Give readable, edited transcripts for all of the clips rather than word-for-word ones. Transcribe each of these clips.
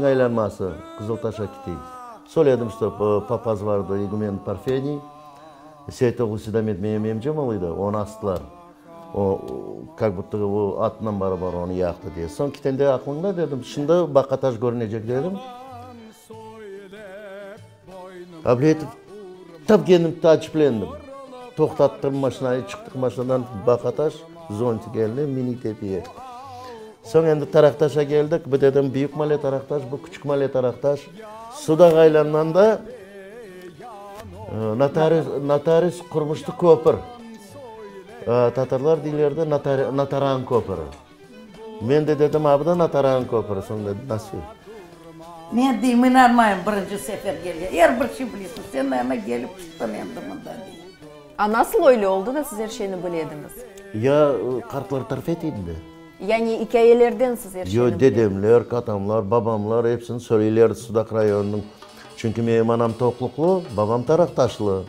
Aylanması, Kızıltaş'a gittik. Söyledim işte papaz vardı, İgümen Parfeni. Seytoğlu Sidamet Mehmet Cemal'ıydı, onu astılar. O, как будто o atından beraber onu yaktı diye. Son kitende aklımda dedim, şimdi Bakataş görünecek dedim. Abletip, tabi kendim taçiplendim. Toxtattım maşinayı, çıktık maşinadan Bakataş, zonti geldi, mini tepiye. Son endi Taraktaş'a geldik. Bu dedim büyük mahalle Taraktaş, bu küçük mahalle Taraktaş. Suda aylanmanda notarius kurmuştu köpür. Tatarlar dillerinde Nataran köpürü. Ben de dedim abi da Nataran köpürü. Son dedi nasıl? Men deyim, inanmayın birinci sefer geliyor. Her bir şey biliyorsun. Sen de hemen gelip çıktın endi bundan deyim. Nasıl öyle oldu da siz her şeyini bilediniz? Ya kartlar tarif edildi. Yani hikayelerden siz her şeyini Yo dedemler, katamlar, babamlar hepsini söylerdi Sudak rayonunun. Çünkü benim anam Tokluklu, babam Taraktaşlı.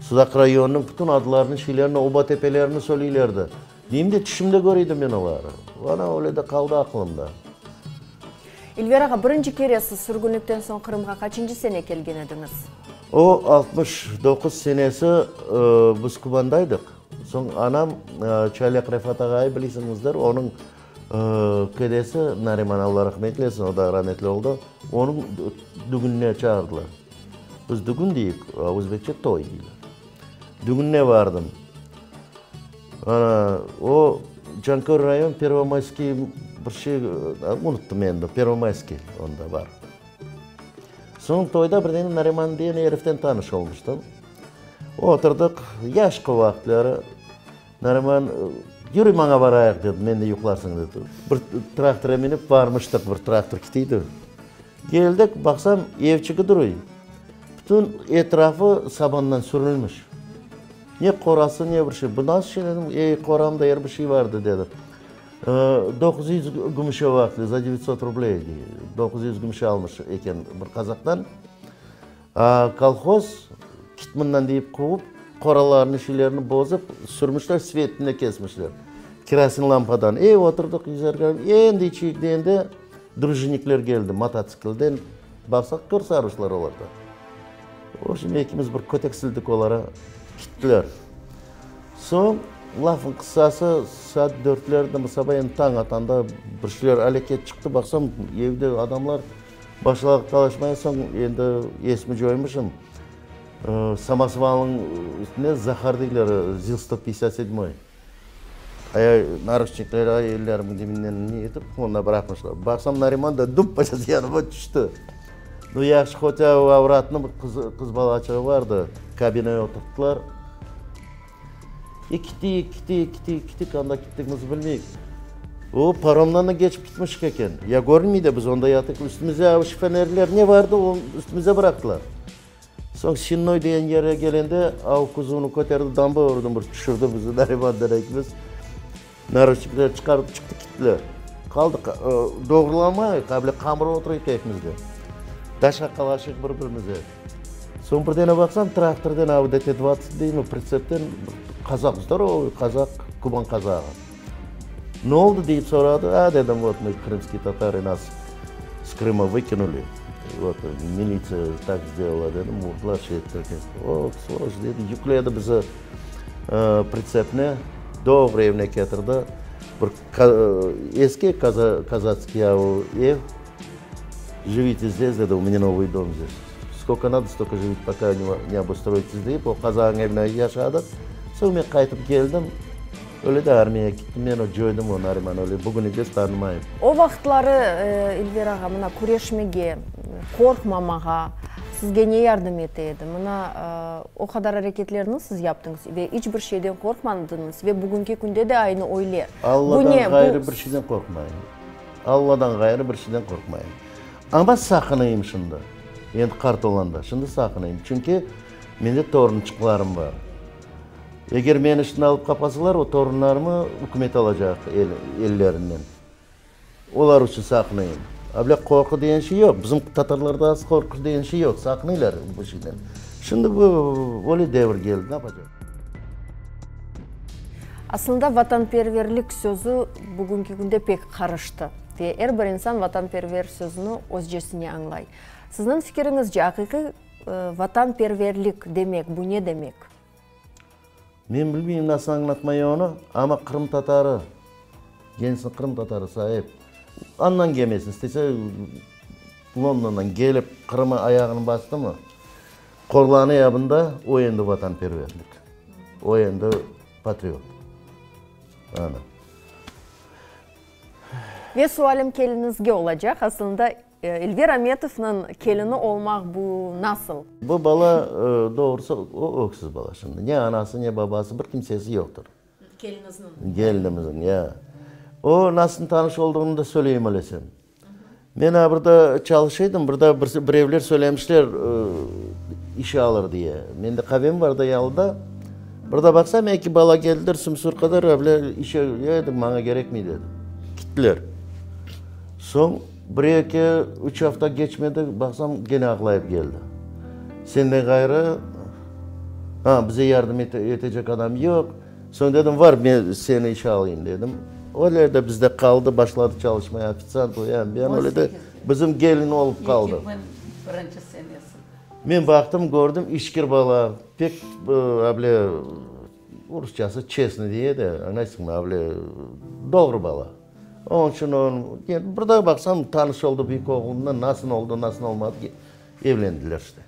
Sudak rayonunun bütün adlarını, şeylerini, oba tepelerini söylerdi. Diyeyim de düşümde görüydüm ben onları. Bana öyle de kaldı aklımda. İlver ağa, birinci kere siz sürgünlükten son Kırım'a kaçıncı sene kelgen ediniz? O 69 senesi biz Kuban'daydık. Son anam Çaylak Refat Ağa'yı biliyorsunuzdur. Onun kedesi Nariman Allah rahmet eylesin, o da rahmetli oldu. Onun düğününe çağırdılar. Biz düğün deyik, Özbekçe toy deyirler. Düğününe vardım. O Cankör rayon Pervomayski bir şey unuttum endi. Pervomayski onda var. Son toyda birden Nariman diyen heriften tanış olmuştum. Oturduk, yaş vakitleri. Nariman, yürü bana varayaq dedi, men de yuklarsın dedi. Bir traktora minip varmıştık, bir traktor kitiydi. Geldik, baksam evçiki duruyor. Bütün etrafı sabandan sürülmüş. Ne korası ne bir şey. Bu nasıl şey dedim, koramda yer bir şey vardı dedim. 900 gümüşe vakti, za 900 rubley. 900 gümüşe almış eken bir Kazak'tan. Kolhoz, kitmandan deyip kovup, koralarını, şeylerini bozup, sürmüşler, svetini kesmişler. Kirasin lampadan. Oturduk yüzerken, endi içiyik deyende, drujinikler geldi, mototsiklden. Baksak, kör sarmışlar olarda. O şimdi ikimiz bir köteksildik olara, gittiler. Son, lafın kısası, saat 4'lerde sabahın taң atanda bir şeyler hareket çıktı. Baksam, evde adamlar başladık talaşmaya, son endi esmi joymuşum. Самосвалның üstüne Захар deyirler, Зил-157. Narışçıklar ayırlarımın deminden ne etip, onunla bırakmışlar. Baksam Nariman da dup paçası yanıma düştü. Yaxşı hoca avratının bir kız balaçığı vardı. Kabineye oturttular. Gittik, anda gittiğimizi bilmeyik. O paromdan da geçip gitmiş eken. Ya görünmeydi biz onda yatık. Üstümüze şifrenerler ne vardı, onu üstümüze bıraktılar. Son Şinnoy diyen yere gelende av kuzunu köterdi, damba vurdum, düşürdü bizi Nariman'dan ikimiz. Narışçıklar çıkarıp çıktık gittiler. Kaldık, doğrulamay, kabile kamera oturuydu ikimizde. Daşa kalaşık birbirimize. Son bir tane baksam, traktörden av DT-20 değil mi, pritsepten Kazakızlar o, Kazak, Kuban Kazağı. Ne oldu deyip soradı, dedim, вот мы крымские татары нас с Крыма выкинули. Вот, милиция так сделала, dedim, vurdular şey ettiler. O, soğuz dedi, yükledi bizi pritsepne, doğru evine getirdi. Bir eski казацкий ev, живите здесь, dedi, у меня новый дом здесь. Сколько надо, столько живите, пока не обустроитесь deyip, o Kazağın evine yaşadık. Sonra ben kayıtıp geldim. Öyle de armiyaya gittim, ben o joydum o Nariman öyle, bugün hiç tanımayım. O vaxtları İlver ağa, mına kureşmege, korkmamağa, sizge ne yardım eteydi? Mına o kadar hareketlerini siz yaptınız ve hiçbir şeyden korkmadınız ve bugünkü günde de aynı oylar. Allah'dan gayrı bir şeyden korkmayın. Allah'dan gayrı bir şeyden korkmayın. Ama sakınayım şimdi. Yani kart olanda, şimdi sakınayım. Çünkü mende torunçuklarım var. Eğer beni işten alıp kapasalar, o torunlarımı hükümet alacak ellerinden. Onlar için sakınayım. Abla korku diyen şey yok. Bizim Tatarlarda az korku diyen şey yok. Sakınıyorlar bu şeyden. Şimdi bu öyle devir geldi. Ne yapacak? Aslında vatanperverlik sözü bugünkü günde pek karıştı. Ve her bir insan vatanperver sözünü öz jesine anglay. Sizin fikiringizce haqiqiy vatanperverlik demek bu ne demek? Men bilmeyeyim nasıl anlatmayı onu ama Kırım Tatarı, gençsin Kırım Tatarı sahip. Andan gelmesin istese London'dan gelip Kırım'a ayağını bastı mı? Korlanı yabında o endi vatanperverlik. O endi patriot. Ana. Ve sualım kelinizge olacak. Aslında Elvir Ametov'un kelini olmak bu nasıl? Bu bala doğrusu o öksüz bala şimdi. Ne anası ne babası bir kimsesi yoktur. Kelinizin. Gelinimizin ya. O nasıl tanış olduğunu da söyleyeyim öylesem. Ben burada çalışıyordum. Burada bir evler söylemişler işe alır diye. Ben de kahvem vardı yalıda. Burada baksam iki bala geldiler sümsür kadar evler işe yedim bana gerek mi dedi. Gittiler. Son bir iki üç hafta geçmedi baksam gene ağlayıp geldi. Senden gayrı bize yardım edecek adam yok. Sonra dedim var ben seni işe alayım dedim. Öyle de bizde kaldı başladı çalışmaya ofisyant o yani. Ben öyle de bizim gelin olup kaldı. 2001 senesi. Ben baktım gördüm işkir bala pek öyle Rusçası çesni diye de anlaysın mı öyle doğru bala. Onun için yani burada baksam tanış oldu büyük oğlumla nasıl oldu nasıl olmadı evlendiler işte.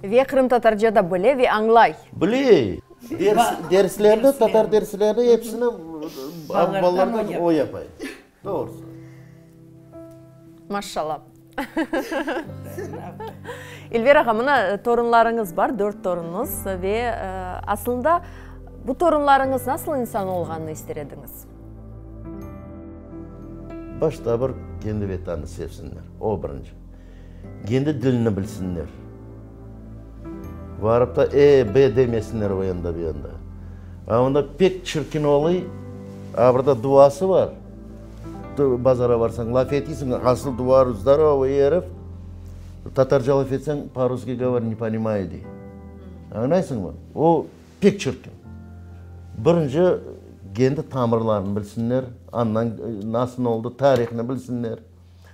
Ve Kırım Tatarca da bile ve anglay. Bili. Derslerde Tatar derslerde hepsini balalardan o yapayım. Doğrusu. Maşallah. Elvira Hanım'ın torunlarınız var, 4 torununuz ve aslında bu torunlarınız nasıl insan olganını isterdiniz? Başta bir kendi vatanını sevsinler, o birinci. Kendi dilini bilsinler. Varıp da B demesinler o yanda bir yanda. Ama pek çirkin olayı, burada duası var. Bazara varsan laf etiysin, asıl duvar здорово herif. Tatarca laf etsen, по-русски говор не понимает diye. Anlaysın mı? O pek çirkin. Birinci, kendi tamirlarını bilsinler, andan nasıl oldu, tarihini bilsinler.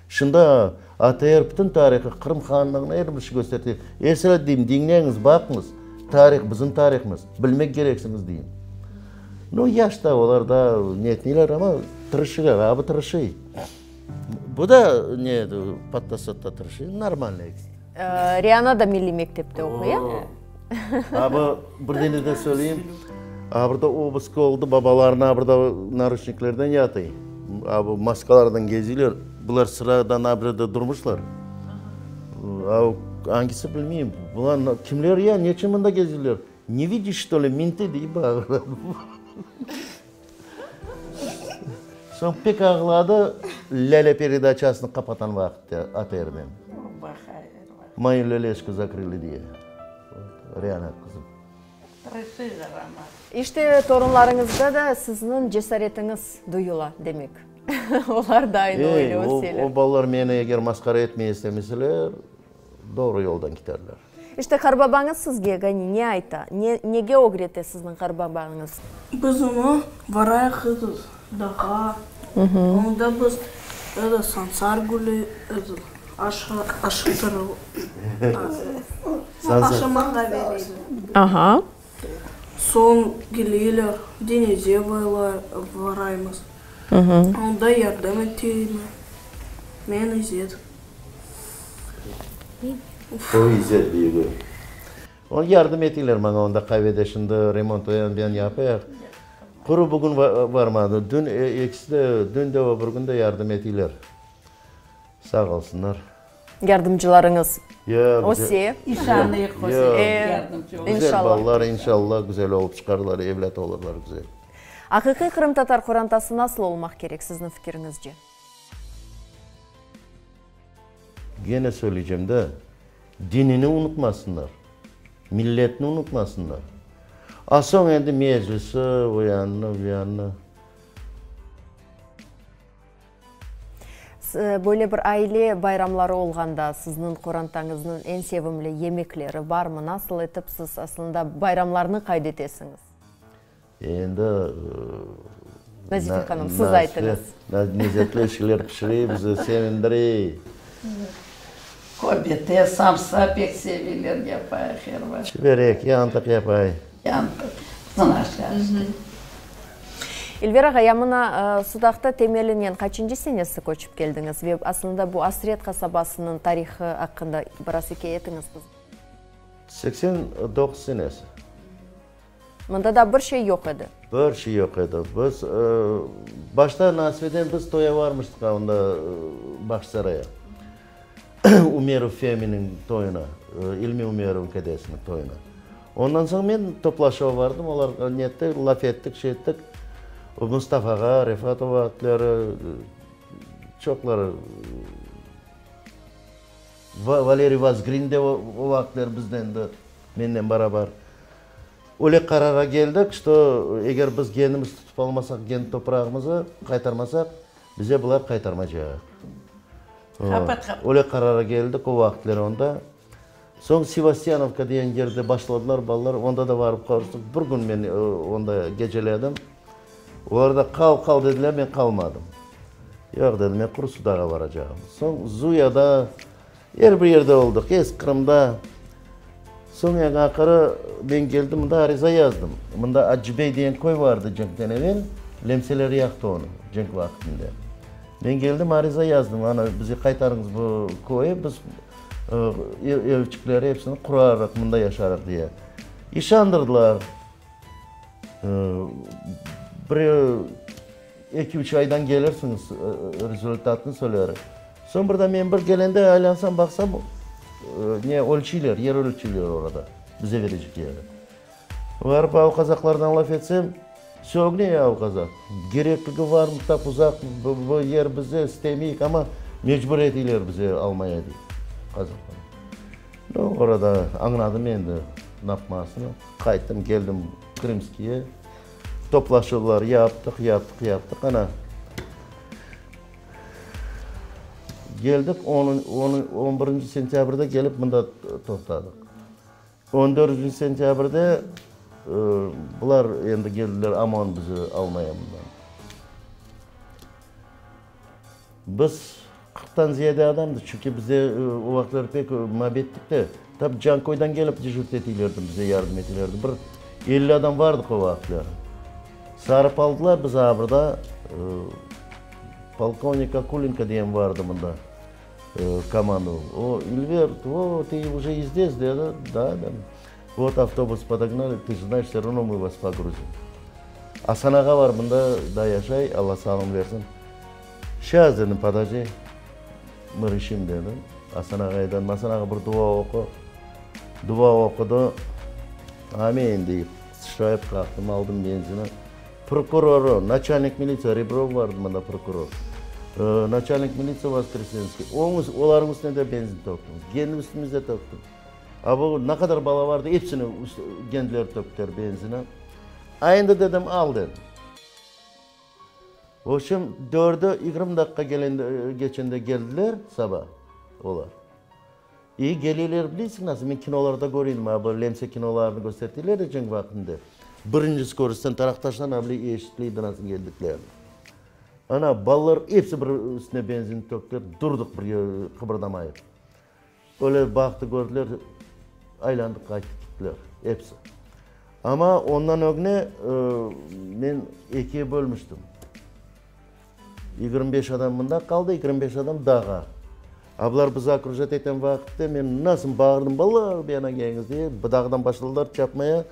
Şunda Atayar bütün tarihi Kırım Hanlığı'na ermiş gösterdi. Esra diyeyim, dinleyiniz, bakınız. Tarih bizim tarihimiz. Bilmek gereksiniz diyeyim. No yaşta olar da niyetliler ama tırışılar, abi tırışı. Bu da neydi, patlasatта tırışı, normal. Rihanna da milli mektepte okuyor. Abi bir tane de söyleyeyim. Burada obısk oldu, babalarına burada narışniklerden yatayım. Abi maskalardan geziyorlar. Bunlar sıradan abrada durmuşlar. Hangisi bilmeyeyim. Bunlar kimler ya? Niçin bunda geziyorlar? Ne видишь, что ли, менты diye bağırıyor. Son pek ağladı. Lele передачасını kapatan vakitte Atayar'dan. Mayın Leleşki закрыли diye. Rihanna kızım. İşte torunlarınızda da sizin cesaretiniz duyula demek. Onlar da aynı öyle öseler. O ballar beni eğer maskara etmeyi istemeseler doğru yoldan giderler. İşte karbabanız sizge gani ne ayta? Nege öğretti sizin karbabanız? Biz onu varaya kızız. Daha. Onda biz sansar gülü aşıtırı. Aşamağa verelim. Aha. Son geliyorlar, denize varayımız. Onda yardım ettiğimi. Ben izledim. O izler büyüğü. Onu yardım ettiler bana onda kaybedeşinde remont ben yapayım. Kuru bugün varmadı. Dün ikisi de dün de o bir gün de yardım ettiler. Sağ olsunlar. Yardımcılarınız. Ya, O size. İnşallah yardımcı olur. Güzel İnşallah. ballar inşallah güzel olup çıkarlar, evlat olurlar güzel. Haqiqiy Kırım Tatar Kurantası nasıl olmak gerek sizin fikrinizce? Gene söyleyeceğim de dinini unutmasınlar. Milletini unutmasınlar. Asıl endi meclisi o yanına. Böyle bir aile bayramları olganda sizin Kurantаңыздың en sevimli yemekleri var mı? Nasıl etip siz aslında bayramlarını kaydetesiniz? Endi Назифе ханым, сіз айтыңыз. Незетлі ішілер пішірей, бізді семіндірей. Кобете, самса пек sevilir yapar, hervar. Çiberek, yantık yapay. Yandık. Знаешь, Эльвира аға, мына Судақта темелінен қачынчы сенесі көчіп келдіңіз? Ве асылында бұл Асырет қасабасының тарихы ақында біраз етіңіз біз? 89 senesi. Мында да бір şey yok еді. Bir şey yok edi. Biz başta Nasife'den biz toya varmıştık onda Başsaray'a. Umerov Femi'nin toyuna, İlmi Umerov'un kedesinin toyuna. Ondan sonra ben toplaşığa vardım. Onlar niyette laf ettik, şey ettik. Mustafa'ga, Refatova atları, çokları. Valeri Vazgrin de o vakitler bizden de, benimle beraber. Öyle karara geldik, işte eğer biz kendimiz tutup almasak, kendi toprağımızı kaytarmasak, bize bunlar kaytarmayacak. Öyle karara geldik o vakitler onda. Son Sivastyanovka diyen yerde başladılar ballar, onda da varıp kalmıştık. Bir gün ben onda geceledim. Orada kal dediler, ben kalmadım. Yok dedim, ben Kurusudağa varacağım. Son Zuya'da, her bir yerde olduk, Kırım'da. Son akırı ben geldim, bunda ariza yazdım. Bunda Acıbey diyen koy vardı Cenk'ten evvel, lemseleri yaktı onu Cenk vaktinde. Ben geldim, ariza yazdım, ana bizi kaytarınız bu koyu, biz evçikleri hepsini kurarak, bunda yaşarak diye. İşandırdılar. Bir 2-3 aydan gelirsiniz rezultatını söyler. Son burada ben bir gelende aylansam baksam ne ölçüler, yer ölçüler orada bize verecek yeri. Varıp av kazaklardan laf etsem, çok ne ya av kazak? Gerekliliği var mı, tap uzak, bu yer bize istemeyik ama mecbur ediler bize almaya değil kazaklar. Orada anladım ben de ne yapmasını. Kayıttım, geldim Krimski'ye. Toplaşılar yaptık. Ana. Geldik 11. sentyabrda gelip bunda topladık. 14. sentyabrda bunlar endi geldiler aman bizi almaya bundan. Biz 40'tan ziyade adamdı çünkü bize o vakitler pek muhabbettik de. Tabi Cankoy'dan gelip dejurt etilerdi, bize yardım etilerdi. Bir 50 adam vardık o vakitler. Sarıp aldılar biz burada. Полковник Акуленко diyen vardı bunda. Команду. О, Ильвер, ты уже и здесь, да? Да. Вот автобус подогнали, ты же знаешь, все равно мы вас погрузим. Асанаға var bunda da yaşay, Allah sağlam versin. Şaz dedim, подожди, мы решим dedim. Asanağa bir dua oku. Dua okudu. Amin deyip, sıçrayıp kalktım, aldım benzini. Prokuroru, начальник милиция, Ребров vardı bunda prokuror. Начальник милиция Воскресенский. Onların üstüne de benzin töktüm. Kendi üstümüze töktüm. Ama ne kadar bala vardı hepsini kendileri töktüler benzine. Aynı dedim al dedim. O şimdi 4'e 20 dakika geçende geldiler sabah olar. İyi geliyorlar bilirsin nasıl ben kinolarda göreyim abi lemse kinolarını gösterdiler de Cenk vaktinde. Birinci skoristan taraktaştan abli eşitliydi nasıl geldiklerini. Ana ballar hepsi bir üstüne benzin töktüler, durduk bir kıpırdamayıp. Öyle baktı gördüler, aylandık kayıp gittiler hepsi. Ama ondan ögne ben ikiye bölmüştüm. 25 adam bunda kaldı, 25 adam dağa. Ablar bizi akırjat eten vakitte ben nasıl bağırdım ballar bir yana geliniz diye. Dağdan başladılar çapmaya.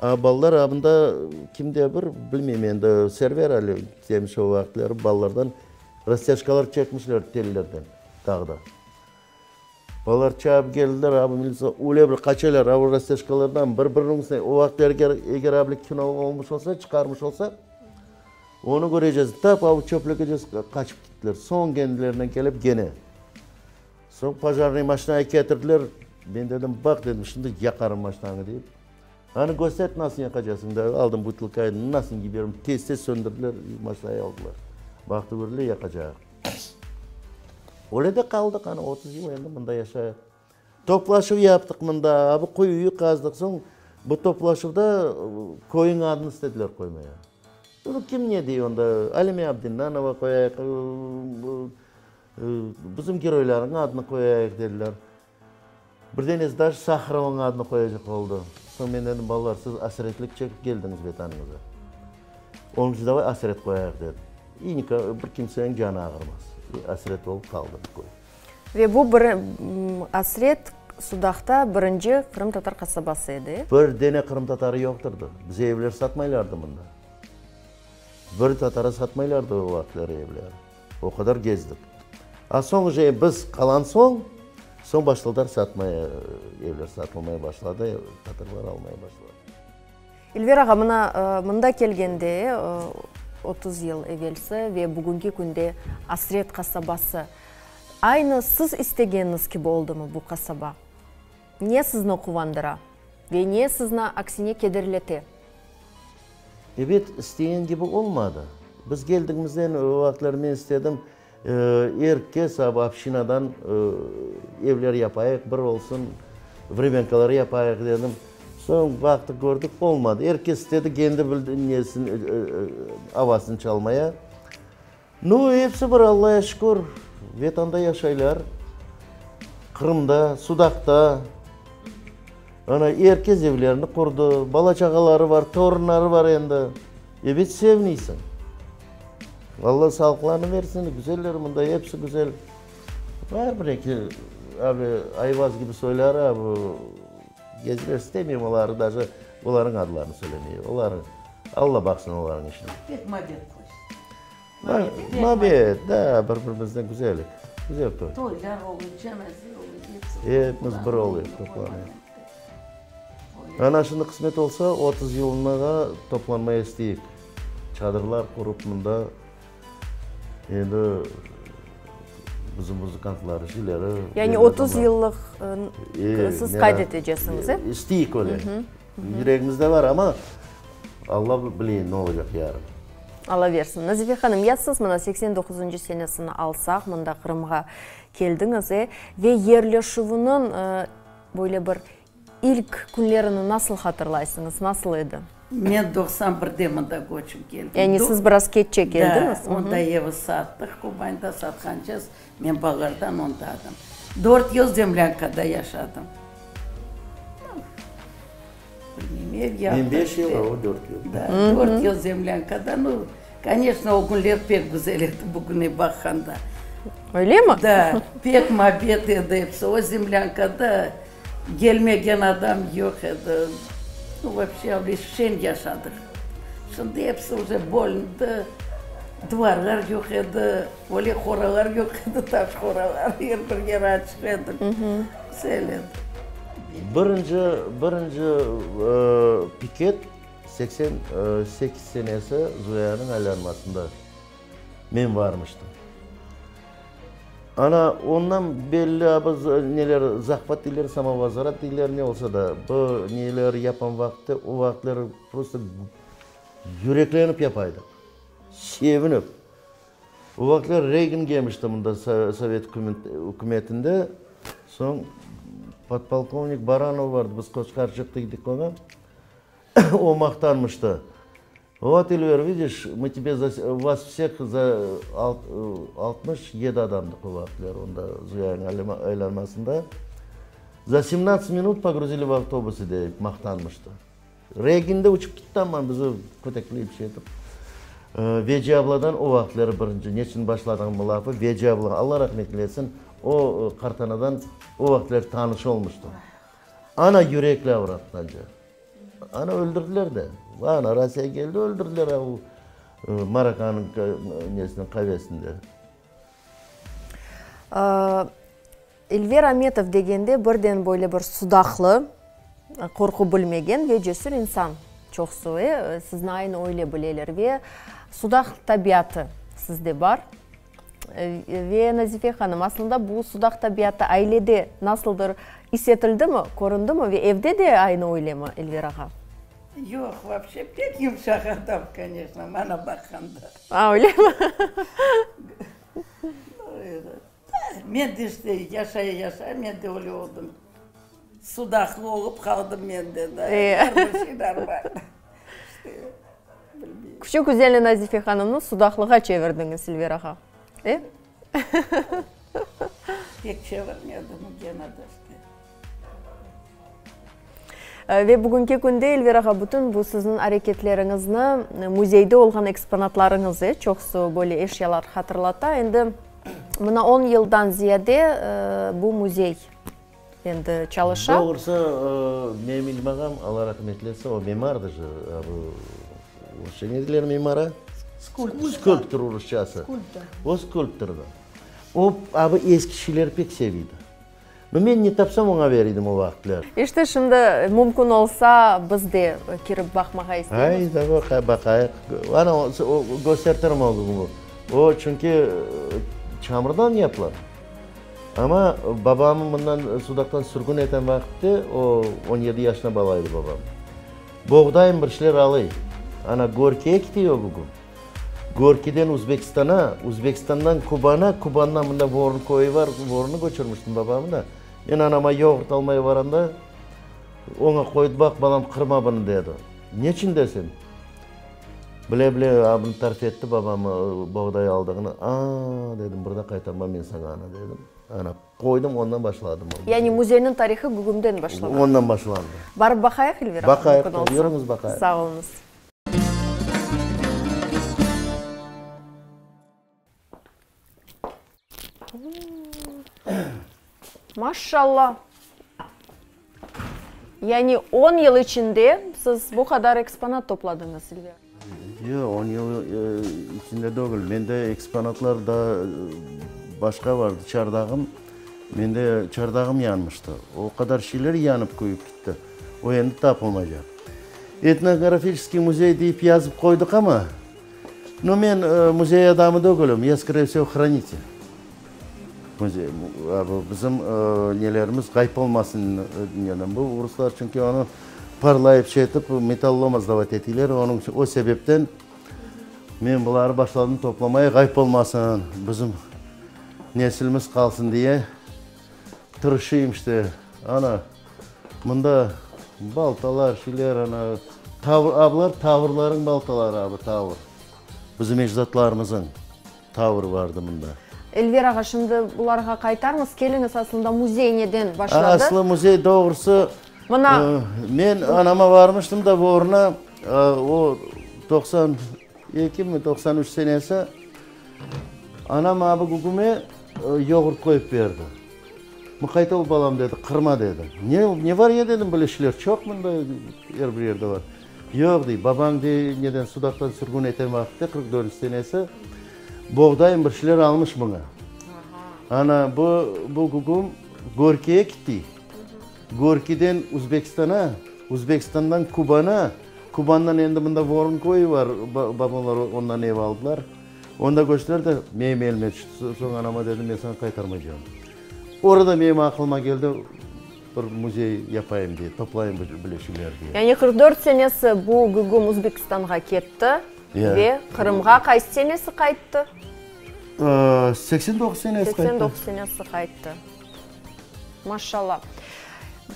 Ballar abında kimde bir bilmeyeyim endi server ali demiş o vakitler ballardan rastyaşkalar çekmişler tellerden dağda. Ballar çağıp geldiler abi milisa öyle bir kaçıyorlar abi rastyaşkalardan birinin üstüne o vakitler eğer abi kino olmuş olsa çıkarmış olsa onu göreceğiz. Tap abi çöplüğe kaçıp gittiler. Son kendilerine gelip gene. Son pajarnı maşinayı getirdiler. Ben dedim bak dedim şimdi yakarım maşinanı deyip. Hani göster nasıl yakacaksın da aldım butulkayı nasıl gidiyorum tez söndürdüler maşinayı aldılar. Baktı gördüler yakacak. Öyle de kaldık hani 30 yıl endi bunda yaşayıp. Toplaşıp yaptık bunda abi kuyuyu kazdık son bu toplaşıpda koyun adını istediler koymaya. Bunu kim ne diyor onda? Alime Abdinanova koyayak, bizim giroyların adını koyayak dediler. Birden ezdaş Sahrav'ın adını koyacak oldu. Son men dedim, balalar siz asiretlik çekip geldiniz betanınıza. Onun için de asiret koyayak dedi. İnika bir kimsenin canı ağırmaz. Asiret olup kaldı koy. Ve bu bir asiret Sudak'ta birinci Kırım Tatar kasabasıydı. Bir dene Kırım Tatarı yokturdu. Biz evler satmaylardı bunda. Bir Tatarı satmaylardı o vakitleri evler. O kadar gezdik. Son biz kalan son başladılar satmaya, evler satmamaya başladı, Tatarlar almaya başladı. İlver ağa, mında kelgende 30 yıl evvelsi ve bugünkü günde asiret kasabası. Aynı siz istegeniniz gibi oldu mu bu kasaba? Niye sizni kuvandıra? Ve niye sizni aksine kederleti? Evet, isteyen gibi olmadı. Biz geldiğimizden o vakitler ben istedim, herkes Afşina'dan evler yapayık, bir olsun, vremenkaları yapayık dedim. Son vakti gördük, olmadı. Herkes istedi kendi bildiğin havasını çalmaya. Hepsi bir Allah'a şükür. Vatanda yaşaylar. Kırım'da, Sudak'ta. Herkes evlerini kurdu. Bala çağaları var, torunları var endi. Evet, sevniysin. Allah sağlıklarını versin. Güzeller bunda, hepsi güzel. Var bir iki abi Ayvaz gibi söyler abi. Geziler istemiyorum onları, даже onların adlarını söylemiyor. Onların, Allah baksın onların işine. Pek mabet koy. Mabet, da birbirimizden güzellik. Güzel koy. Toylar olur, cenaze olur, Hepimiz bir oluyor, toplanıyor. Ana şimdi kısmet olsa 30 yılına toplanmaya isteyik. Çadırlar kurup bunda. Endi bizim muzikantlar işleri. Yani 30 yıllık siz kaydedeceksiniz, he? İsteyik öyle. Yüreğimizde var ama Allah bilir ne olacak yarın. Allah versin. Nazife Hanım, ya siz 89. senesini alsak, mında Kırım'a geldiniz ve yerleşivinin böyle bir ilk günlerini nasıl hatırlaysınız, nasıl idi? Men 91'de mında koçup geldim. Yani siz biraz keççe geldiniz. Onda evi sattık, Kubay'da satkancağız. Men Bağır'dan ondaydım. 4 yıl Zemlyanka'da yaşadım. Bilmiyorum, ev yaptık. 5 yıl o 4 yıl. Da, 4 yıl Zemlyanka'da. Конечно, o günler pek güzel edi bugüne bakanda. Öyle mi? Da, pek mabet edi hepsi. O Zemlyanka'da gelmegen adam yok edi. Вообще öyle şen yaşadık. Şimdi hepsi уже больно. Duvarlar yok edi, öyle horalar yok edi, taş horalar, her bir yere açık edi. Güzel edi. Birinci piket 88 senesi Zuya'nın aylanmasında men varmıştım. Ondan belli biz neler zahvat diler, samavazarat diler ne olsa da bu neler yapan vakti o vakitler просто yüreklenip yapaydık. Sevinip. O vakitler Reagan gelmişti bunda Sovet hükümetinde. Son podполковник Baranov vardı, biz Koçkarçık'ta gittik ona. O maktanmıştı. Вот, Эльвер, видишь, мы тебе вас всех за 67 adamdık o vakitler onda Zuya'nın aylanmasında. За 17 minut pogruzili в автобусы deyip maktanmıştı. Reagan'de uçup gitti ama bizi kötekleyip şey edip. Veci abladan o vakitleri birinci, neçin başladığım bu lafı, Veci abla, Allah rahmet eylesin, o kartanadan o vakitler tanış olmuştu. Ana yürekli avratlanca. Ana öldürdüler de. Ana Rusya'ya geldi, öldürdüler o Marakan'ın kahvesinde. Elver Ametov degende birden böyle bir sudaklı, korku bilmegen ve cesur insan çoğusu. Siz aynı öyle bileler ve sudak tabiatı sizde var. Ve Nazife Hanım, aslında bu sudak tabiatı ailede nasıldır, hissetildi mi, korundu mu ve evde de aynı öyle mi Elver ağa? Yok, вообще pek yumuşak adam, конечно, bana bakanda. Öyle mi? Men de işte yaşaya, men de öyle oldum. Sudaklı olup kaldım men de. Her bir şeyler var. İşte, bilmiyorum. Küçük Güzelli Nazife Hanım'ı sudaklığa çevirdiniz Elviraga. Pek çevirmiyordum gene de işte. Ve bugünkü günde Elviraga bütün bu sizin hareketlerinizni muzeyde olan eksponatlarınızı çoğusu böyle eşyalar hatırlata. Endi buna 10 yıldan ziyade bu muzey endi çalışa. Doğrusu men bilmagam, Allah rahmet eylesin, o mimardı. O ne diler mimara? Skulptör Rusçası. O skulptördu. O abi eski şeyleri pek seviydi. Men ne tapsam ona verirdim o vakitler. İşte şimdi mümkün olsa biz de kirip bakmağa istedik. Haydi bakayım. Ana göstertirim o bunu. O çünkü çamurdan yapılan. Ama babamın bundan sudaktan sürgün eten vakitte o 17 yaşına balaydı babam. Boğdayım bir şeyler alay. Ana Gorki'ye gidiyor bugün. Gorki'den Uzbekistan'a, Uzbekistan'dan Kuban'a, Kuban'dan bunda Vorun koyu var, Vorun'u götürmüştüm babamı da. Ben anama yoğurt almaya varanda ona koydu bak balam kırma bunu dedi. Niçin desin? Bile abim tarif etti babamı boğday aldığını. Dedim burada kaytarmam ben sana ana dedim. Ana koydum ondan başladım. Yani müzenin tarihi bugünden başladı. Ondan başlandı. Barıp bakayım Elvira. Bakayım, yürümüz bakayım. Sağ olunuz. Maşallah. Yani 10 yıl içinde siz bu kadar eksponat topladınız Elvira. Yok 10 yıl içinde değil. Mende eksponatlar da başka vardı. Çardağım. Mende çardağım yanmıştı. O kadar şeyler yanıp koyup gitti. O endi tapılmayacak. Etnografический muzey deyip yazıp koyduk ama no men muzey adamı değilim. Я, скорее всего, хранитель. Bizim nelerimiz kayıp olmasın diyelim. Bu Ruslar çünkü onu parlayıp şey etip metallom azdavat ettiler. O sebepten men bunları başladım toplamaya kayıp olmasın. Bizim nesilimiz kalsın diye tırışıyım işte. Ana bunda baltalar, şeyler ana ablar tavırların baltaları abi tavır. Bizim ecdatlarımızın tavırı vardı bunda. Elviraga şimdi bularga kaytarmız. Keliniz aslında muzey neden başladı? Aslı muzey doğrusu men anama varmıştım da bu oruna o 92 mi 93 senesi anam abi gugume yoğurt koyup verdi. Mukayta ol balam dedi, kırma dedi. Ne var ya dedim böyle şeyler çok bunda her bir yerde var. Yok dedi, babam dedi neden sudaktan sürgün eten vakitte 44 senesi boğdayın bir şeyler almış buna. Ana bu gugum Gorki'ye gitti. Gorki'den Uzbekistan'a, Uzbekistan'dan Kuban'a, Kuban'dan endi bunda Vorun koyu var. Babamlar ondan ev aldılar. Onda göçtüler de benim elime düştü. Sonra anama dedim ben sana kaytarmayacağım. Orada benim aklıma geldi bir muzey yapayım diye, toplayayım böyle şeyler diye. Yani 44 senesi bu gugum Uzbekistan'a gitti ve Kırım'a kaç senesi kayıttı? 89 senesi kayıttı. 89 senesi kayıttı. Maşallah.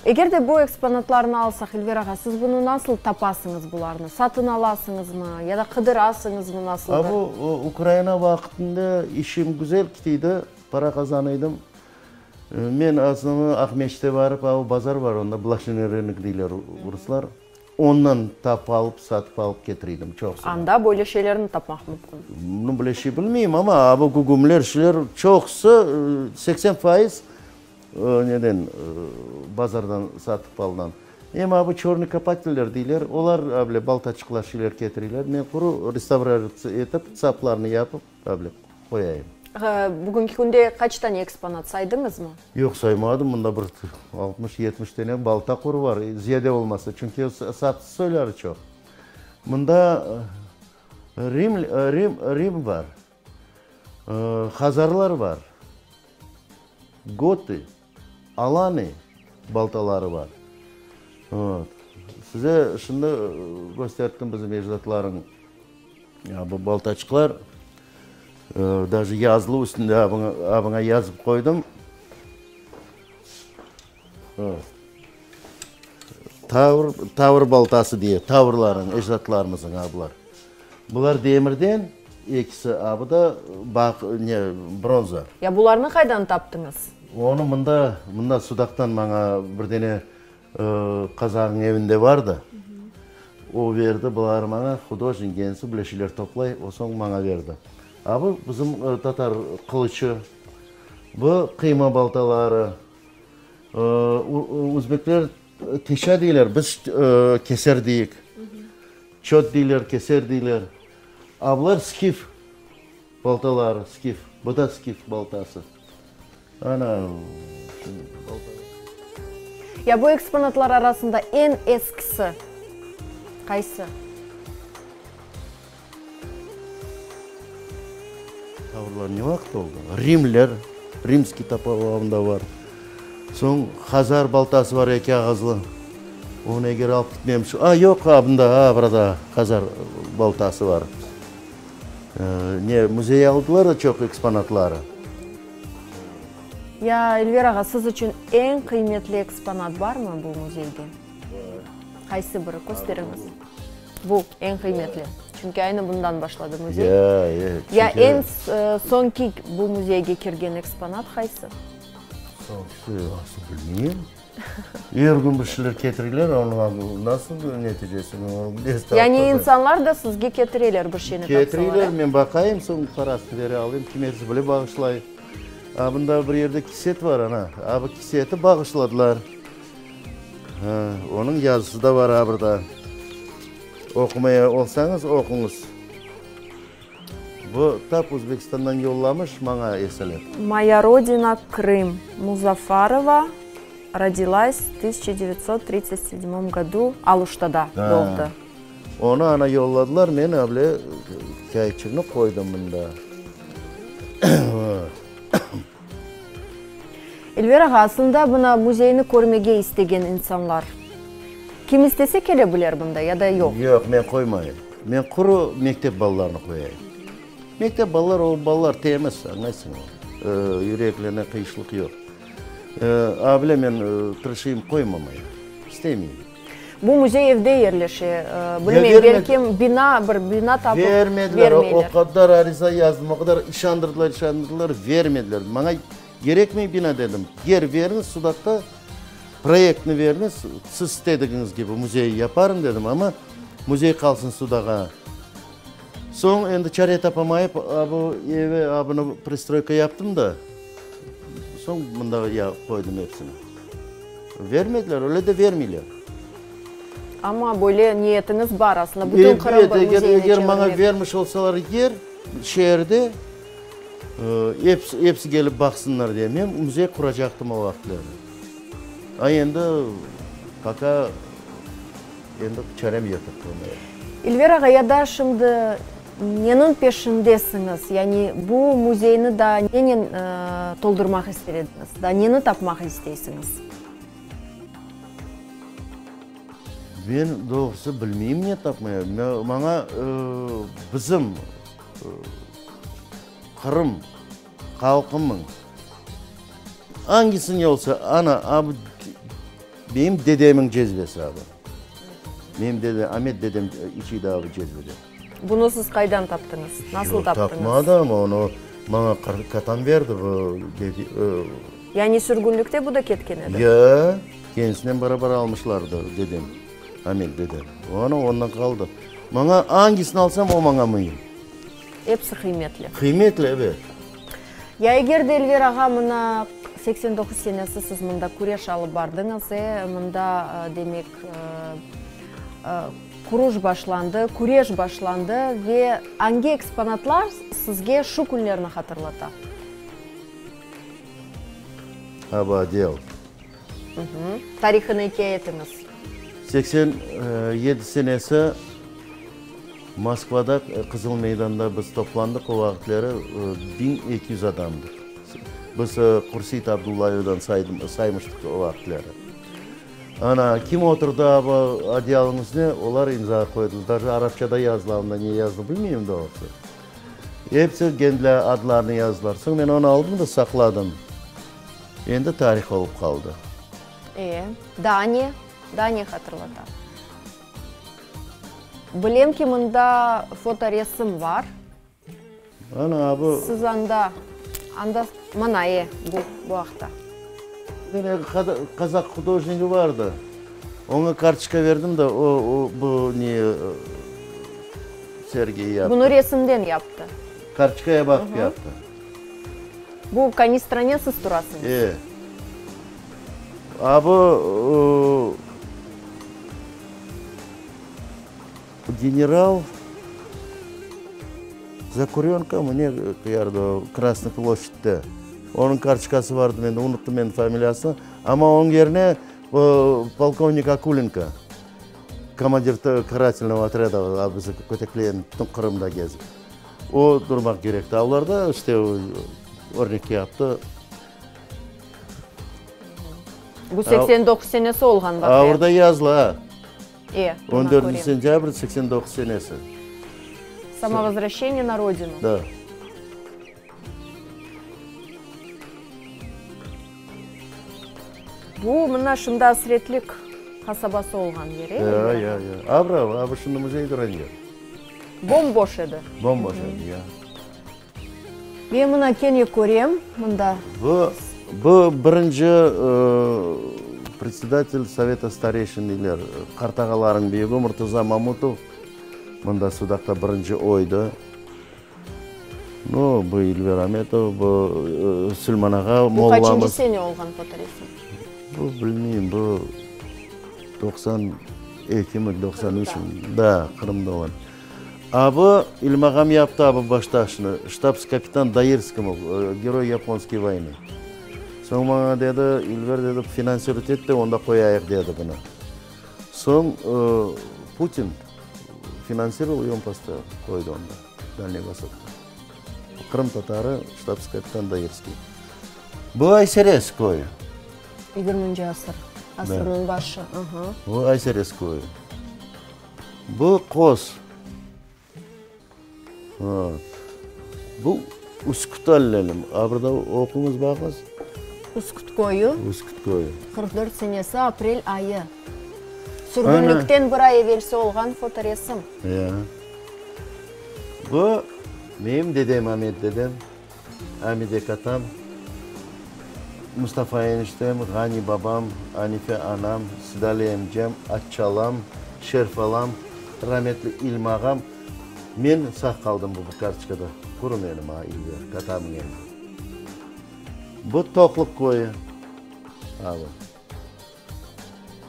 Eğer de bu eksponatlarını alsak Elviraga, siz bunu nasıl tapasınız bularını? Satın alasınız mı ya da kıdırasınız mı nasıl? Bu Ukrayna vaktinde işim güzel gitiydi, para kazanıydım. Men aslında Akmeş'te varıp bazar var onda, Bulaşını Rınık deyler Ruslar. Ondan alıp satıp alıp getiriydim çok. Anda böyle şeylerini tapmak mümkün. Bunu böyle şey bilmeyeyim ama bu gugumlar şeyler çoksa 80% neden bazardan satıp alınan. Ama bu çornu kapatırlar deyler. Onlar böyle baltaçıklar şeyler getirirler. Ben kuru restavrasyon etip saplarını yapıp böyle koyayım. Bugünkü günde kaç tane eksponat saydınız mı? Yok saymadım. Bunda bir 60-70 tane balta kuru var. Ziyade olmasa. Çünkü satış söyleri çok. Bunda Rim var. Hazarlar var. Goti, Alani baltaları var. Evet. Size şimdi gösterdim bizim ecdatların. Ya bu baltaçıklar даже yazılı üstünde abına yazıp koydum. Evet. Tavır baltası diye, tavırların, ecdatlarımızın ablar. Bular demirden, ikisi abi da bronza. Ya bularını kaydan taptınız? Onu mında Sudak'tan bana bir tane Kazağın evinde vardı. O verdi, bular bana hudojnik gensi bileşiler toplay, o son bana verdi. Abi bizim Tatar kılıçı, bu kıyma baltaları, Uzbekler teşa deyler, biz keser deyik. Çöt deyler, keser deyler. Ablar skif baltaları, skif. Bu da skif baltası. Ana. Ya bu eksponatlar arasında en eskisi kaysı? Tavırlar ne vakit oldu? Rimler, Rimski tapağında var. Son Hazar baltası var eki ağızlı. Onu eğer alıp gitmemiş. Yok abında, burada Hazar baltası var. Müzeye aldılar da çok eksponatları. Ya Elver ağa, siz için en kıymetli eksponat var mı bu müzeyde? Kaysı biri gösteriniz. Bu en kıymetli. Çünkü aynı bundan başladı müzey. Ya en sonki bu müzeye kirgen eksponat kaysı? Nasıl bilmeyeyim. Her gün bir şeyler getirirler, onu nasıl neticesini? Yani insanlar da sizge getirirler bir şeyini getirirler, ben bakayım, son parasını veri alayım, kimisi bile bağışlayayım. Bunda bir yerde kiset var ana. Abi kiseti bağışladılar. Onun yazısı da var burada. Okumaya olsanız okunuz. Bu tap Uzbekistan'dan yollamış bana eseler. Моя родина Крым. Музафарова родилась в 1937 году Aluşta'da doğdu. Onu ana yolladılar, ben öyle kayıtçını koydum bunda. Elver ağa, aslında buna müzeyini görmege istegen insanlar kim istese gelebilir bunda ya da yok? Yok, ben koymayayım. Ben kuru mektep ballarını koyayım. Mektep ballar, o ballar temiz, anlaysın. Yüreklerine kıyışlık yok. Abile ben tırışayım koymamaya. İstemeyeyim. Bu müze evde yerleşi. Bilmem, belki bina tapıp vermediler. O kadar ariza yazdım, o kadar işandırdılar, vermediler. Bana gerekmiyor bina dedim. Yer veriniz, Sudak'ta proyektini veriniz, siz istediğiniz gibi müzeyi yaparım dedim ama müzey kalsın Sudak'a. Son endi çare tapamayıp bu eve abını pristroyka yaptım da son bunda koydum hepsini. Vermediler, öyle de vermiyorlar. Ama böyle niyetiniz var aslında. Bütün Kırım'ı müzeyine çevirmek. Eğer bana vermiş olsalar yer şehirde hepsi gelip baksınlar diye ben müze kuracaktım o vakitlerde. Endi kaka endi çarem yatıp Elver ağa, ya da şimdi nenin peşindesiniz? Yani bu müzeyini da nenin doldurmak istediniz? Da neni tapmak isteysiniz? Ben doğrusu bilmeyeyim ne tapmaya. Bana bizim Kırım halkımın hangisini olsa abi benim dedemin cezbesi abi. Benim dedem, Ahmet dedem içiydi abi cezbede. Bunu siz kaydan taptınız? Nasıl taptınız? Tapmadı ama onu bana katan verdi bu dedi. Yani sürgünlükte bu da ketken edi. Ya kendisinden beraber almışlardı dedem. Ahmet dedem. Ondan kaldı. Bana hangisini alsam o bana mühim. Hepsi kıymetli. Kıymetli evet. Ya eğer de Elver ağa mına 89 senesi siz mında kureş alıp bardınız, mında demek kuruş başlandı, kureş başlandı ve hangi eksponatlar sizge şu günlerini hatırlata? Abadiyel. Tarihini hikaye etiniz. 87 senesi Moskva'da Kızıl Meydan'da biz toplandık o vakitleri 1200 adamdık. Biz Kursit Abdullayev'dan saymıştık o vakitleri. Ana kim oturdu abi adiyalımız ne? Onlar imza koydular. Arapçada yazılarında niye yazdı bilmiyorum doğrusu. Hepsi kendi adlarını yazdılar. Sonra ben onu aldım da sakladım. Endi tarih olup kaldı. Daniye hatırlatan. Білем ki мында фоторесім var. Ana abi, Siz anda mına bu haqda. Kazak hudожнigi vardı. Ona kartuşka verdim de bu niye Sergey yaptı. Bunu resimden yaptı. Kartuşkaya bakıp yaptı. Bu kanistrane siz turasınız. Abi генерал Закуренко mu ne kıyardı o Krasny Ploshchad'da. Onun kartuşkası vardı, ben de unuttum ben familiyasını. Ama onun yerine полковник Akulenko. Komandir karательного отряда bizi kötekleyen tüm Kırım'da gezip. O durmak gerekti. Onlar da işte örnek yaptı. Bu 89 senesi olğan bak. Orada yazılı ha. 14 14 sentyabr 89 senesi. Самовозвращение на родину. Da. Bu mına şunda Asretlik kasabası olğan yeri. Ya. Abi şimdi müzeyi duran yer. Bomboş edi. Bomboş edi ya. Ben mına kene көрем, mında. Bu birinci председатель Совета старейшин deyler. Kartağaların büyüğü Murtaza Mamutov. Mında Sudak'ta birinci oydu. Bu İlver Ahmetov, bu Süleyman Ağa, Bu kaçıncı Molla'mız. sene olğan fotoresim? Bu bilmeyeyim, bu 92 mi 93 mi? Da, Kırım'da olan. Abi İlmağam yaptı abi baştaşını. Штабс-капитан Даирский, герой японской войны. Soň bana dedi, İlver dedi, finansörlük et de onda koyayık dedi buna. Soň Putin финансировал, и он поставил, koydu onda. Дальний Восток. Kırım Tatarı, штабс-капитан Даирский. Bu Aysereskoy. 20. asır. Asrının başı. Bu Aysereskoy. Bu Kos. Bu Uskutalelim. Burada okumuz bakız. Uskutkoyu Uskutkoy. 44 senesi aprel ayı. Sürgünlükten bir ay evvelsi olğan fotoresim. Ya. Bu benim dedem Ahmet dedem. Ahmet atam. Mustafa eniştem, Gani babam, Hanife anam, Sidale emcem, Atçalam, Şerfalam, rahmetli İlmağam. Men sağ kaldım bu kartuşkada. Kurum elim ha İlver, katam geldi. Bu tokluk koyu. Abi.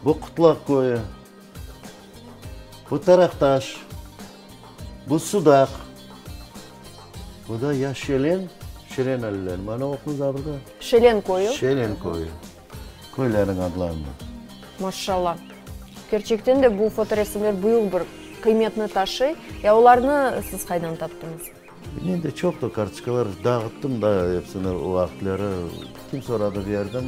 Bu kutlak koyu. Bu taraktaş. Bu sudak. Bu da ya şelen, şelen eller. Bana okunuz burada. Şelen koyu. Şelen koyu. Koyların adlarını. Maşallah. Gerçekten de bu fotoresimler bu yıl bir kıymetini taşı. Ya onlarını siz kaydan taptınız? Ben de çok da kartuşkalar dağıttım da hepsini o vaktleri. Kim soradı verdim,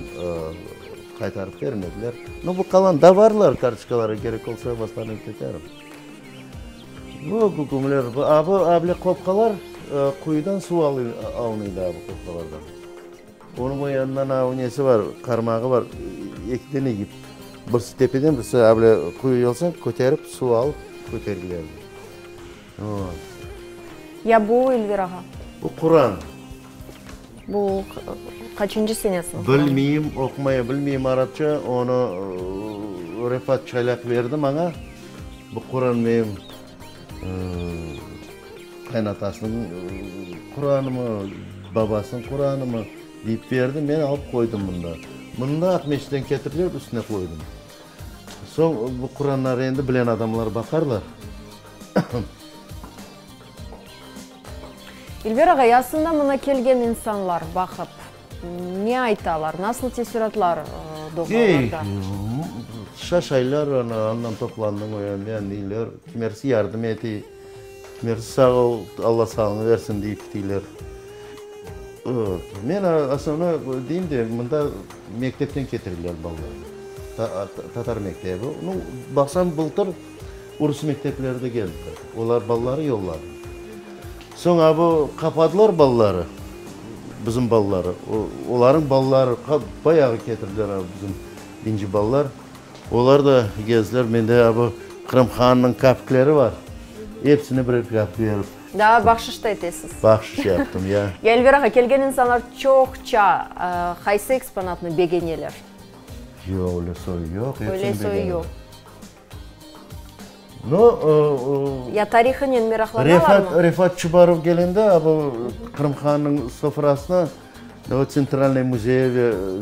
kaytarıp vermediler. No bu kalan da varlar kartuşkaları, gerek olsa baslarını keterim. Bu kukumlar, bu abile kopkalar kuyudan su alınıydı abi kopkalardan. Onun o yanından abi nesi var, karmağı var, ektiğini gibi. Birisi tepeden birisi abile kuyu olsa köterip su alıp köterilerdi. Ya bu İlver Ağa? Bu Kur'an. Bu kaçıncı senesi? Bilmeyeyim, okumayı bilmeyeyim Arapça, onu Refat Çaylak verdi bana. Bu Kur'an benim kaynatasının Kur'an'ı mı, babasının Kur'an'ı mı deyip verdi, ben alıp koydum bunda. Bunda Akmeş'ten getirdiler, üstüne koydum. Son bu Kur'an'ları endi bilen adamlar bakarlar. İlver Ağa, aslında mına kelgen insanlar bakıp ne aytalar, nasıl teşkilatlar doğrularda? Şaşaylar, ondan toplandım, ben deyirler, kimersi yardım eti, kimersi sağ ol, Allah sağlığını versin deyip deyirler. Men aslında deyim de, bunda mektepten getirirler balları. Tatar mektebi. Baksam bultur, Urus mekteplerde geldiler. Onlar balları yolladı. Sonra bu kapadılar balları, bizim balları. Onların balları bayağı getirdiler bizim dinci ballar. Onlar da gezdiler. Mende bu Kırım Han'ın kapikleri var. Hepsini bir kap verip Daha bahşiş da etesiz. bahşiş yaptım ya. Elvira ağa, kelgen insanlar çokça qaysı eksponatını beğeniyorlar? Yok öyle soru yok. Öyle hepsini soyu beğendim. yok. No, Ya tarihinin meraklaнаlar mı? Refat Çubarov gelende bu Kırımxan'ın sofrasına o Центральный muzeye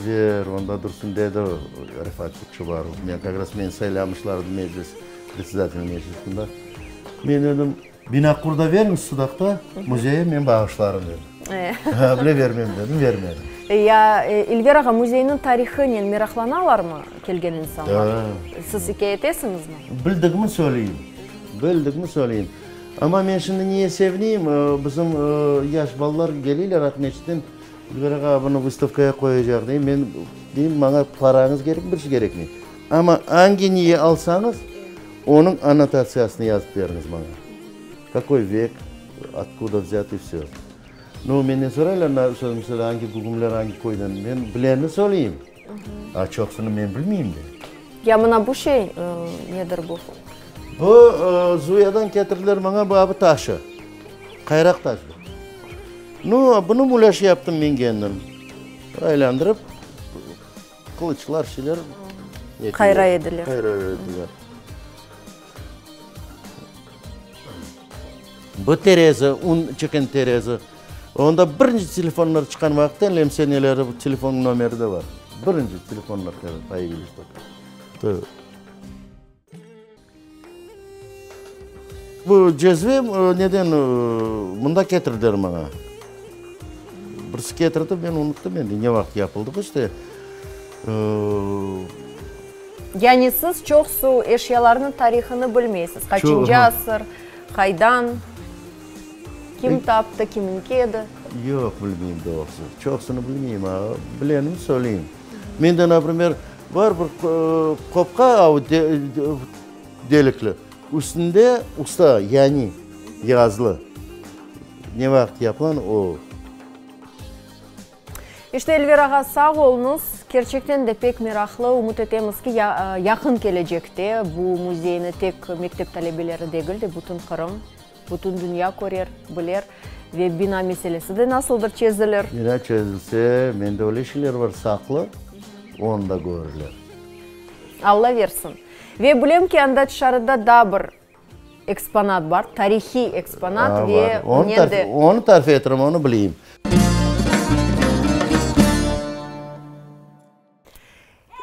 ver, onda dursun dedi Refat Çubarov. Ben kagras men saylamışlardı meclis, председатель meclisinde. Men dedim, Binakur'da vermiş Sudak'ta, muzeye men bağışlarım dedim. Bile vermem dedim, vermedim. Ya Elvira ağa, muzeyinin tarihinin meraklanalar mı kelgen insanlar? Siz hikaye etesiniz mi? Bildiğimi söyleyeyim. Bildiğimi söyleyeyim. Ama ben şimdi niye sevineyim? Bizim yaş ballar geliyorlar Akmeç'ten. Elvira bunu выставкaya koyacak diyeyim. Ben diyeyim bana paranız gerek, bir şey gerek mi? Ama hangi niye alsanız onun annotasyasını yazıp veriniz bana. Какой век, откуда взят и все. Ну, benden sorarlar, mesela hangi gugumlar hangi koydan, ben bileni söyleyeyim. Çoksunu ben bilmeyeyim de. Ya buna bu şey nedir bu? Bu Zuya'dan getirdiler bana bu abi taşı. Kayrak taşı. No, bunu bulaşı yaptım ben kendim. Aylandırıp kılıçlar şeyler Kayra edilir. Kayra edilir. Bu terezi, un çıkan terezi. Onda birinci telefonlar çıkan vakitte lemsenelerde bu telefon numeri de var. Birinci telefonlar payı biliştik. Bu cezve neden bunda getirdiler bana. Birisi getirdi, ben unuttum ben ne vakit yapıldı işte. Yani siz çok su eşyalarının tarihini bilmeysiz. Kaçıncı asır, haydan, kim taptı, kimin kedi? Yok bilmeyeyim doğrusu. Çoksunu bilmeyeyim ha. Bilenimi söyleyeyim. Mende, например, var bir kopka delikli. Üstünde usta yani yazılı. Ne vakit yapılan o. İşte Elvira ağa, sağ olunuz. Gerçekten de pek meraklı. Umut etemiz ki yakın gelecekte bu muzeyini tek mektep talebeleri değil de bütün Kırım, bütün dünya korer, bilir ve bina meselesi de nasıldır çizilir? Bina çözülse, mende öyle şeyler var saklı, onu da görürler. Allah versin. Ve bilem ki anda dışarıda da bir eksponat var, tarihi eksponat ve onu tarif etirim, onu bileyim.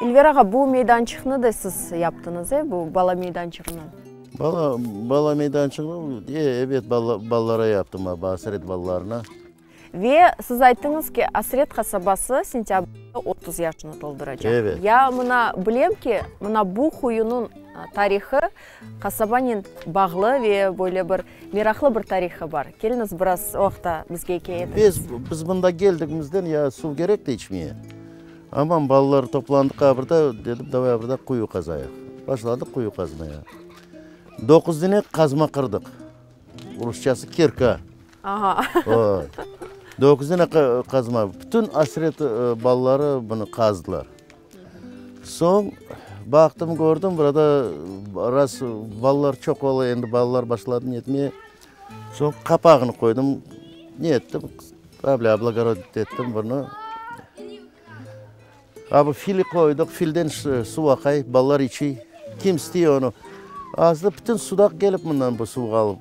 Elvira ağa, bu meydançıkını da siz yaptınız, bu bala meydançıkını. Bala meydançığını, evet ballara yaptım, Asret ballarına. Ve siz ayttınız ki Asret kasabası sentyabrda 30 yaşını dolduracak. Evet. Ya mına bilem ki bu huyunun tarihi kasabanın bağlı ve böyle bir meraklı bir tarihi var. Geliniz biraz oqta bizge hikaye ediniz. Biz bunda geldiğimizden ya su gerek de içmeye. Ama ballar toplandık burada dedim davay burada kuyu kazayıq. Başladık kuyu kazmaya. 9 tane kazma kırdık. Rusçası kirka. Aha. 9 tane kazma. Bütün Asret balları bunu kazdılar. Son baktım gördüm burada ras ballar çok oldu, endi ballar başladı yetmeye. Son kapağını koydum. Ne ettim? Ablagarod ettim bunu. Abi fili koyduk, filden su akay, ballar içi. Kim istiyor onu? Azda bütün sudak gelip bundan bu su alıp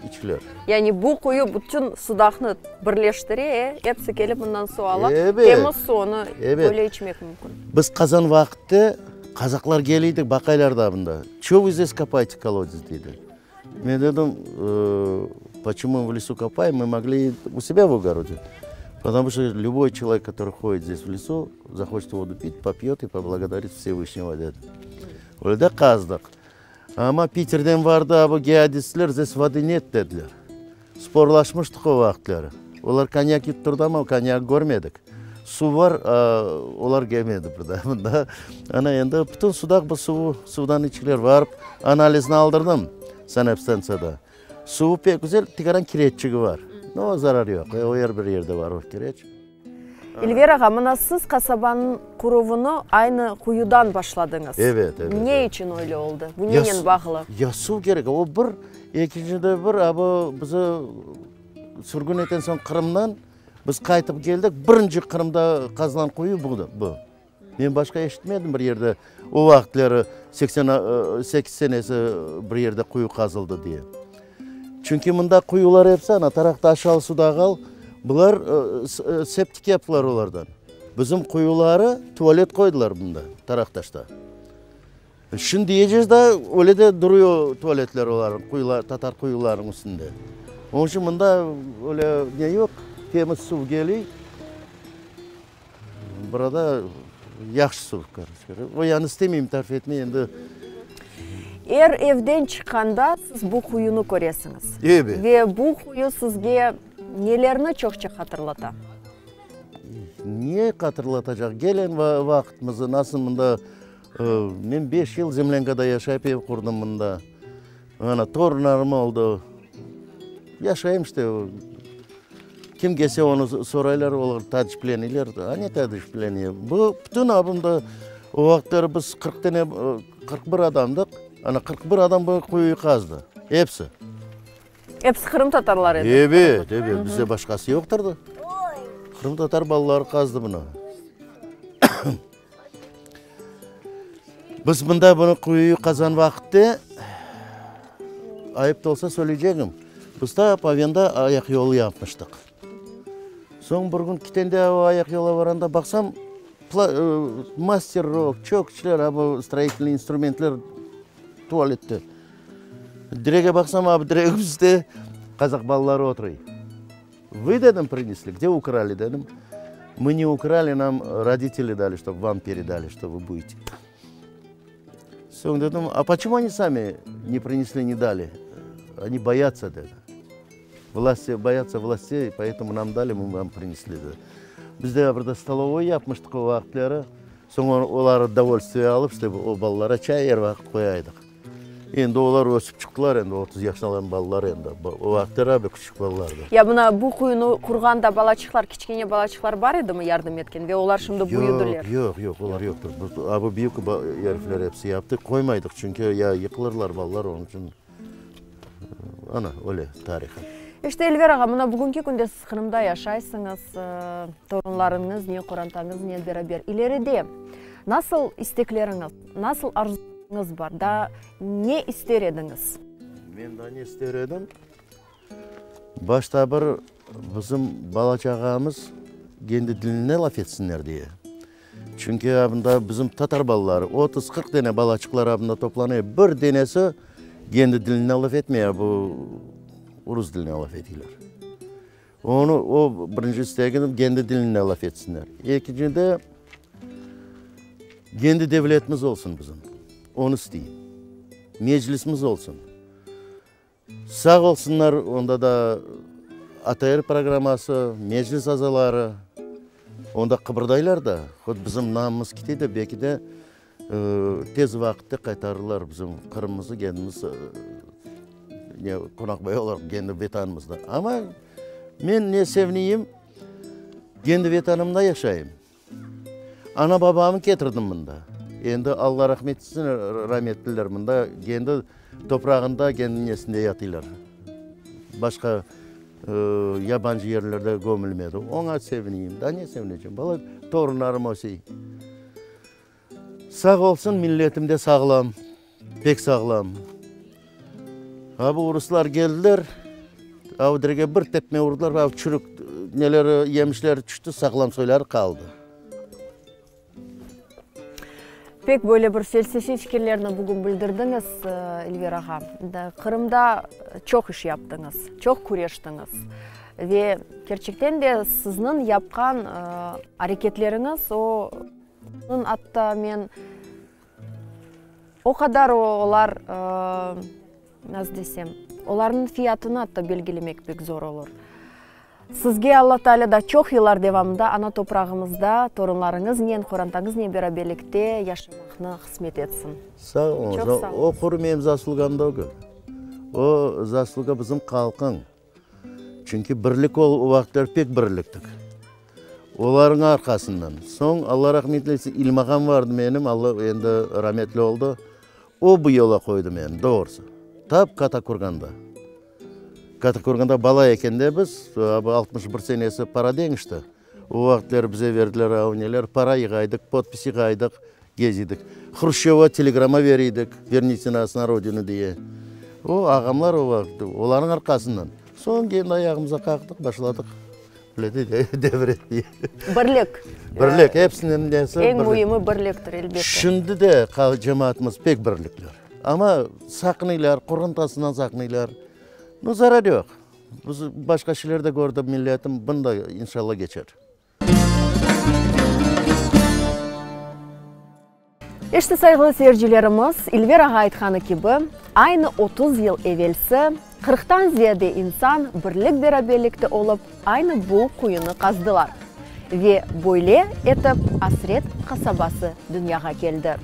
içilir. Yani bu kuyu bütün sudakını birleştiriyor, hepsi gelip bundan su alıp, Evet. temiz suunu böyle içmek mümkün. Biz kazan vakitte Kazaklar geliydik bakaylarda bunda. Чего вы здесь копаете колодец dedi. Ben dedim, почему в лесу копаем, мы могли у себя в огороде. Потому что любой человек, который ходит здесь в лесу, захочет воду пить, попьет и поблагодарит Всевышнего dedi. Öyle de kazdık. Ama Peter'den vardı bu geodistler, здесь воды нет dediler. Sporlaşmıştık o vakitleri. Onlar konyak yutturdu ama konyak görmedik. Su var, onlar gelmedi burada. Ana endi bütün sudak bu sudan içkiler varıp analizini aldırdım sanepstansiyada. Suvu pek güzel, tıkaran kireççiği var. No zarar yok, o yer bir yerde var o kireç. Эльвираға, мына сіз қасабаның құрылыны айны құюдан башладыңыз. Evet. Не үшін ойлы oldu? Bu немен бағылы? Ясу керек. О бір, екіншіде бір, бізді сүргін етін соң Қырымнан біз қайтып келдік. Бірінші Қырымда қазылан құю бұл. Мен башқа ешітмедім бір ерде. О вақытлары 88 сенесі бір ерде құю қазылды дие. Çünkü mında kuyular hepsi ana tarafta aşağı suda kal. Bunlar septik yaptılar olardan. Bizim kuyuları tuvalet koydular bunda taraktaşta. Şimdi diyeceğiz da öyle de duruyor tuvaletler oların, kuyular, Tatar kuyuların üstünde. Onun için bunda öyle ne yok, temiz su geliyor. Burada yaxşı su karışıyor. O yani istemeyeyim tarif etmeyi endi. Evden çıkanda siz bu kuyunu görüyorsunuz. Evet. Ve bu kuyu sizge nelerini çokça hatırlata? Niye hatırlatacak? Gelen vaktimizi nasıl bunda men 5 yıl Zemlenka'da yaşayıp ev kurdum bunda. Ana torunlarım oldu. Yaşayayım işte. Kim gelse onu soraylar olur, taciplenirler. Hani taciplenir? Bu bütün abimde o vaktları biz 41 adamdık. Ana 41 adam bu kuyuyu kazdı. Hepsi. Hepsi Kırım Tatarları edi. Evet. Bizde başkası yokturdu. Kırım Tatar balaları kazdı bunu. Biz bunda bunu kuyuyu kazan vakitte ayıp da olsa söyleyeceğim. Biz de pavyanda ayak yolu yapmıştık. Son bir gün kitende ayak yola varanda baksam master rock, çok şeyler, bu stроительный instrumentler tuvalette. Direğe baksam abi direğimizde Kazak balaları oturuyor. Вы dedim принесли, где украли dedim. Мы не украли, нам родители дали, чтобы вам передали, что вы будете. Sonra dedim, а почему они сами не принесли, не дали? Они боятся dedi. Власти боятся властей, поэтому нам дали, мы вам принесли dedi. Biz de burada stоловой yapmıştık o vaktları. Sonra onlar удовольствие alıp işte o balalara çay yer vakit koyaydık. Endi onlar ösüp çıktılar, endi 30 yaşına olan balalar endi. O vaktlar abi küçük balalardı. Ya buna bu kuyunu kurganda balaçıklar, kiçkene balaçıklar var idi mi yardım etken ve onlar şimdi buyudular? Yok, onlar yoktur. Abi büyük herifler hepsi yaptı. Koymaydık çünkü ya yıkılırlar balalar onun için. Ana öyle tarihi. İşte Elver ağa, mına bugünkü günde siz Kırım'da yaşaysınız, torunlarınız, ne kurantanız, ne beraber. İleride nasıl istekleriniz, nasıl arzularınız var da ne ister ediniz? Ben de ne ister edim? Başta bir bizim bala-çağamız kendi diline laf etsinler diye. Çünkü abında bizim Tatar balaları 30-40 tane balaçıklar abında toplanıyor. Bir denesi kendi diline laf etmiyor, bu Uruz diline laf ediyorlar. O birinci isteğim kendi diline laf etsinler. İkinci de kendi devletimiz olsun bizim. Onu isteyeyim. Meclisimiz olsun. Sağ olsunlar, onda da ATR programması, meclis azaları, onda kıpırdaylar da. Bizim namımız kitiydi, belki de tez vakitte kaytarırlar bizim Kırım'ımızı kendimiz konak olarak kendi vetanımızda. Ama ben ne sevineyim, kendi vetanımda yaşayayım. Ana babamı getirdim bunda. Endi Allah rahmet etsin, rahmetliler bunda kendi toprağında, kendi nesinde yatıyorlar. Başka yabancı yerlerde gömülmedi. Ona sevineyim, da ne sevineceğim? Bala torunlarım o şey. Sağ olsun milletim de sağlam, pek sağlam. Abi Ruslar geldiler, abi direge bir tepme vurdular, abi çürük neler yemişler düştü, sağlam söyler kaldı. Pek böyle bir felsefi fikirlerini bugün bildirdiniz Elver ağa. Kırım'da çok iş yaptınız, çok kureştiniz. Ve gerçekten de sizin yapkan hareketleriniz, onun hatta men o kadar olar, nasıl desem, onların fiyatını hatta belgelemek pek zor olur. Sizge Allah Teala da çok yıllar devamında ana toprağımızda torunlarınız, ne kurantanız, ne beraberlikte yaşamakını kısmet etsin. Sağ olun. O kurum hem zasluganda o gün. O zasluga bizim kalkın. Çünkü birlik o vaktlar pek birliktik. Oların arkasından. Son Allah rahmet eylesin İlmahan vardı benim. Allah endi rahmetli oldu. O bu yola koydu beni doğrusu. Tap Katakurgan'da. Katakurgan'da bala ekende biz 61 senesi para deyin işte. O vaktler bize verdiler avniyeler. Para yığaydık, potpis yığaydık, gezidik. Хрущева telegrama veriydik. Верните нас на родину diye. O ağamlar o vakti. Onların arkasından. Son kendi ayağımıza kalktık, başladık. Böyle devretmeye. Birlik. Birlik, hepsinin nesi En birlik. mühimi birliktir elbette. Şimdi de cemaatimiz pek birlikler. Ama sakınıylar, kuruntasından sakınıylar. No zarar yok. Biz başka şeylerde gördüm milletim, bunda inşallah geçer. İşte saygılı seyircilerimiz, Elvira aytkanı gibi aynı 30 yıl evvelsi 40'tan ziyade insan birlik beraberlikte olup aynı bu kuyunu kazdılar. Ve böyle etip Asret kasabası dünyaya geldi.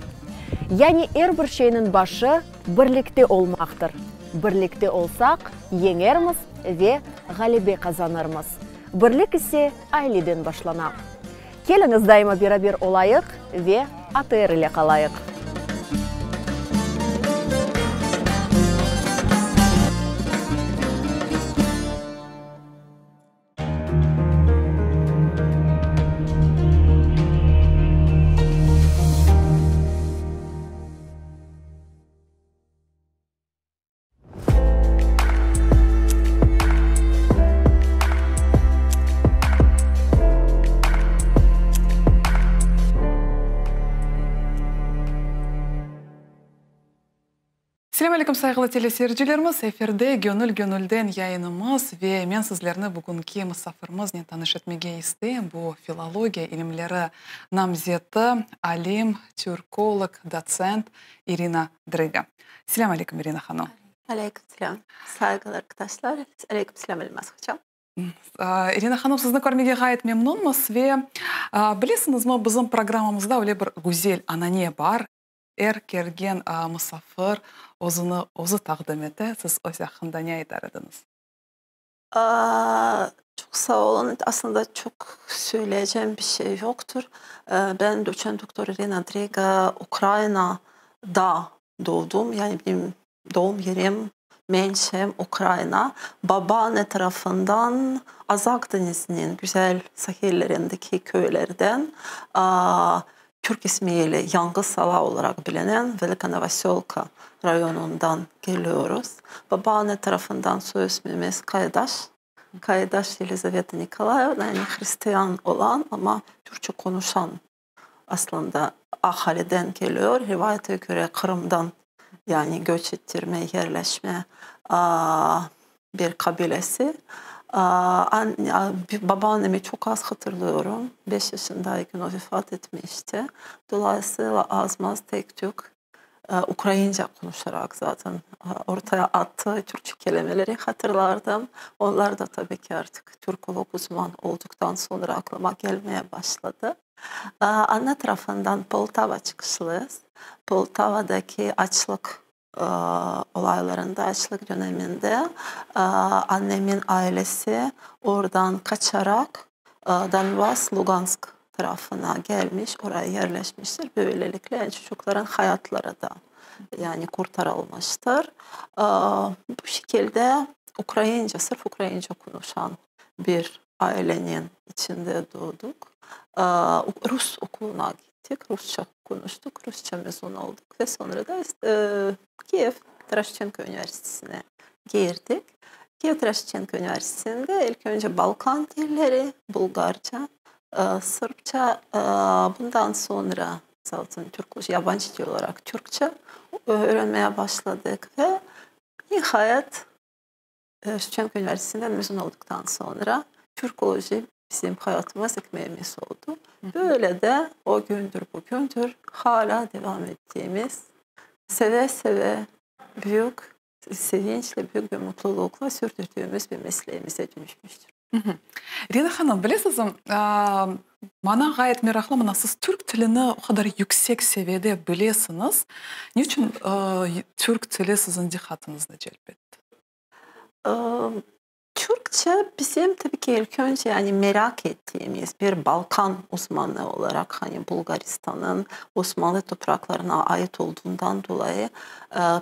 Yani her bir şeyin başı birlikte olmaktır. Birlikte olsak yenermiz ve galibe kazanırmız. Birlik ise aileden başlanak. Geliniz daima beraber olayık ve atır ile kalayık. Assalamualaikum saygılı teleseyircilerimiz. Eferde gönül-gönülden yayınımız ve men sizlerni bugünkü misafirimiz ne tanış etmege isteyim. Bu filologiya ilimleri namzeti, alim, türkolog, doçent Irina Driga. Assalamualaikum Irina hanım. Aleykümselam. Saygılar arkadaşlar. Aleykümselam Elmas hocam. Irina hanım sizni görmege gayet memnunmuz ve bilesiniz mi bizim programımızda öyle bir güzel anane var. Kelgen misafir özü takdim ete, siz o hakkında ne eder ediniz? Çok sağ olun. Aslında çok söyleyeceğim bir şey yoktur. Ben doçent doktor Irina Driga Ukrayna'da doğdum. Yani benim doğum yerim, menşem Ukrayna. Babaanne tarafından Azak Denizi'nin güzel sahillerindeki köylerden Türk ismiyle Yangısala olarak bilinen Velika Novoselka rayonundan geliyoruz. Babaanne tarafından soy ismimiz Kaydaş. Kaydaş Yelizaveta Nikolayevna, yani Hristiyan olan ama Türkçe konuşan aslında ahaliden geliyor. Rivayete göre Kırım'dan yani göç ettirme, yerleşme bir kabilesi. Babaannemi çok az hatırlıyorum. 5 yaşındayken o vefat etmişti. Dolayısıyla azmaz tek tük Ukrayince konuşarak zaten ortaya attığı Türkçe kelimeleri hatırlardım. Onlar da tabii ki artık Türkolog uzman olduktan sonra aklıma gelmeye başladı. Anne tarafından Poltava çıkışlıyız. Poltava'daki açlık olaylarında, açlık döneminde annemin ailesi oradan kaçarak Donbas, Lugansk tarafına gelmiş, oraya yerleşmiştir. Böylelikle çocukların hayatları da yani kurtarılmıştır. Bu şekilde Ukrayince, sırf Ukrayince konuşan bir ailenin içinde doğduk. Rus okuluna gittik, Rusça konuştuk, Rusça mezun olduk ve sonra da Kiev Tarashchenko Üniversitesi'ne girdik. Kiev Tarashchenko Üniversitesi'nde ilk önce Balkan dilleri, Bulgarca, Sırpça, bundan sonra zaten Türkçe, yabancı dil olarak Türkçe öğrenmeye başladık ve nihayet Tarashchenko Üniversitesi'nden mezun olduktan sonra Türkoloji bizim hayatımız, ekmeğimiz oldu. Böyle de o gündür bugündür hala devam ettiğimiz, seve seve büyük sevinçle, büyük bir mutlulukla sürdürdüğümüz bir mesleğimize dönüşmüştür. Irina hanım, bilesiniz mi? Bana gayet meraklı, bana siz Türk dilini o kadar yüksek seviyede bilesiniz. Niçin Türk dili sizin dikkatinizi celbetti? Türk baktıkça bizim tabii ki ilk önce yani merak ettiğimiz bir Balkan uzmanı olarak hani Bulgaristan'ın Osmanlı topraklarına ait olduğundan dolayı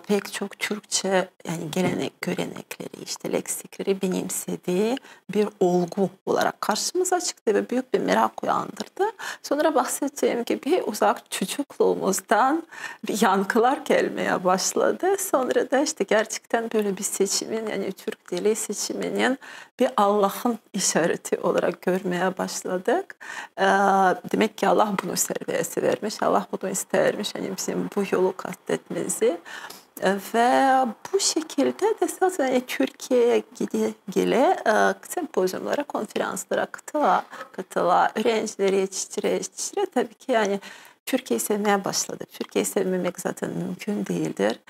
pek çok Türkçe yani gelenek, görenekleri, işte leksikleri benimsediği bir olgu olarak karşımıza çıktı ve büyük bir merak uyandırdı. Sonra bahsettiğim gibi uzak çocukluğumuzdan bir yankılar gelmeye başladı. Sonra da işte gerçekten böyle bir seçimin yani Türk dili seçiminin bir Allah'ın işareti olarak görmeye başladık. Demek ki Allah bunu serbest vermiş, Allah bunu istermiş hani bizim bu yolu kat etmemizi. Ve bu şekilde de zaten Türkiye'ye gele sempozyumlara, konferanslara katıla, öğrencileri yetiştire tabii ki yani Türkiye'yi sevmeye başladı. Türkiye'yi sevmemek zaten mümkün değildir.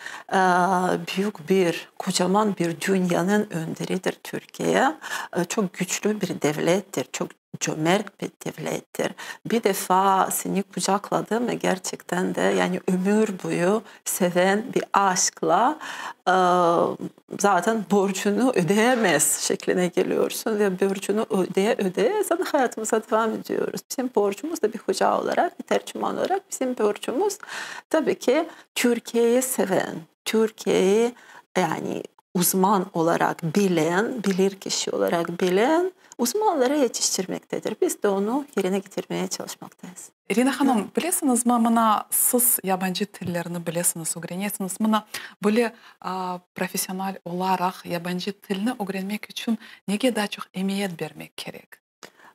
Büyük bir, kocaman bir dünyanın önderidir Türkiye. Çok güçlü bir devlettir, çok cömert bir devlettir. Bir defa seni kucakladı mı gerçekten de yani ömür boyu seven bir aşkla zaten borcunu ödeyemez şekline geliyorsun ve borcunu ödeye zaten hayatımıza devam ediyoruz. Bizim borcumuz da bir hoca olarak, bir tercüman olarak bizim borcumuz tabii ki Türkiye'yi seven, Türkiye'yi yani uzman olarak bilen, bilir kişi olarak bilen uzmanları yetiştirmektedir. Biz de onu yerine getirmeye çalışmaktayız. Irina Hanım, bilesiniz mi, bana siz yabancı tillerini bilesiniz, öğreniyorsunuz. Bana böyle profesyonel olarak yabancı dilini öğrenmek için neye daha çok emniyet vermek gerek?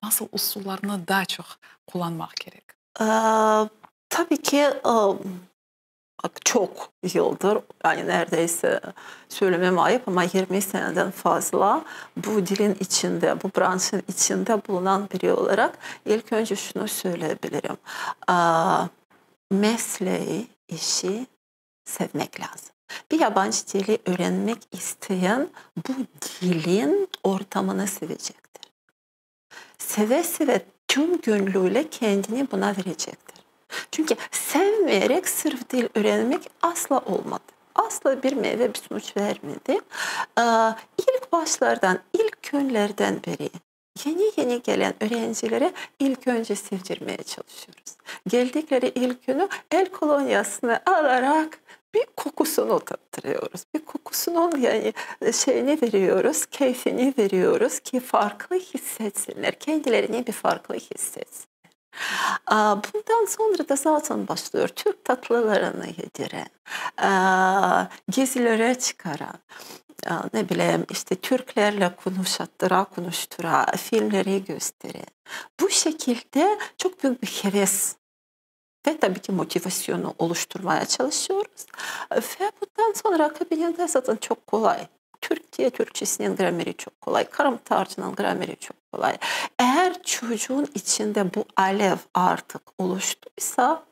Nasıl usullarını daha çok kullanmak gerek? Tabii ki çok yıldır yani neredeyse söylemem ayıp ama 20 seneden fazla bu dilin içinde, bu branşın içinde bulunan biri olarak ilk önce şunu söyleyebilirim. Mesleği, işi sevmek lazım. Bir yabancı dili öğrenmek isteyen bu dilin ortamını sevecektir. Seve seve tüm gönlüyle kendini buna verecektir. Çünkü sevmeyerek sırf dil öğrenmek asla olmadı. Asla bir meyve bir sonuç vermedi. İlk başlardan, ilk günlerden beri yeni gelen öğrencilere ilk önce sevdirmeye çalışıyoruz. Geldikleri ilk günü el kolonyasını alarak bir kokusunu tattırıyoruz. Bir kokusunun yani şeyini veriyoruz, keyfini veriyoruz ki farklı hissetsinler. Kendilerini bir farklı hissetsin. Bundan sonra da zaten başlıyor. Türk tatlılarını yediren, gezilere çıkaran, ne bileyim işte Türklerle konuştura, filmleri gösteren. Bu şekilde çok büyük bir heves ve tabii ki motivasyonu oluşturmaya çalışıyoruz. Ve bundan sonra akabinde zaten çok kolay. Türkçesinin grameri çok kolay. Karamtarcının grameri çok kolay. Eğer çocuğun içinde bu alev artık oluştuysa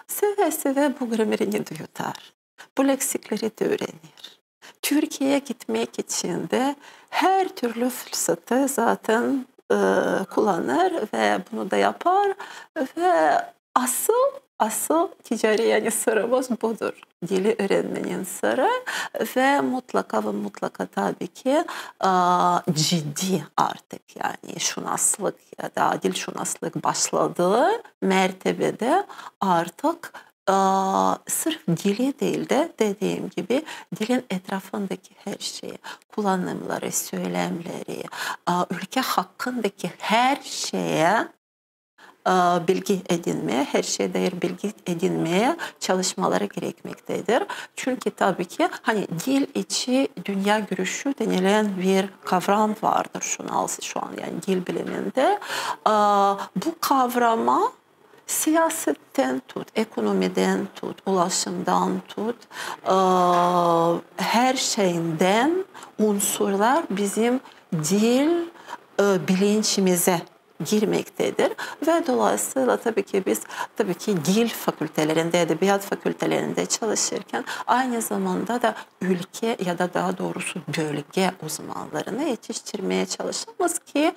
seve seve bu gramerini de yutar. Bu leksikleri de öğrenir. Türkiye'ye gitmek için de her türlü fırsatı zaten kullanır ve bunu da yapar ve asıl ticari yani sırrımız budur. Dili öğrenmenin sırrı ve mutlaka tabii ki ciddi artık yani şunaslık ya da dil şunaslık başladığı mertebede artık sırf dili değil de dediğim gibi dilin etrafındaki her şeyi, kullanımları, söylemleri, ülke hakkındaki her şeye bilgi edinmeye, her şeye dair bilgi edinmeye çalışmaları gerekmektedir. Çünkü tabii ki hani dil içi dünya görüşü denilen bir kavram vardır şu an yani dil biliminde. Bu kavrama siyasetten tut, ekonomiden tut, ulaşımdan tut, her şeyden unsurlar bizim dil bilinçimize girmektedir ve dolayısıyla tabii ki biz dil fakültelerinde, edebiyat fakültelerinde çalışırken aynı zamanda da ülke ya da daha doğrusu bölge uzmanlarını yetiştirmeye çalışırız ki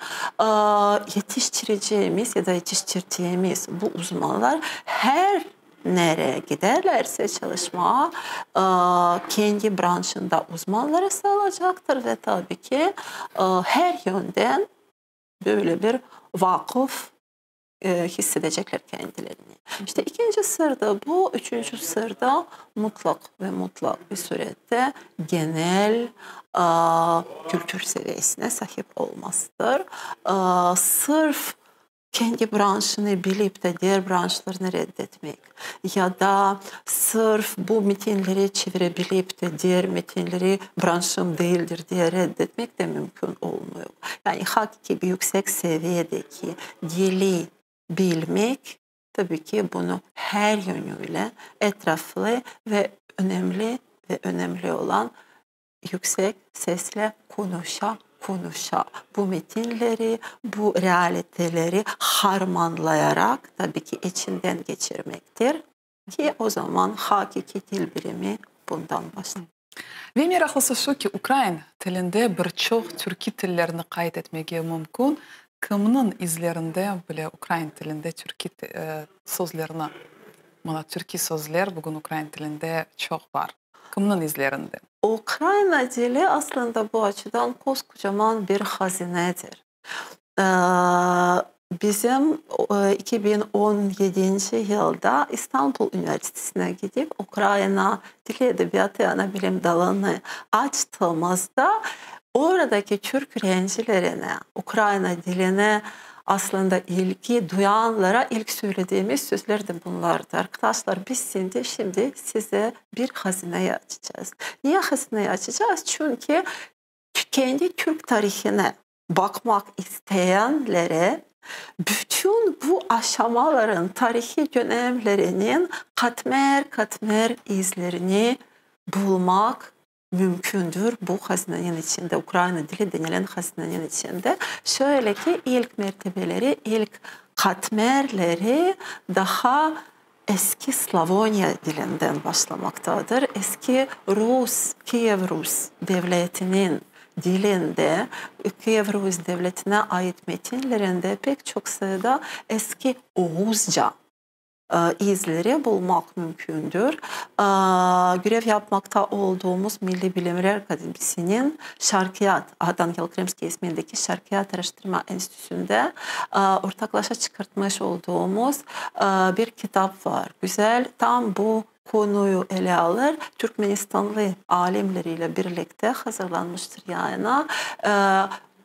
yetiştireceğimiz ya da yetiştirdiğimiz bu uzmanlar her nereye giderlerse çalışmaya kendi branşında uzmanları sağlayacaktır ve tabii ki her yönden böyle bir vakıf hissedecekler kendilerini. İşte ikinci sırda bu, üçüncü sırda mutlak bir surette genel kültür seviyesine sahip olmasıdır. Sırf kendi branşını bilip de diğer branşlarını reddetmek ya da sırf bu metinleri çevirebilip de diğer metinleri branşım değildir diye reddetmek de mümkün olmuyor. Yani hakiki bir yüksek seviyedeki dili bilmek tabii ki bunu her yönüyle etraflı ve önemli olan yüksek sesle konuşa bu metinleri, bu realiteleri harmanlayarak tabii ki içinden geçirmektir ki o zaman hakiki dil bilimi bundan başlar. Ve meraklısı şu ki Ukrayn tilinde birçok Türkiye tillerini kayıt etmeye mümkün. Kiminin izlerinde böyle Ukrayn tilinde Türkiye sözlerini, mana Türkiye sözler bugün Ukrayn tilinde çok var. Kiminin izlerinde? Ukrayna dili aslında bu açıdan koskocaman bir hazinedir. Bizim 2017 yılda İstanbul Üniversitesi'ne gidip Ukrayna Dili Edebiyatı Ana Bilim dalını açtığımızda oradaki Türk öğrencilerine, Ukrayna diline aslında ilgi duyanlara ilk söylediğimiz sözler de bunlardı. Arkadaşlar biz şimdi size bir hazineyi açacağız. Niye hazineyi açacağız? Çünkü kendi Türk tarihine bakmak isteyenlere bütün bu aşamaların, tarihi dönemlerinin katmer izlerini bulmak mümkündür bu hazinenin içinde, Ukrayna dili denilen hazinenin içinde. Şöyle ki ilk mertebeleri, ilk katmerleri daha eski Slavonya dilinden başlamaktadır. Eski Kiev Rus devletinin dilinde, Kiev Rus devletine ait metinlerinde pek çok sayıda eski Oğuzca izleri bulmak mümkündür. Görev yapmakta olduğumuz Milli Bilimler Akademisi'nin Şarkiyat, Daniel Kremski ismindeki Şarkiyat Araştırma Enstitüsü'nde ortaklaşa çıkartmış olduğumuz bir kitap var. Güzel, tam bu konuyu ele alır. Türkmenistanlı alimleriyle birlikte hazırlanmıştır yayına.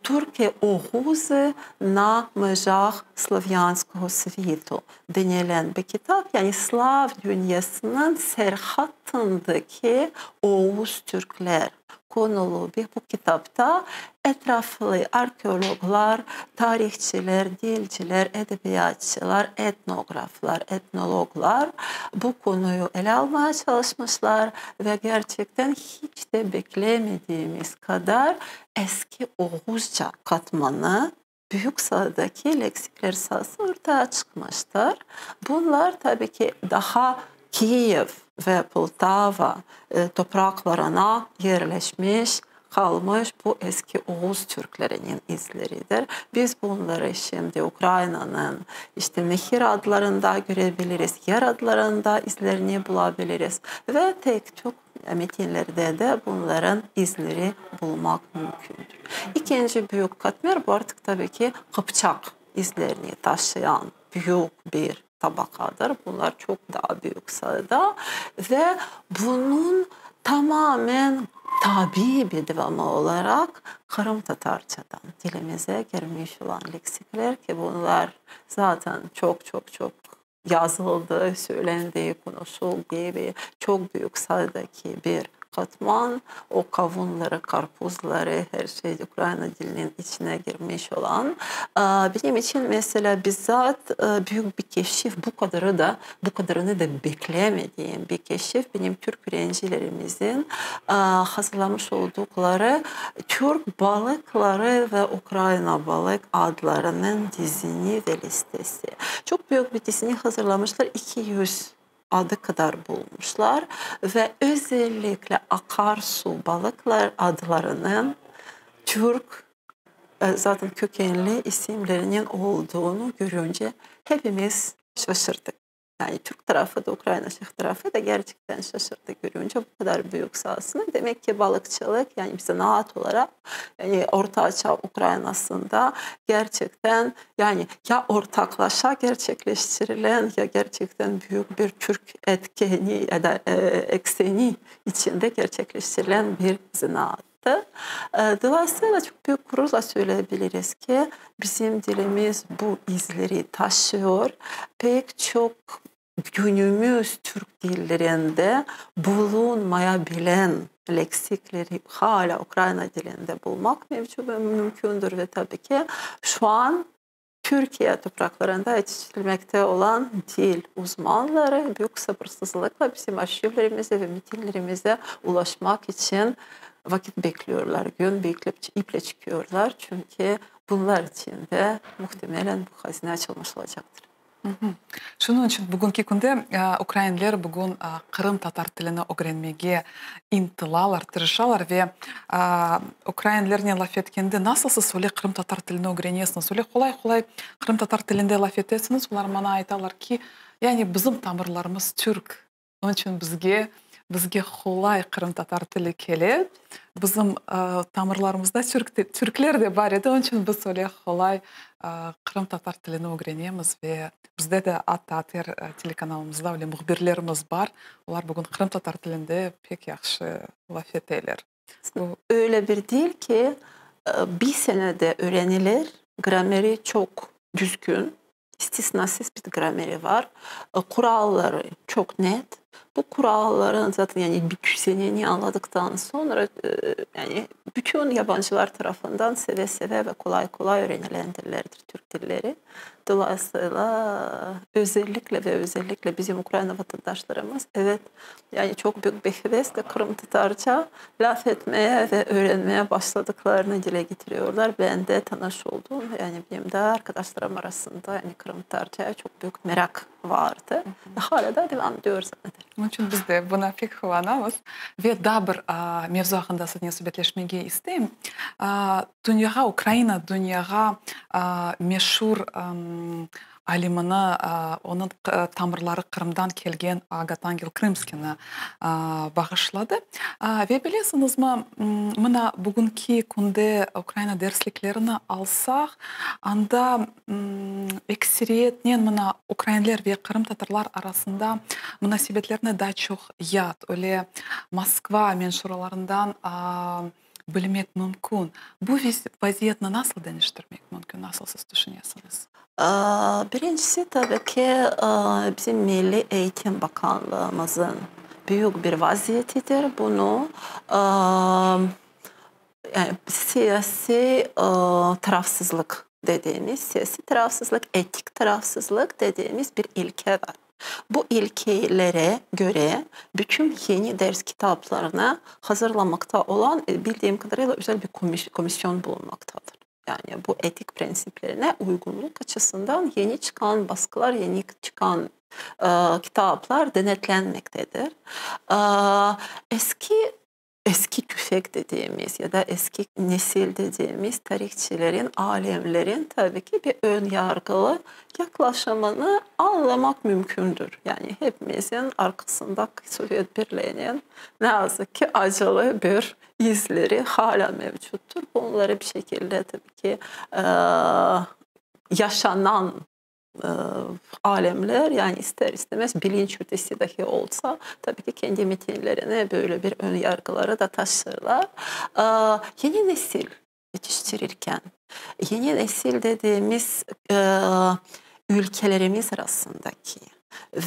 Türkiye Oğuzu na межах Слов'янського світу denilen bir kitap. Yani Slav dünyasının serhattındaki Oğuz Türkler konulu bu kitapta etraflı arkeologlar, tarihçiler, dilciler, edebiyatçılar, etnograflar, etnologlar bu konuyu ele almaya çalışmışlar ve gerçekten hiç de beklemediğimiz kadar eski Oğuzca katmanı büyük sayıdaki leksikler sayısı ortaya çıkmıştır. Bunlar tabii ki daha Kiev ve Poltava topraklarına yerleşmiş, kalmış bu eski Oğuz Türklerinin izleridir. Biz bunları şimdi Ukrayna'nın işte nehir adlarında görebiliriz, yer adlarında izlerini bulabiliriz ve çok metinlerde de bunların izleri bulmak mümkündür. İkinci büyük katmer bu artık tabii ki Kıpçak izlerini taşıyan büyük bir tabakadır. Bunlar çok daha büyük sayıda ve bunun tamamen tabii bir devamı olarak Kırım Tatarçadan dilimize girmiş olan leksikler ki bunlar zaten çok yazıldı, söylendi, konuşuldu gibi çok büyük sayıdaki bir katman. O kavunları, karpuzları, her şey Ukrayna dilinin içine girmiş olan. Benim için mesela bizzat büyük bir keşif, bu kadarını da beklemediğim bir keşif. Benim Türk öğrencilerimizin hazırlamış oldukları Türk balıkları ve Ukrayna balık adlarının dizini ve listesi. Çok büyük bir dizini hazırlamışlar. 200 adı kadar bulmuşlar ve özellikle akarsu balıklar adlarının Türk zaten kökenli isimlerinin olduğunu görünce hepimiz şaşırdık. Yani Türk tarafı da Ukrayna Çek tarafı da gerçekten şaşırdı görünce bu kadar büyük sahasını. Demek ki balıkçılık yani bir zanaat olarak yani Orta Çağ Ukrayna'sında gerçekten yani ya ortaklaşa gerçekleştirilen ya gerçekten büyük bir Türk etkeni ya da ekseni içinde gerçekleştirilen bir zanaat. Dolayısıyla çok büyük gururla söyleyebiliriz ki bizim dilimiz bu izleri taşıyor. Pek çok günümüz Türk dillerinde bulunmayabilen leksikleri hala Ukrayna dilinde bulmak mümkündür ve tabii ki şu an Türkiye topraklarında yetiştirilmekte olan dil uzmanları büyük sabırsızlıkla bizim arşivlerimize ve metinlerimize ulaşmak için vakit bekliyorlar, gün bekleyip iple çıkıyorlar. Çünkü bunlar için de muhtemelen bu hazine açılmış olacaktır. Şunun için bugünkü günde Ukraynalılar bugün Kırım Tatar tilini öğrenmeye intilalar, tırışalar ve Ukraynalılar ne laf etkende nasıl siz öyle Kırım Tatar tilini öğreniyorsunuz? Öyle kolay Kırım Tatar tilinde laf etsiniz. Onlar bana aytalar ki yani bizim tamırlarımız Türk. Onun için bizge kolay Kırım Tatar tili kelip. Bizim tamırlarımızda Türkler de var edi. Onun için biz öyle kolay Kırım Tatar tilini öğrenemiz ve bizde de At-Tatar telekanalımızda öyle muhbirlerimiz var. Onlar bugün Kırım Tatar tilinde pek yaxşı laf eterler. Öyle bir dil ki bir senede öğrenilir. Grameri çok düzgün. İstisnasız bir grameri var. Kuralları çok net. Bu kuralların zaten yani bir düzenini anladıktan sonra yani bütün yabancılar tarafından seve seve ve kolay öğrenilen dillerdir Türk dilleri. Dolayısıyla özellikle bizim Ukrayna vatandaşlarımız evet yani çok büyük bir hevesle Kırım Tatarca laf etmeye ve öğrenmeye başladıklarını dile getiriyorlar. Ben de tanış oldum. Yani benim de arkadaşlarım arasında yani Kırım Tatarca'ya çok büyük merak vardı. Hala da devam ediyor zaten. Onun için biz de buna pek kıvanamız. Ve daha bir mevzu hakkında sizinle söhbetleşmeyi isteyim. Dünyaya, Ukrayna dünyaya meşhur alimini, onun tamırları Kırım'dan kelgen Agatangel Krymskini bağışladı. Ve bilirsiniz mi, buna bugünkü günde Ukrayna dersliklerini alsak, anda ekseriyetten buna Ukraynalılar ve Kırım Tatarlar arasında münasebetlerine daha çok yat. Öyle Moskva menşuralarından bilmek mümkün. Bu vaziyetini nasıl değiştirmek mümkün? Nasıl siz düşünüyorsunuz? Birincisi tabii ki bizim Milli Eğitim Bakanlığımızın büyük bir vaziyetidir. Bunu yani siyasi tarafsızlık dediğimiz, siyasi tarafsızlık, etik tarafsızlık dediğimiz bir ilke var. Bu ilkelere göre bütün yeni ders kitaplarına hazırlamakta olan bildiğim kadarıyla özel bir komisyon bulunmaktadır. Yani bu etik prensiplerine uygunluk açısından yeni çıkan baskılar, yeni çıkan kitaplar denetlenmektedir. Eski tüfek dediğimiz ya da eski nesil dediğimiz tarihçilerin, alemlerin tabii ki bir ön yargılı yaklaşımını anlamak mümkündür. Yani hepimizin arkasında Sovyet Birliği'nin ne yazık ki acılı bir izleri hala mevcuttur. Bunları bir şekilde tabii ki yaşanan alemler yani ister istemez bilinç ötesi dahi olsa tabii ki kendi metinlerine böyle bir ön yargıları da taşırlar. Yeni nesil yetiştirirken yeni nesil dediğimiz ülkelerimiz arasındaki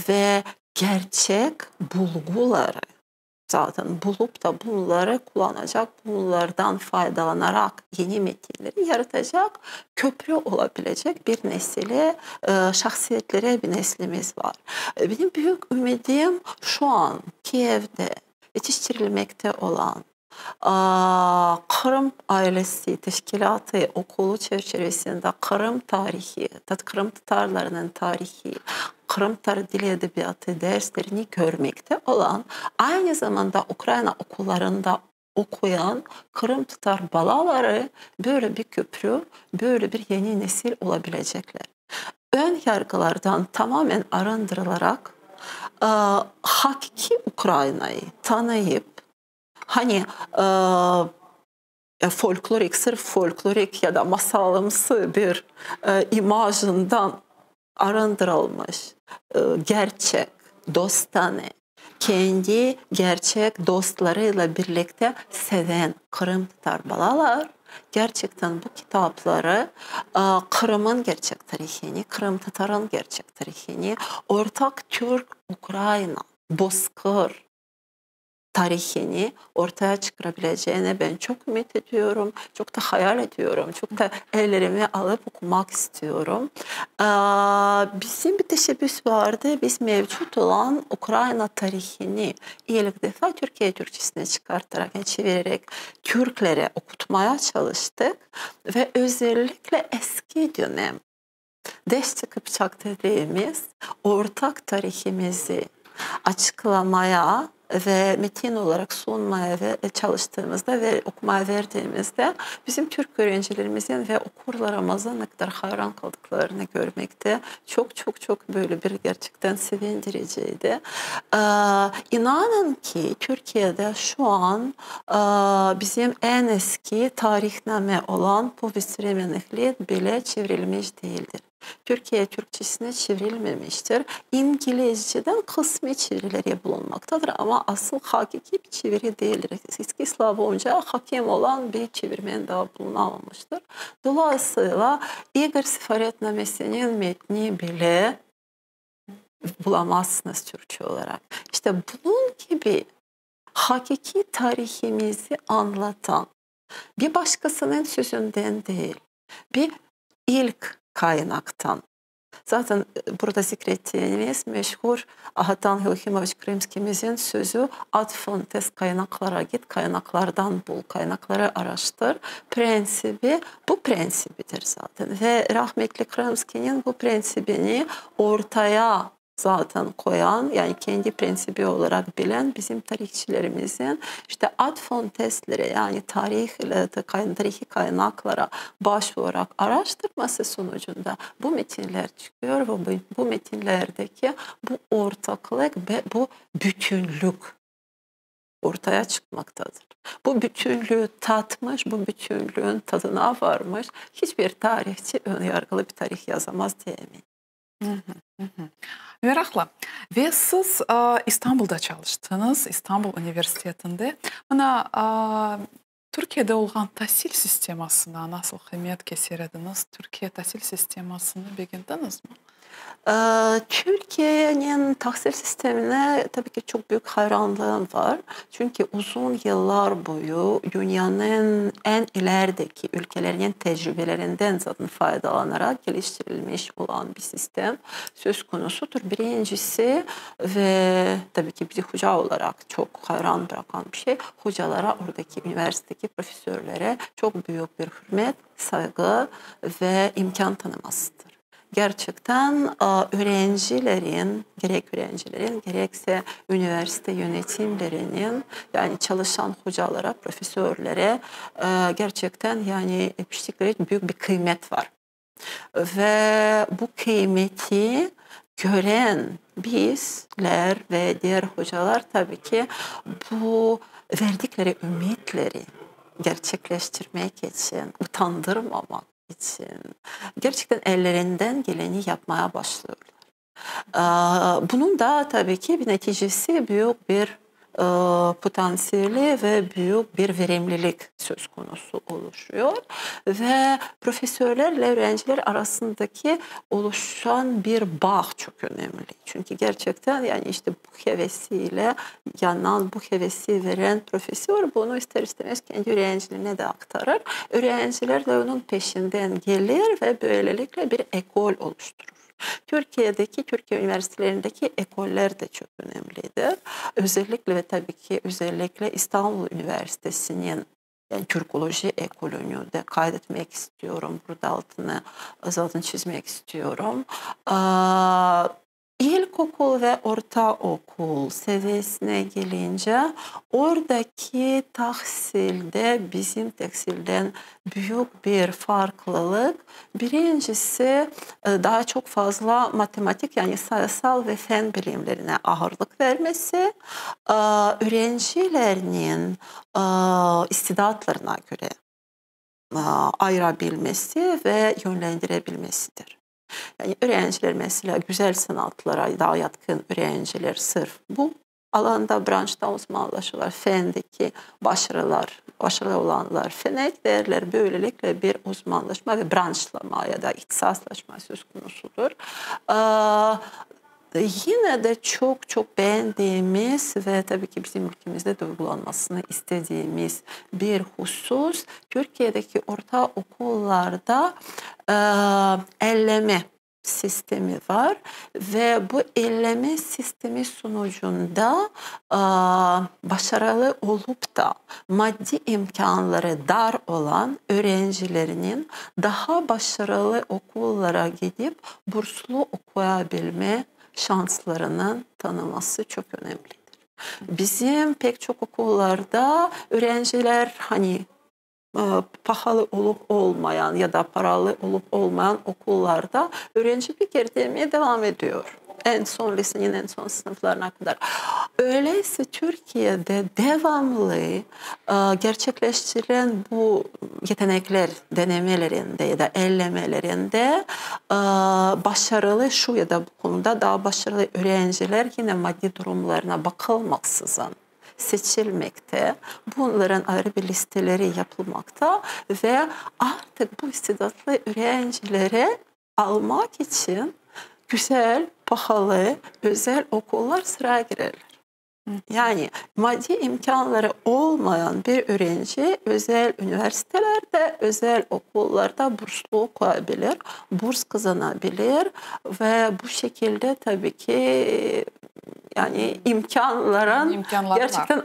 ve gerçek bulguları zaten bulup da bunları kullanacak, bunlardan faydalanarak yeni metinleri yaratacak, köprü olabilecek bir nesile, şahsiyetlere bir neslimiz var. Benim büyük ümidim şu an Kiev'de yetiştirilmekte olan Kırım Ailesi Teşkilatı okulu çerçevesinde Kırım tarihi, Kırım Tatarlarının tarihi, Kırım Tatar Dili Edebiyatı derslerini görmekte olan, aynı zamanda Ukrayna okullarında okuyan Kırım Tatar balaları böyle bir köprü, böyle bir yeni nesil olabilecekler. ön yargılardan tamamen arındırılarak hakiki Ukrayna'yı tanıyıp hani folklorik, sırf folklorik ya da masalımsı bir imajından arındırılmış, gerçek, dostane, kendi gerçek dostlarıyla birlikte seven Kırım Tatar balalar gerçekten bu kitapları Kırım'ın gerçek tarihini, Kırım Tatar'ın gerçek tarihini, ortak Türk-Ukrayna, Bozkır tarihini ortaya çıkarabileceğine ben çok ümit ediyorum. Çok da hayal ediyorum. Çok da ellerimi alıp okumak istiyorum. Bizim bir teşebbüs vardı. Biz mevcut olan Ukrayna tarihini ilk defa Türkiye Türkçesine çıkartarak, yani çevirerek Türklere okutmaya çalıştık. Ve özellikle eski dönem Deşti Kıpçak dediğimiz ortak tarihimizi açıklamaya ve metin olarak sunmaya ve çalıştığımızda ve okumaya verdiğimizde bizim Türk öğrencilerimizin ve okurlarımızın ne kadar hayran kaldıklarını görmekte çok böyle bir gerçekten sevindiriciydi. İnanın ki Türkiye'de şu an bizim en eski tarihname olan Povest Vremennih bile çevrilmiş değildir. Türkiye Türkçesine çevrilmemiştir. İngilizceden kısmi çevirileri bulunmaktadır ama asıl hakiki bir çeviri değildir. Eski Slavonca hakim olan bir çevirmen daha bulunamamıştır. Dolayısıyla Igor Sefaretnamesi'nin metni bile bulamazsınız Türkçe olarak. İşte bunun gibi hakiki tarihimizi anlatan bir başkasının sözünden değil, bir ilk kaynaktan. Zaten burada zikrettiğimiz meşhur Ahatan Hilhimoviç Krimskimizin sözü ad fontes kaynaklara git, kaynaklardan bul, kaynakları araştır. Prensibi bu prensibidir zaten. Ve rahmetli Krimski'nin bu prensibini ortaya zaten koyan, yani kendi prensibi olarak bilen bizim tarihçilerimizin işte ad fontesleri, yani tarihi kaynaklara başvurarak araştırması sonucunda bu metinler çıkıyor ve bu metinlerdeki bu ortaklık ve bu bütünlük ortaya çıkmaktadır. Bu bütünlüğü tatmış, bu bütünlüğün tadına varmış hiçbir tarihçi önyargılı bir tarih yazamaz diye eminim. Meraklı. Ve siz İstanbul'da çalıştınız, İstanbul Üniversitesi'nde. Bana Türkiye'de olan tahsil sistemasına nasıl kıymet kesirdiniz? Türkiye tahsil sistemasını beğendiniz mi? Türkiye'nin tahsil sistemine tabii ki çok büyük hayranlığım var. Çünkü uzun yıllar boyu dünyanın en ilerideki ülkelerinin tecrübelerinden zaten faydalanarak geliştirilmiş olan bir sistem söz konusudur. Birincisi ve tabii ki bizi hoca olarak çok hayran bırakan bir şey, hocalara, oradaki üniversitedeki profesörlere çok büyük bir hürmet, saygı ve imkan tanımasıdır. Gerçekten öğrencilerin, gerek öğrencilerin gerekse üniversite yönetimlerinin, yani çalışan hocalara, profesörlere gerçekten yani biçtikleri büyük bir kıymet var. Ve bu kıymeti gören bizler ve diğer hocalar tabii ki bu verdikleri ümitleri gerçekleştirmek için, utandırmamak için gerçekten ellerinden geleni yapmaya başlıyorlar. Bunun da tabii ki bir neticesi büyük bir potansiyeli ve büyük bir verimlilik söz konusu oluşuyor. Ve profesörlerle öğrenciler arasındaki oluşan bir bağ çok önemli. Çünkü gerçekten yani işte bu hevesiyle yanan, bu hevesi veren profesör bunu ister istemez kendi öğrencilerine de aktarır. Öğrenciler de onun peşinden gelir ve böylelikle bir ekol oluşturur. Türkiye üniversitelerindeki ekoller de çok önemlidir. Özellikle ve tabii ki özellikle İstanbul Üniversitesi'nin yani Türkoloji ekolünü de kaydetmek istiyorum. Burada altını zaten çizmek istiyorum. İlkokul ve ortaokul seviyesine gelince oradaki tahsilde bizim tahsilden büyük bir farklılık. Birincisi daha çok fazla matematik yani sayısal ve fen bilimlerine ağırlık vermesi, öğrencilerinin istidatlarına göre ayırabilmesi ve yönlendirebilmesidir. Yani öğrenciler mesela güzel sanatlara daha yatkın öğrenciler sırf bu alanda branşta uzmanlaşırlar. Fendeki başarılı olanlar fene giderler. Böylelikle bir uzmanlaşma ve branşlama ya da ihtisaslaşma söz konusudur. Yine de çok beğendiğimiz ve tabii ki bizim ülkemizde de uygulanmasını istediğimiz bir husus Türkiye'deki ortaokullarda elleme sistemi var ve bu elleme sistemi sonucunda başarılı olup da maddi imkanları dar olan öğrencilerinin daha başarılı okullara gidip burslu okuyabilme şanslarının tanınması çok önemlidir. Bizim pek çok okullarda öğrenciler hani pahalı olup olmayan ya da paralı olup olmayan okullarda öğrenci bir kere demeye devam ediyor. En son lisenin en son sınıflarına kadar. Öyleyse Türkiye'de devamlı gerçekleştirilen bu yetenekler denemelerinde ya da ellemelerinde başarılı şu ya da bu konuda daha başarılı öğrenciler yine maddi durumlarına bakılmaksızın seçilmekte, bunların ayrı bir listeleri yapılmakta ve artık bu istidatlı öğrencilere almak için güzel, pahalı, özel okullar sıraya girerler. Yani maddi imkanları olmayan bir öğrenci özel üniversitelerde, özel okullarda burslu okuyabilir, burs kazanabilir ve bu şekilde tabii ki yani imkanların gerçekten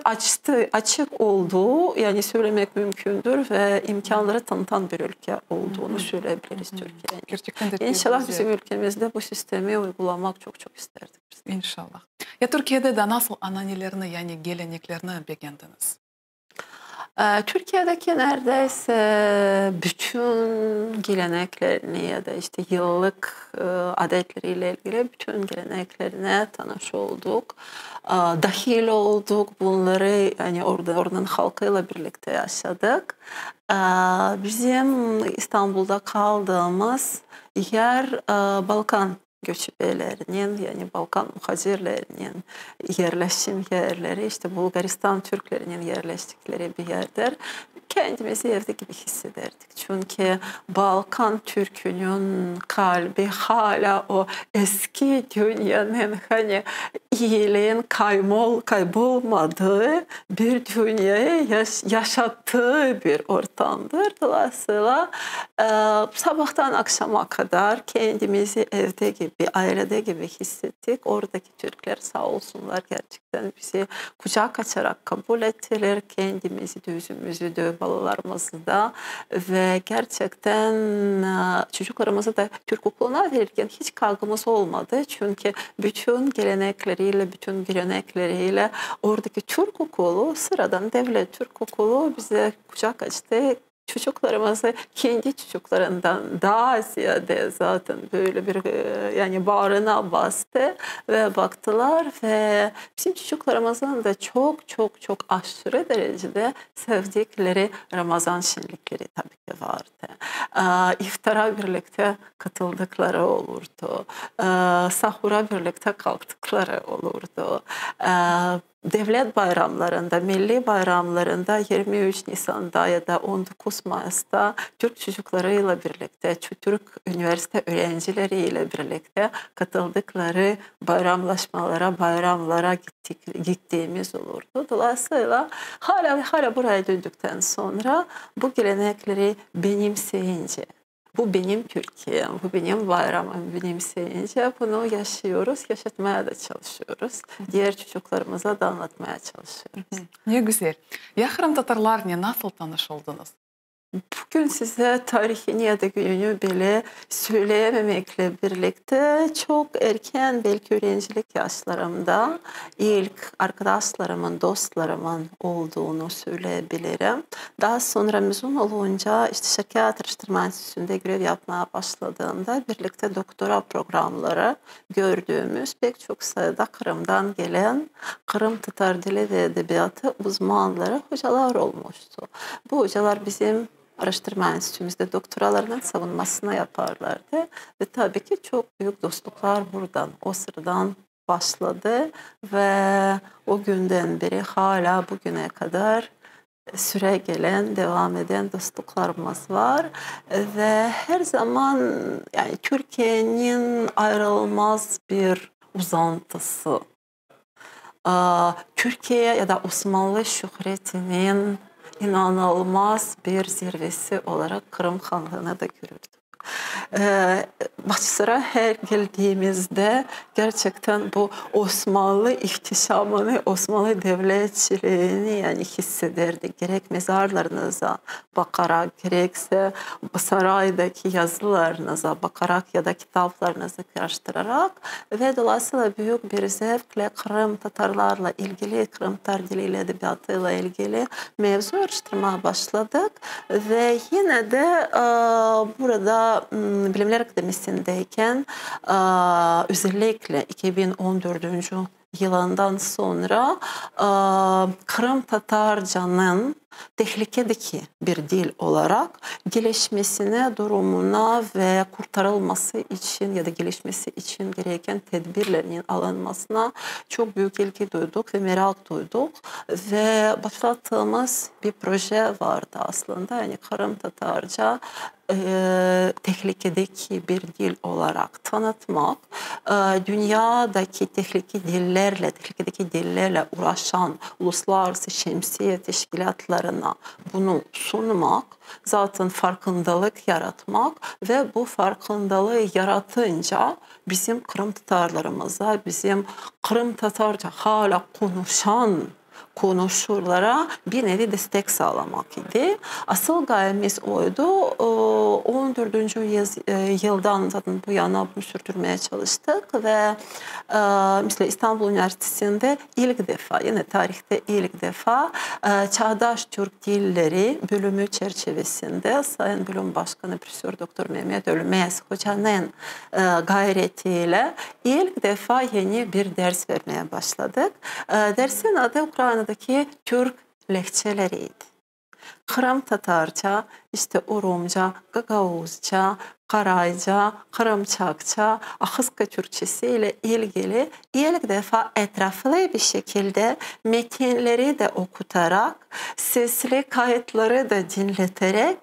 açık olduğu yani söylemek mümkündür ve imkanları tanıtan bir ülke olduğunu söyleyebiliriz Türkiye'nin. Gerçekten de İnşallah bizim ülkemizde bu sistemi uygulamak çok isterdik. İnşallah. Ya Türkiye'de de nasıl ananelerini yani geleneklerini beğendiniz? Türkiye'deki neredeyse bütün geleneklerini ya da işte yıllık adetleriyle ilgili bütün geleneklerine tanış olduk. Dahil olduk. Bunları yani oranın halkıyla birlikte yaşadık. Bizim İstanbul'da kaldığımız yer Balkan göçbelerinin yani Balkan muhacirlerinin yerleşim yerleri işte Bulgaristan Türklerinin yerleştikleri bir yerdir. Kendimizi evde gibi hissederdik. Çünkü Balkan Türk'ünün kalbi hala o eski dünyanın hani iyiliğin kaybolmadığı bir dünyayı yaşattığı bir ortamdır. Dolayısıyla sabahtan akşama kadar kendimizi evde gibi, ailede gibi hissettik. Oradaki Türkler sağ olsunlar gerçekten bizi kucak açarak kabul ettiler. Kendimizi de, yüzümüzü de, balalarımızı da ve gerçekten çocuklarımızı da Türk okuluna verirken hiç kaygımız olmadı. Çünkü bütün gelenekleriyle, bütün görenekleriyle oradaki Türk okulu, sıradan devlet Türk okulu bize kucak açtı. Çocuklarımızı kendi çocuklarından daha ziyade zaten böyle bir yani bağrına bastı ve baktılar ve bizim çocuklarımızın da çok aşırı derecede sevdikleri Ramazan şenlikleri tabii ki vardı. İftara birlikte katıldıkları olurdu. Sahura birlikte kalktıkları olurdu. Devlet bayramlarında, milli bayramlarında 23 Nisan'da ya da 19 Mayıs'ta Türk çocuklarıyla birlikte, Türk üniversite öğrencileriyle birlikte katıldıkları bayramlara gittiğimiz olurdu. Dolayısıyla hala buraya döndükten sonra bu gelenekleri benimseyince, bu benim Türkiye'm, bu benim bayramım benimseyince bunu yaşıyoruz, yaşatmaya da çalışıyoruz. Diğer çocuklarımıza da anlatmaya çalışıyoruz. Ne güzel. Ya Kırım Tatarlarla nasıl tanış oldunuz? Bugün size tarihini ya da gününü bile söyleyememekle birlikte çok erken belki öğrencilik yaşlarımda ilk arkadaşlarımın, dostlarımın olduğunu söyleyebilirim. Daha sonra mezun olunca işte Şirket Araştırma Enstitüsü'nde görev yapmaya başladığımda birlikte doktora programları gördüğümüz pek çok sayıda Kırım'dan gelen Kırım Tatar Dili ve Edebiyatı uzmanları hocalar olmuştu. Bu hocalar bizim araştırma enstitümüzde doktoralarının savunmasını yaparlardı. Ve tabii ki çok büyük dostluklar buradan, o sıradan başladı. Ve o günden beri hala bugüne kadar süre gelen, devam eden dostluklarımız var. Ve her zaman yani Türkiye'nin ayrılmaz bir uzantısı. Türkiye ya da Osmanlı şöhretinin inanılmaz bir zirvesi olarak Kırım Hanlığı'nı da görürdük. Başsıra her geldiğimizde gerçekten bu Osmanlı ihtişamını, Osmanlı devletçiliğini yani hissederdik. Gerek mezarlarınıza bakarak, gerekse saraydaki yazılarınıza bakarak ya da kitaplarınızı karıştırarak ve dolayısıyla büyük bir zevkle Kırım Tatarlarla ilgili, Kırım Tatar diliyle, edebiyatıyla ilgili mevzu araştırmaya başladık ve yine de burada Bilimler Akademisi'ndeyken özellikle 2014. yılından sonra Kırım Tatarcanın tehlikedeki bir dil olarak gelişmesine, durumuna ve kurtarılması için ya da gelişmesi için gereken tedbirlerin alınmasına çok büyük ilgi duyduk ve merak duyduk. Ve başlattığımız bir proje vardı aslında. Yani Kırım Tatarca tehlikedeki bir dil olarak tanıtmak, dünyadaki tehlikedeki dillerle uğraşan uluslararası şemsiye teşkilatlarına bunu sunmak, zaten farkındalık yaratmak ve bu farkındalığı yaratınca bizim Kırım Tatarlarımıza, bizim Kırım Tatarca hala konuşurlara bir nevi destek sağlamak idi. Asıl gayemiz oydu. 14. yıldan zaten bu yana bunu sürdürmeye çalıştık ve mesela İstanbul Üniversitesi'nde ilk defa, yine tarihte ilk defa Çağdaş Türk Dilleri bölümü çerçevesinde Sayın Bölüm Başkanı Profesör Doktor Mehmet Ölmez Hoca'nın gayretiyle ilk defa yeni bir ders vermeye başladık. Dersin adı Ukrayna'daki Türk lehçeleriydi. Kırım Tatarca, işte Urumca, Gagauzca, Karayca, Kırımçakça, Ahıska Türkçesi ile ilgili ilk defa etraflı bir şekilde metinleri de okutarak, sesli kayıtları da dinleterek,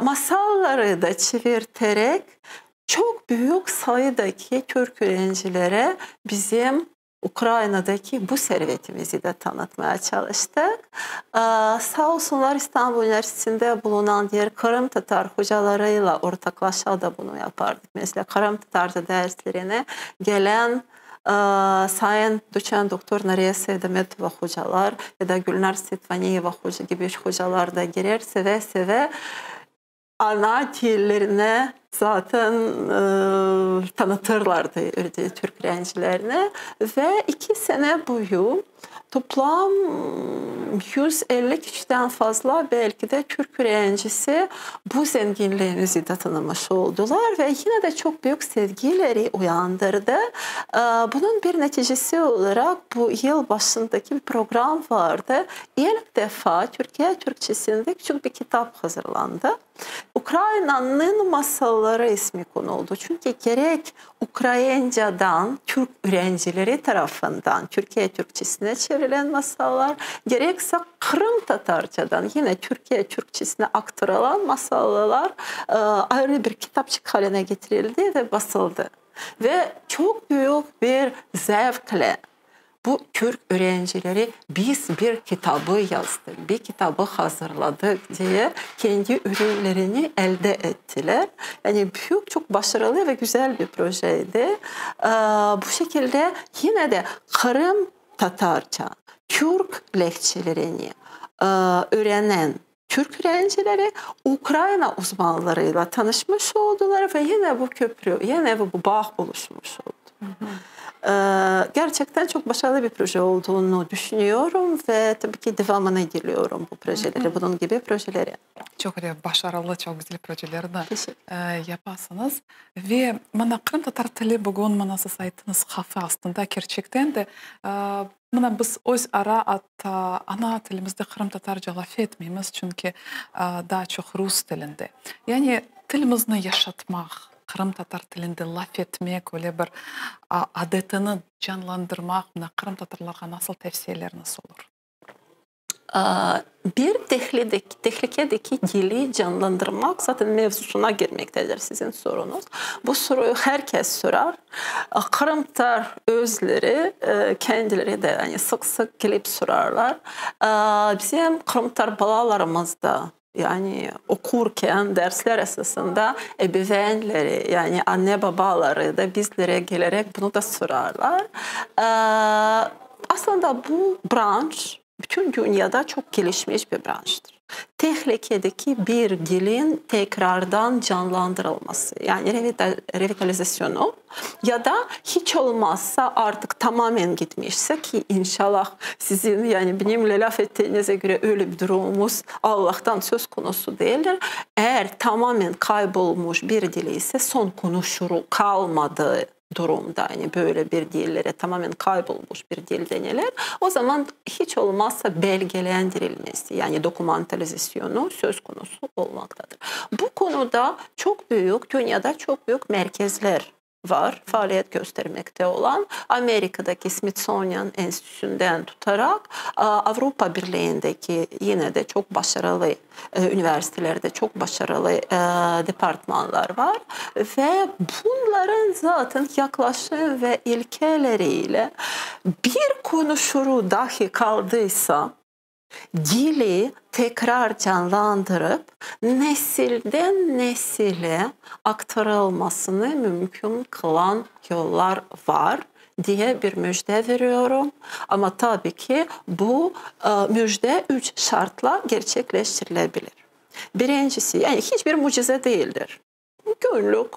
masalları da çevirterek çok büyük sayıdaki Türk öğrencilere bizim Ukrayna'daki bu servetimizi de tanıtmaya çalıştık. Sağ olsunlar İstanbul Üniversitesi'nde bulunan diğer Kırım Tatar hocalarıyla ortaklaşa da bunu yapardık. Mesela Kırım Tatarca derslerine gelen Sayın Doçent Doktor Nariye Sevdemetova hocalar ya da Gülnar Setvaniyeva hoca gibi hocalar da girer seve seve ana dillerine zaten tanıtırlardı Türk öğrencilerine ve 2 sene boyu toplam 150 kişiden fazla belki de Türk öğrencisi bu zenginliğimizi de tanımış oldular ve yine de çok büyük sevgileri uyandırdı. Bunun bir neticesi olarak bu yıl başındaki bir program vardı. İlk defa Türkiye Türkçesinde küçük bir kitap hazırlandı. Ukrayna'nın masalları ismi konuldu. Çünkü gerek Ukraynacadan Türk öğrencileri tarafından Türkiye Türkçesine çevrilen masallar, gerekse Kırım Tatarcadan yine Türkiye Türkçesine aktarılan masallar ayrı bir kitapçık haline getirildi ve basıldı. Ve çok büyük bir zevkle bu Türk öğrencileri biz bir kitabı yazdık, bir kitabı hazırladık diye kendi ürünlerini elde ettiler. Yani büyük, çok başarılı ve güzel bir projeydi. Bu şekilde yine de Kırım Tatarca, Türk lehçelerini öğrenen Türk öğrencileri Ukrayna uzmanlarıyla tanışmış oldular ve yine bu köprü, yine bu bağ oluşmuş oldu. Gerçekten çok başarılı bir proje olduğunu düşünüyorum ve tabii ki devamını diliyorum bu projeleri, bunun gibi projeleri. Çok başarılı, çok güzel projeler de yaparsınız. Ve bana Kırım Tatar tili bugün bana siz aytınız kafa aslında gerçekten de bana biz öz ara ana tilimizde Kırım Tatarca laf etmeyimiz çünkü daha çok Rus tilinde. Yani tilimizni yaşatmak, Kırım Tatar tilinde laf etmek, öyle bir adetini canlandırmak, Kırım Tatarlarga nasıl tavsiyeleriniz olur? Bir tehlikedeki dili canlandırmak zaten mevzusuna girmektedir sizin sorunuz. Bu soruyu herkes sorar. Kırım Tatar özleri kendileri de yani sık sık gelip sorarlar. Bizim Kırım Tatar balalarımız da yani okurken dersler esasında ebeveynleri yani anne babaları da bizlere gelerek bunu da sorarlar. Aslında bu branş bütün dünyada çok gelişmiş bir branştır. Tehlikedeki bir dilin tekrardan canlandırılması yani revitalizasyonu ya da hiç olmazsa artık tamamen gitmişse ki inşallah sizin yani benimle laf ettiğinize göre öyle bir durumumuz Allah'tan söz konusu değildir. Eğer tamamen kaybolmuş bir dil ise son konuşuru kalmadığı durumda yani böyle bir dillere tamamen kaybolmuş bir dil denilir. O zaman hiç olmazsa belgelendirilmesi yani dokümantalizasyonu söz konusu olmaktadır. Bu konuda çok büyük, dünyada çok büyük merkezler var faaliyet göstermekte olan Amerika'daki Smithsonian Enstitüsü'nden tutarak Avrupa Birliği'ndeki yine de çok başarılı üniversitelerde çok başarılı departmanlar var ve bunların zaten yaklaşım ve ilkeleriyle bir konuşuru dahi kaldıysa dili tekrar canlandırıp nesilden nesile aktarılmasını mümkün kılan yollar var diye bir müjde veriyorum. Ama tabii ki bu müjde 3 şartla gerçekleştirilebilir. Birincisi yani hiçbir mucize değildir. Günlük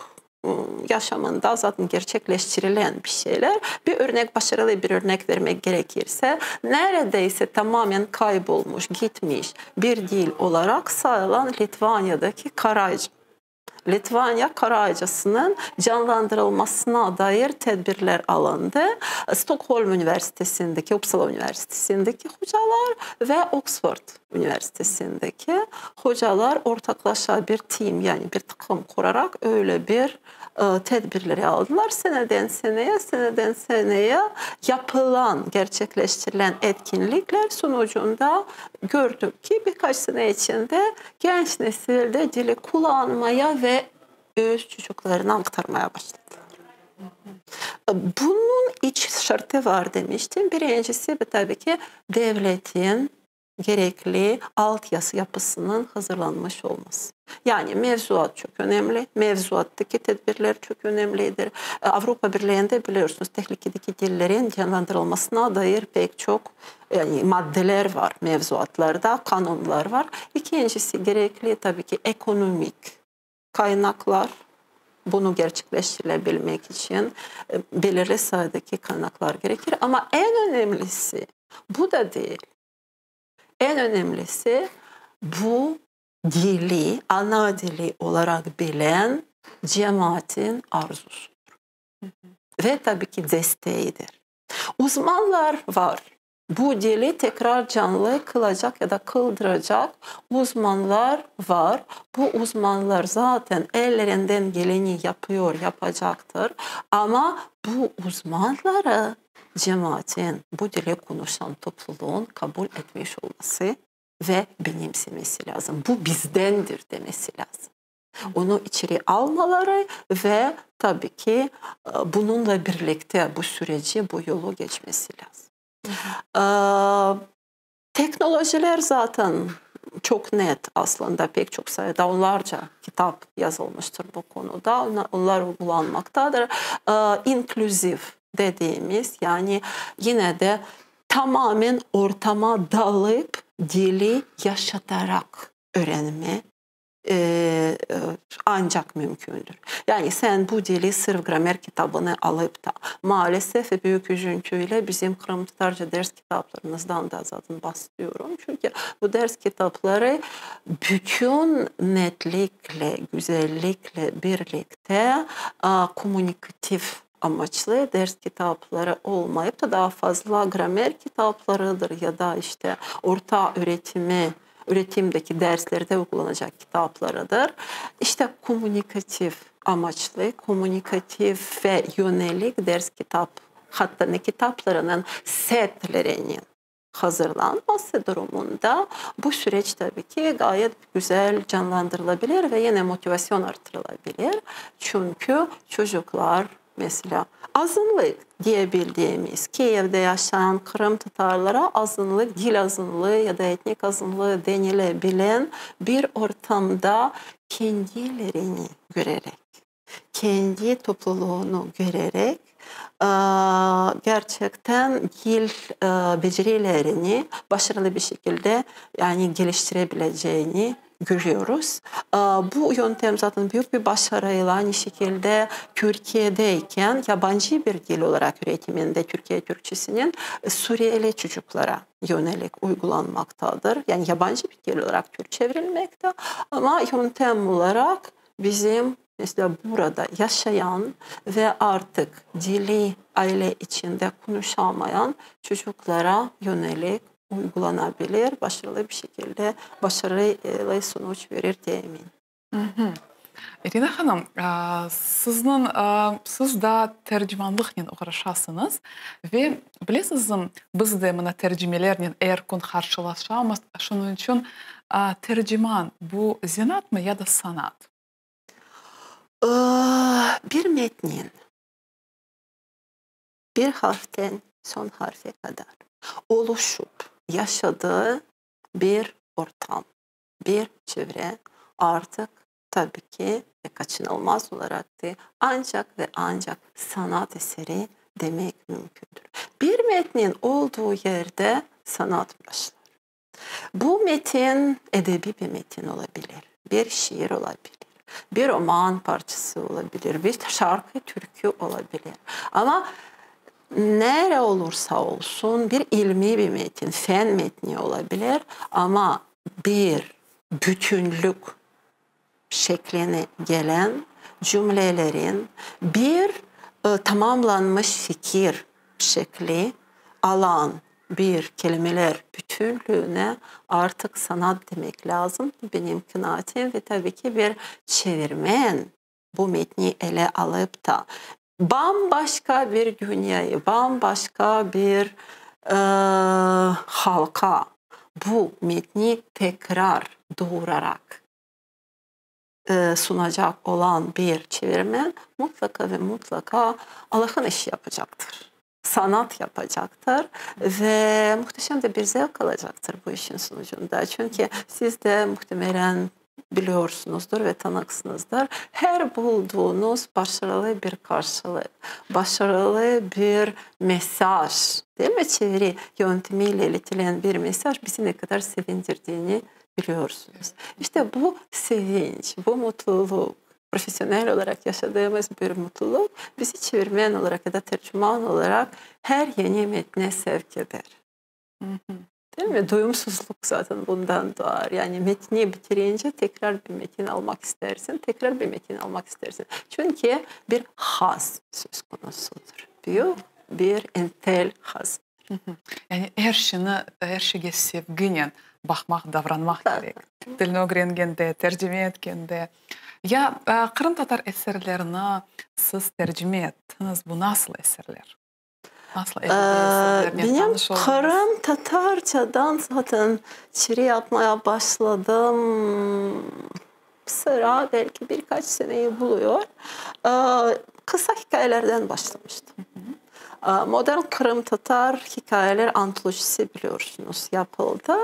yaşamında zaten gerçekleştirilen bir şeyler. Bir örnek, başarılı bir örnek vermek gerekirse neredeyse tamamen kaybolmuş, gitmiş bir dil olarak sayılan Litvanya'daki Karayca. Litvanya Karaycası'nın canlandırılmasına dair tedbirler alındı. Stockholm Üniversitesi'ndeki, Uppsala Üniversitesi'ndeki hocalar ve Oxford Üniversitesi'ndeki hocalar ortaklaşa bir team yani bir takım kurarak öyle bir tedbirleri aldılar. Seneden seneye yapılan, gerçekleştirilen etkinlikler sonucunda gördük ki birkaç sene içinde genç nesilde dili kullanmaya ve öz çocuklarına aktarmaya başladılar. Bunun iç şartı var demiştim. Birincisi tabii ki devletin gerekli altyapısının hazırlanmış olması. Yani mevzuat çok önemli. Mevzuattaki tedbirler çok önemlidir. Avrupa Birliği'nde biliyorsunuz tehlikedeki dillerin canlandırılmasına dair pek çok yani maddeler var mevzuatlarda, kanunlar var. İkincisi gerekli tabii ki ekonomik kaynaklar. Bunu gerçekleştirebilmek için belirli sayıdaki kaynaklar gerekir. Ama en önemlisi bu da değil. En önemlisi bu dili, ana dili olarak bilen cemaatin arzusudur. Ve tabii ki desteğidir. Uzmanlar var. Bu dili tekrar canlı kılacak ya da kıldıracak uzmanlar var. Bu uzmanlar zaten ellerinden geleni yapıyor, yapacaktır. Ama bu uzmanları cemaatin, bu dili konuşan topluluğun kabul etmiş olması ve benimsemesi lazım. Bu bizdendir demesi lazım. Onu içeri almaları ve tabii ki bununla birlikte bu süreci, bu yolu geçmesi lazım. Teknolojiler zaten çok net aslında pek çok sayıda onlarca kitap yazılmıştır bu konuda. Onlar uygulanmaktadır. İnklüzif dediğimiz yani yine de tamamen ortama dalıp dili yaşatarak öğrenme ancak mümkündür. Yani sen bu dili sırf gramer kitabını alıp da maalesef büyük üzüntüyle bizim Kırım Tatarca ders kitaplarımızdan da zaten bahsediyorum. Çünkü bu ders kitapları bütün netlikle, güzellikle birlikte komünikatif amaçlı ders kitapları olmayıp da daha fazla gramer kitaplarıdır ya da işte orta üretimdeki derslerde uygulanacak kitaplarıdır. İşte komünikatif amaçlı, komünikatif ve yönelik ders hatta ne kitaplarının setlerinin hazırlanması durumunda bu süreç tabii ki gayet güzel canlandırılabilir ve yine motivasyon artırılabilir. Çünkü çocuklar mesela azınlık diyebildiğimiz Kiev'de yaşayan Kırım Tatarlara azınlık, dil azınlığı ya da etnik azınlığı denilebilen bir ortamda kendilerini görerek, kendi topluluğunu görerek gerçekten dil becerilerini başarılı bir şekilde yani geliştirebileceğini görüyoruz. Bu yöntem zaten büyük bir başarıyla aynı şekilde Türkiye'deyken yabancı bir dil olarak üretiminde Türkiye Türkçesinin Suriyeli çocuklara yönelik uygulanmaktadır. Yani yabancı bir dil olarak Türk çevrilmekte ama yöntem olarak bizim mesela burada yaşayan ve artık dili aile içinde konuşamayan çocuklara yönelik uygulanabilir, başarılı bir şekilde başarılı sonuç verir diye eminim. Irina Hanım, siz da tercümanlıkla uğraşasınız ve bilirsiniz, biz de mana tercümelerle eğer kun karşılaşamaz, şunun için tercüman bu zanaat mı ya da sanat? Bir metnin bir harften son harfe kadar oluşup yaşadığı bir ortam, bir çevre artık tabii ki kaçınılmaz olarak da ancak ve ancak sanat eseri demek mümkündür. Bir metnin olduğu yerde sanat başlar. Bu metin edebi bir metin olabilir, bir şiir olabilir, bir roman parçası olabilir, bir şarkı, türkü olabilir. Ama nere olursa olsun bir ilmi bir metin, fen metni olabilir ama bir bütünlük şekline gelen cümlelerin bir tamamlanmış fikir şekli alan bir kelimeler bütünlüğüne artık sanat demek lazım. Benim kanaatim ve tabii ki bir çevirmen bu metni ele alıp da bambaşka bir dünyayı, bambaşka bir halka bu metni tekrar doğurarak sunacak olan bir çevirmen mutlaka ve mutlaka Allah'ın işi yapacaktır. Sanat yapacaktır ve muhteşem de bir zevk alacaktır bu işin sonucunda. Çünkü siz de muhtemelen biliyorsunuzdur ve tanıksınızdır. Her bulduğunuz başarılı bir karşılık, başarılı bir mesaj, değil mi? Çeviri yöntemiyle iletilen bir mesaj bizi ne kadar sevindirdiğini biliyorsunuz. İşte bu sevinç, bu mutluluk, profesyonel olarak yaşadığımız bir mutluluk bizi çevirmen olarak ya da tercüman olarak her yeni metne sevk eder. Değil mi? Doyumsuzluk zaten bundan doğar. Yani metni bitirince tekrar bir metin almak istersin, tekrar bir metin almak istersin. Çünkü bir haz söz konusudur. Büyük bir entel haz. Yani her şeye sevgiyle bakmak, davranmak gerek. Dilini öğrengende, tercüme etkende. Ya Kırım Tatar eserlerini siz tercüme ettiniz. Bu nasıl eserler? Nasıl benim Kırım Tatarcadan zaten çeviri yapmaya başladım. Sıra belki birkaç seneyi buluyor. Kısa hikayelerden başlamıştım. Modern Kırım Tatar hikayeler antolojisi biliyorsunuz yapıldı.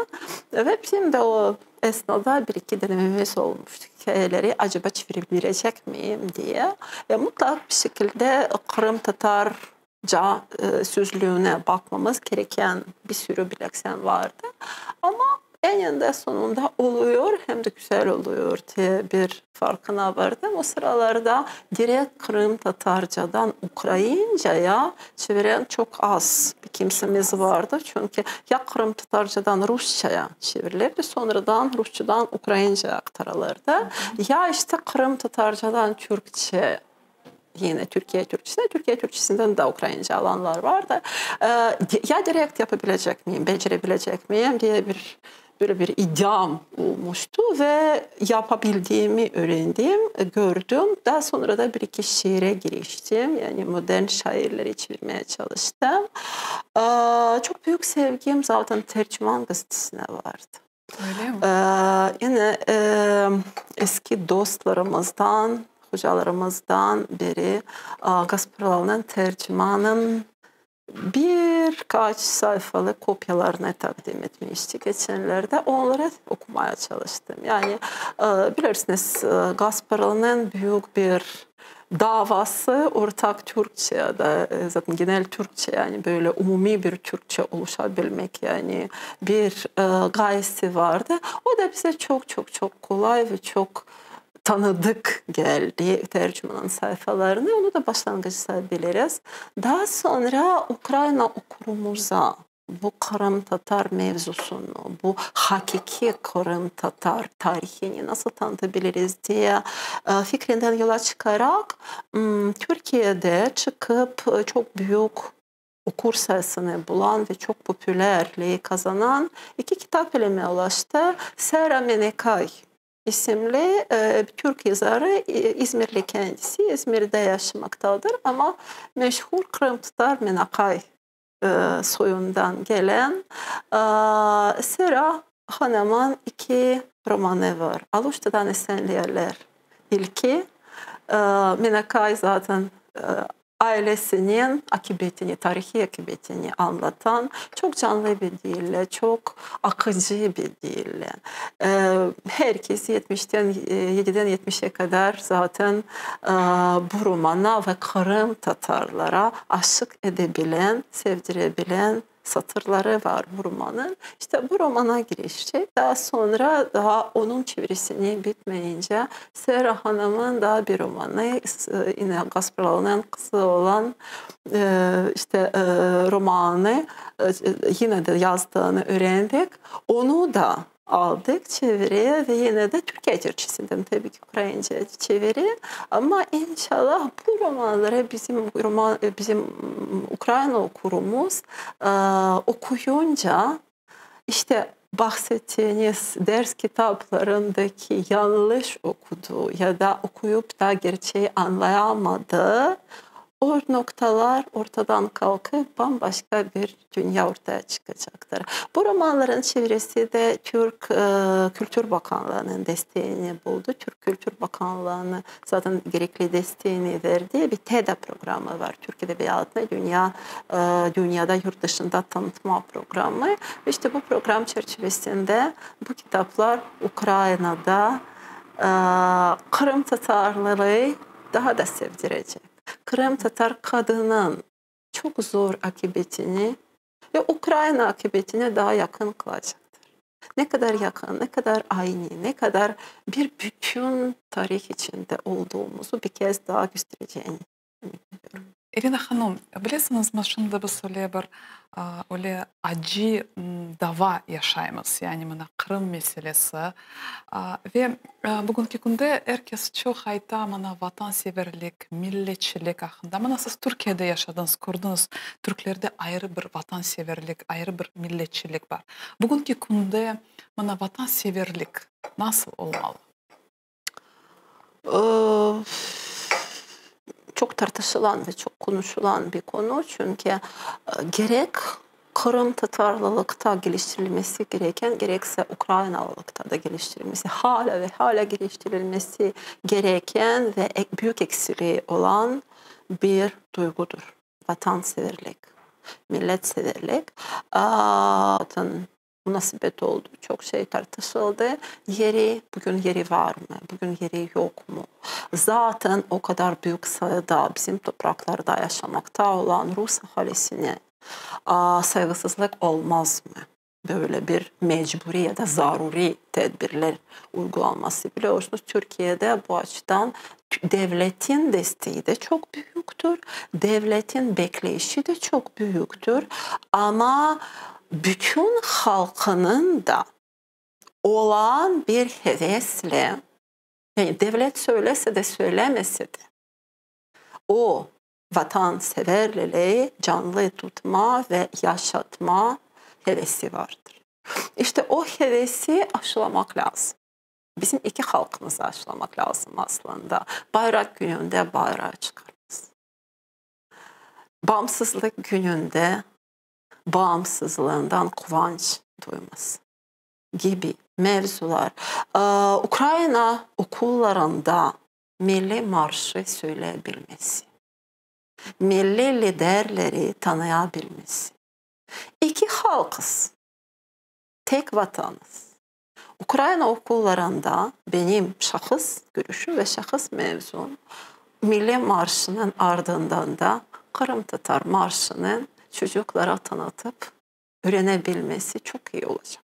Ve bizim de o esnada bir iki denememiz olmuştu. Hikayeleri acaba çevirebilecek miyim diye. Mutlak bir şekilde Kırım Tatarca sözlüğüne bakmamız gereken bir sürü bileksen vardı. Ama en eninde sonunda oluyor hem de güzel oluyor diye bir farkına vardım. O sıralarda direkt Kırım Tatarcadan Ukrayinca'ya çeviren çok az bir kimsemiz vardı. Çünkü ya Kırım Tatarcadan Rusça'ya çevrilirdi, sonradan Rusçadan Ukrayinca'ya aktarılırdı. Ya işte Kırım Tatarcadan Türkçe, yine Türkiye Türkçesine, Türkiye Türkçesinden de Ukrayince alanlar vardı. Ya direkt yapabilecek miyim, becerebilecek miyim diye böyle bir iddiam olmuştu ve yapabildiğimi öğrendim, gördüm. Daha sonra da bir iki şiire giriştim. Yani modern şairleri çevirmeye çalıştım. Çok büyük sevgim zaten Tercüman gazetesine vardı. Öyle mi? Yine eski dostlarımızdan, hocalarımızdan biri Gasparov'un Tercüman'ın birkaç sayfalık kopyalarını takdim etmişti geçenlerde. Onları okumaya çalıştım. Yani bilirsiniz Gasparov'un büyük bir davası ortak Türkçe ya da zaten genel Türkçe, yani böyle umumi bir Türkçe oluşabilmek, yani bir gayesi vardı. O da bize çok çok çok kolay ve çok tanıdık geldi tercümanın sayfalarını. Onu da başlangıç sayabiliriz. Daha sonra Ukrayna okurumuza bu Kırım Tatar mevzusunu, bu hakiki Kırım Tatar tarihini nasıl tanıtabiliriz diye fikrinden yola çıkarak Türkiye'de çıkıp çok büyük okur sayısını bulan ve çok popülerliği kazanan iki kitap elime ulaştı. Sera Menekay isimli Türk yazarı, İzmirli kendisi, İzmir'de yaşamaktadır ama meşhur Kırım Tatar Menekay soyundan gelen Sera Hanım'ın iki romanı var. Aluşta'dan Esenliyeler ilki. Menekay zaten ailesinin akıbetini, tarihi akıbetini anlatan çok canlı bir dille, çok akıcı bir dille. Herkes 7'den 70'e kadar zaten bu romana ve Kırım Tatarlara aşık edebilen, sevdirebilen satırları var bu romanın. İşte bu romana girişecek. Daha sonra daha onun çevirisini bitmeyince Sera Hanım'ın daha bir romanı, yine Gasparov'un kızı olan romanı yine de yazdığını öğrendik. Onu da aldık çeviriye ve yine de Türkiye Türkçesinden tabii ki Ukrayince çeviri. Ama inşallah bu romanları bizim Ukrayna okurumuz okuyunca işte bahsettiğiniz ders kitaplarındaki yanlış okuduğu ya da okuyup da gerçeği anlayamadığı o noktalar ortadan kalkıp bambaşka bir dünya ortaya çıkacaktır. Bu romanların çevirisi de Türk Kültür Bakanlığı'nın desteğini buldu. Türk Kültür Bakanlığı'nın zaten gerekli desteğini verdiği bir TEDA programı var. Türk Edebiyatı'nı dünyada, yurt dışında tanıtma programı. İşte bu program çerçevesinde bu kitaplar Ukrayna'da Kırım Tatarları daha da sevdirecek. Kırım Tatar kadının çok zor akıbetini ve Ukrayna akıbetine daha yakın kılacaktır. Ne kadar yakın, ne kadar aynı, ne kadar bir bütün tarih içinde olduğumuzu bir kez daha göstereceğini düşünüyorum. Irina Hanım, bilesiniz mi, şimdi biz öyle bir öyle acı dava yaşayımız, yani mana Kırım meselesi ve bugünkü günde herkes çok hayta mana vatanseverlik, milletçilik hakkında. Mana siz Türkiye'de yaşadınız, gördünüz, Türklerde ayrı bir vatanseverlik, ayrı bir milletçilik var. Bugünkü günde mana vatanseverlik nasıl olmalı? Çok tartışılan ve çok konuşulan bir konu. Çünkü gerek Kırım Tatarlılıkta geliştirilmesi gereken, gerekse Ukraynalılıkta da geliştirilmesi, hala geliştirilmesi gereken ve büyük eksiliği olan bir duygudur. Vatanseverlik, milletseverlik. Münasebet oldu. Çok şey tartışıldı. Bugün yeri var mı? Bugün yeri yok mu? Zaten o kadar büyük sayıda bizim topraklarda yaşamakta olan Rus ahalisine saygısızlık olmaz mı? böyle bir mecburi ya da zaruri tedbirler uygulanması. Biliyorsunuz Türkiye'de bu açıdan devletin desteği de çok büyüktür. Devletin bekleyişi de çok büyüktür. Ama bütün halkının da olağan bir hevesle, yani devlet söylese de söylemese de o vatanseverliği canlı tutma ve yaşatma hevesi vardır. İşte o hevesi aşılamak lazım. Bizim iki halkımızı aşılamak lazım aslında. Bayrak gününde bayrağı çıkarmaz. Bağımsızlık gününde bağımsızlığından kıvanç duyması gibi mevzular. Ukrayna okullarında milli marşı söyleyebilmesi, milli liderleri tanıyabilmesi. İki halkız, tek vatanız. Ukrayna okullarında benim şahıs görüşüm ve şahıs mevzum milli marşının ardından da Kırım Tatar marşının çocuklara tanıtıp öğrenebilmesi çok iyi olacak.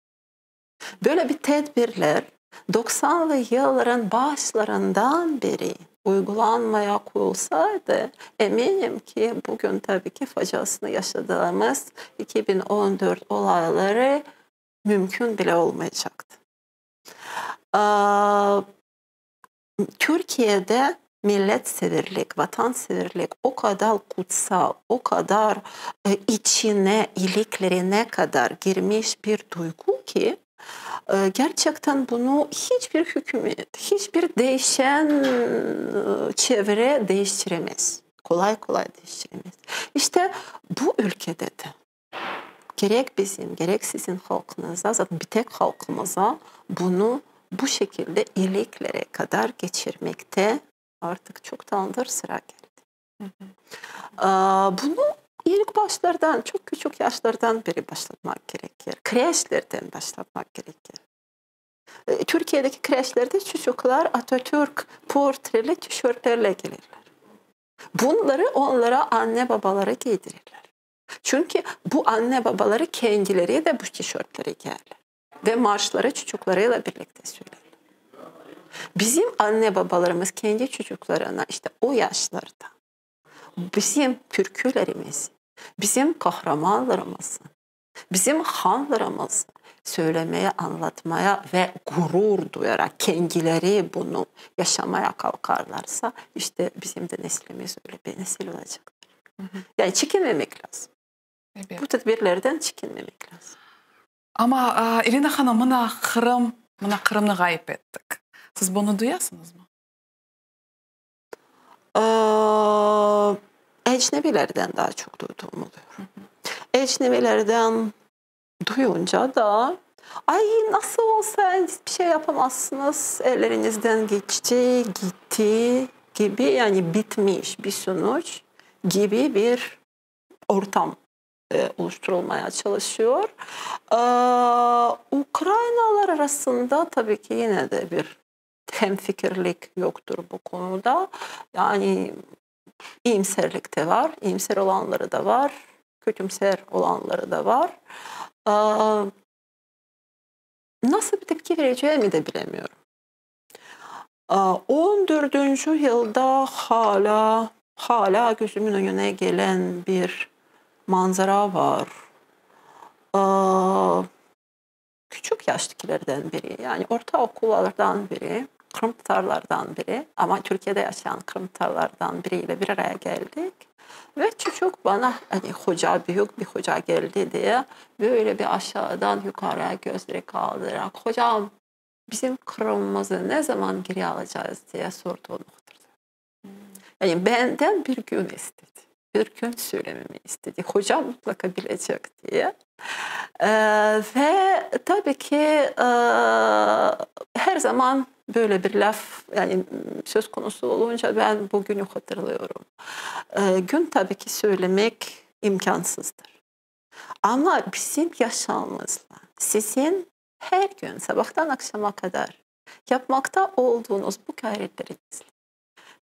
Böyle bir tedbirler 90'lı yılların başlarından beri uygulanmaya koyulsaydı eminim ki bugün tabii ki faciasını yaşadığımız 2014 olayları mümkün bile olmayacaktı. Türkiye'de milletseverlik, vatanseverlik o kadar kutsal, o kadar içine, iliklerine kadar girmiş bir duygu ki gerçekten bunu hiçbir hükümet, hiçbir değişen çevre değiştiremez. Kolay kolay değiştiremez. İşte bu ülkede de gerek bizim, gerek sizin halkınıza, zaten bir tek halkımıza bunu bu şekilde iliklere kadar geçirmekte artık çoktandır sıra geldi. Bunu ilk başlardan, çok küçük yaşlardan beri başlatmak gerekir. Kreşlerden başlatmak gerekir. Türkiye'deki kreşlerde çocuklar Atatürk portreli tişörtlerle gelirler. Bunları onlara anne babaları giydirirler. Çünkü bu anne babaları kendileri de bu tişörtleri giyerler. Ve marşları çocuklarıyla birlikte söylerler. Bizim anne babalarımız kendi çocuklarına işte o yaşlarda bizim türkülerimizi, bizim kahramanlarımızı, bizim hanlarımızı söylemeye, anlatmaya ve gurur duyarak kendileri bunu yaşamaya kalkarlarsa işte bizim de neslimiz öyle bir nesil olacak. Yani çekinmemek lazım. Evet. Bu tedbirlerden çekinmemek lazım. Ama Irina Hanım, mana Kırım'ı gayip ettik. Siz bunu duyasınız mı? Ecnebilerden daha çok duyduğum oluyor. Ecnebilerden duyunca da ay nasıl olsa hiçbir şey yapamazsınız, ellerinizden geçti, gitti gibi, yani bitmiş bir sonuç gibi bir ortam oluşturulmaya çalışıyor. Ukraynalılar arasında tabii ki yine de bir hemfikirlik yoktur bu konuda. Yani iyimserlik de var, iyimser olanları da var, kötümser olanları da var. Nasıl bir tepki vereceğimi de bilemiyorum. 14. yılda hala gözümün önüne gelen bir manzara var. Küçük yaştakilerden biri, yani ortaokullardan biri, Kırım Tatarlardan biri, ama Türkiye'de yaşayan Kırım Tatarlardan biriyle bir araya geldik. Ve çocuk bana hani büyük bir hoca geldi diye böyle bir aşağıdan yukarıya gözleri kaldırarak hocam bizim Kırım'ımızı ne zaman geri alacağız diye sordu o noktada. Yani benden bir gün istedi. Bir gün söylememi istedi. Hocam mutlaka bilecek diye. Ve tabii ki her zaman böyle bir laf, yani söz konusu olunca ben bugünü hatırlıyorum. Gün tabii ki söylemek imkansızdır. Ama bizim yaşamımızla sizin her gün sabahtan akşama kadar yapmakta olduğunuz bu gayretlerinizle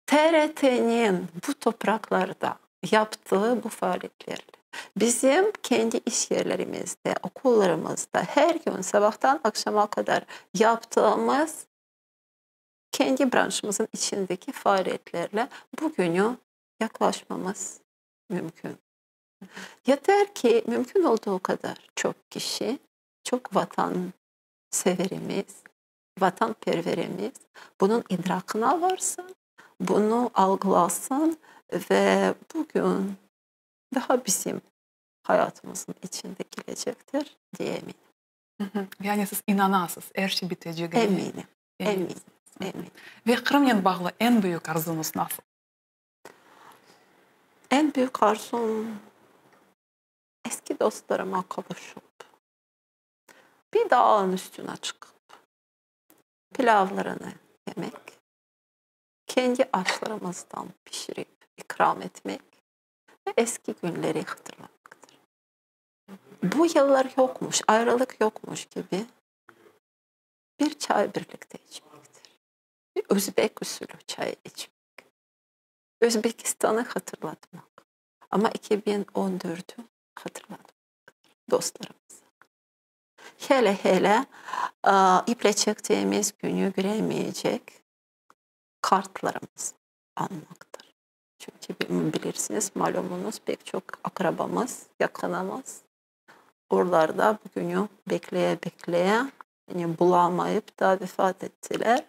TRT'nin bu topraklarda yaptığı bu faaliyetlerle Bizim kendi iş yerlerimizde, okullarımızda her gün sabahtan akşama kadar yaptığımız kendi branşımızın içindeki faaliyetlerle bugünü yaklaşmamız mümkün. Yeter ki mümkün olduğu kadar çok kişi, çok vatanseverimiz, vatanperverimiz bunun idrakına varsın, bunu algılasın ve bugün daha bizim hayatımızın içinde gelecektir diye eminim. Yani siz inanasınız, her şey bitecek. Eminim. Ve Kırım'la bağlı en büyük arzunuz nasıl? En büyük arzum eski dostlarıma kavuşup bir dağın üstüne çıkıp pilavlarını yemek, kendi aşlarımızdan pişirip ikram etmek ve eski günleri hatırlamaktır. Bu yıllar yokmuş, ayrılık yokmuş gibi bir çay birlikte içmektir. Bir Özbek usulü çay içmek. Özbekistan'ı hatırlatmak. Ama 2014'ü hatırlatmak dostlarımıza. Hele iple çektiğimiz günü göremeyecek kartlarımız almaktır. Çünkü bilirsiniz, malumunuz pek çok akrabamız, yakınımız oralarda bugünü bekleye yani bulamayıp da vefat ettiler.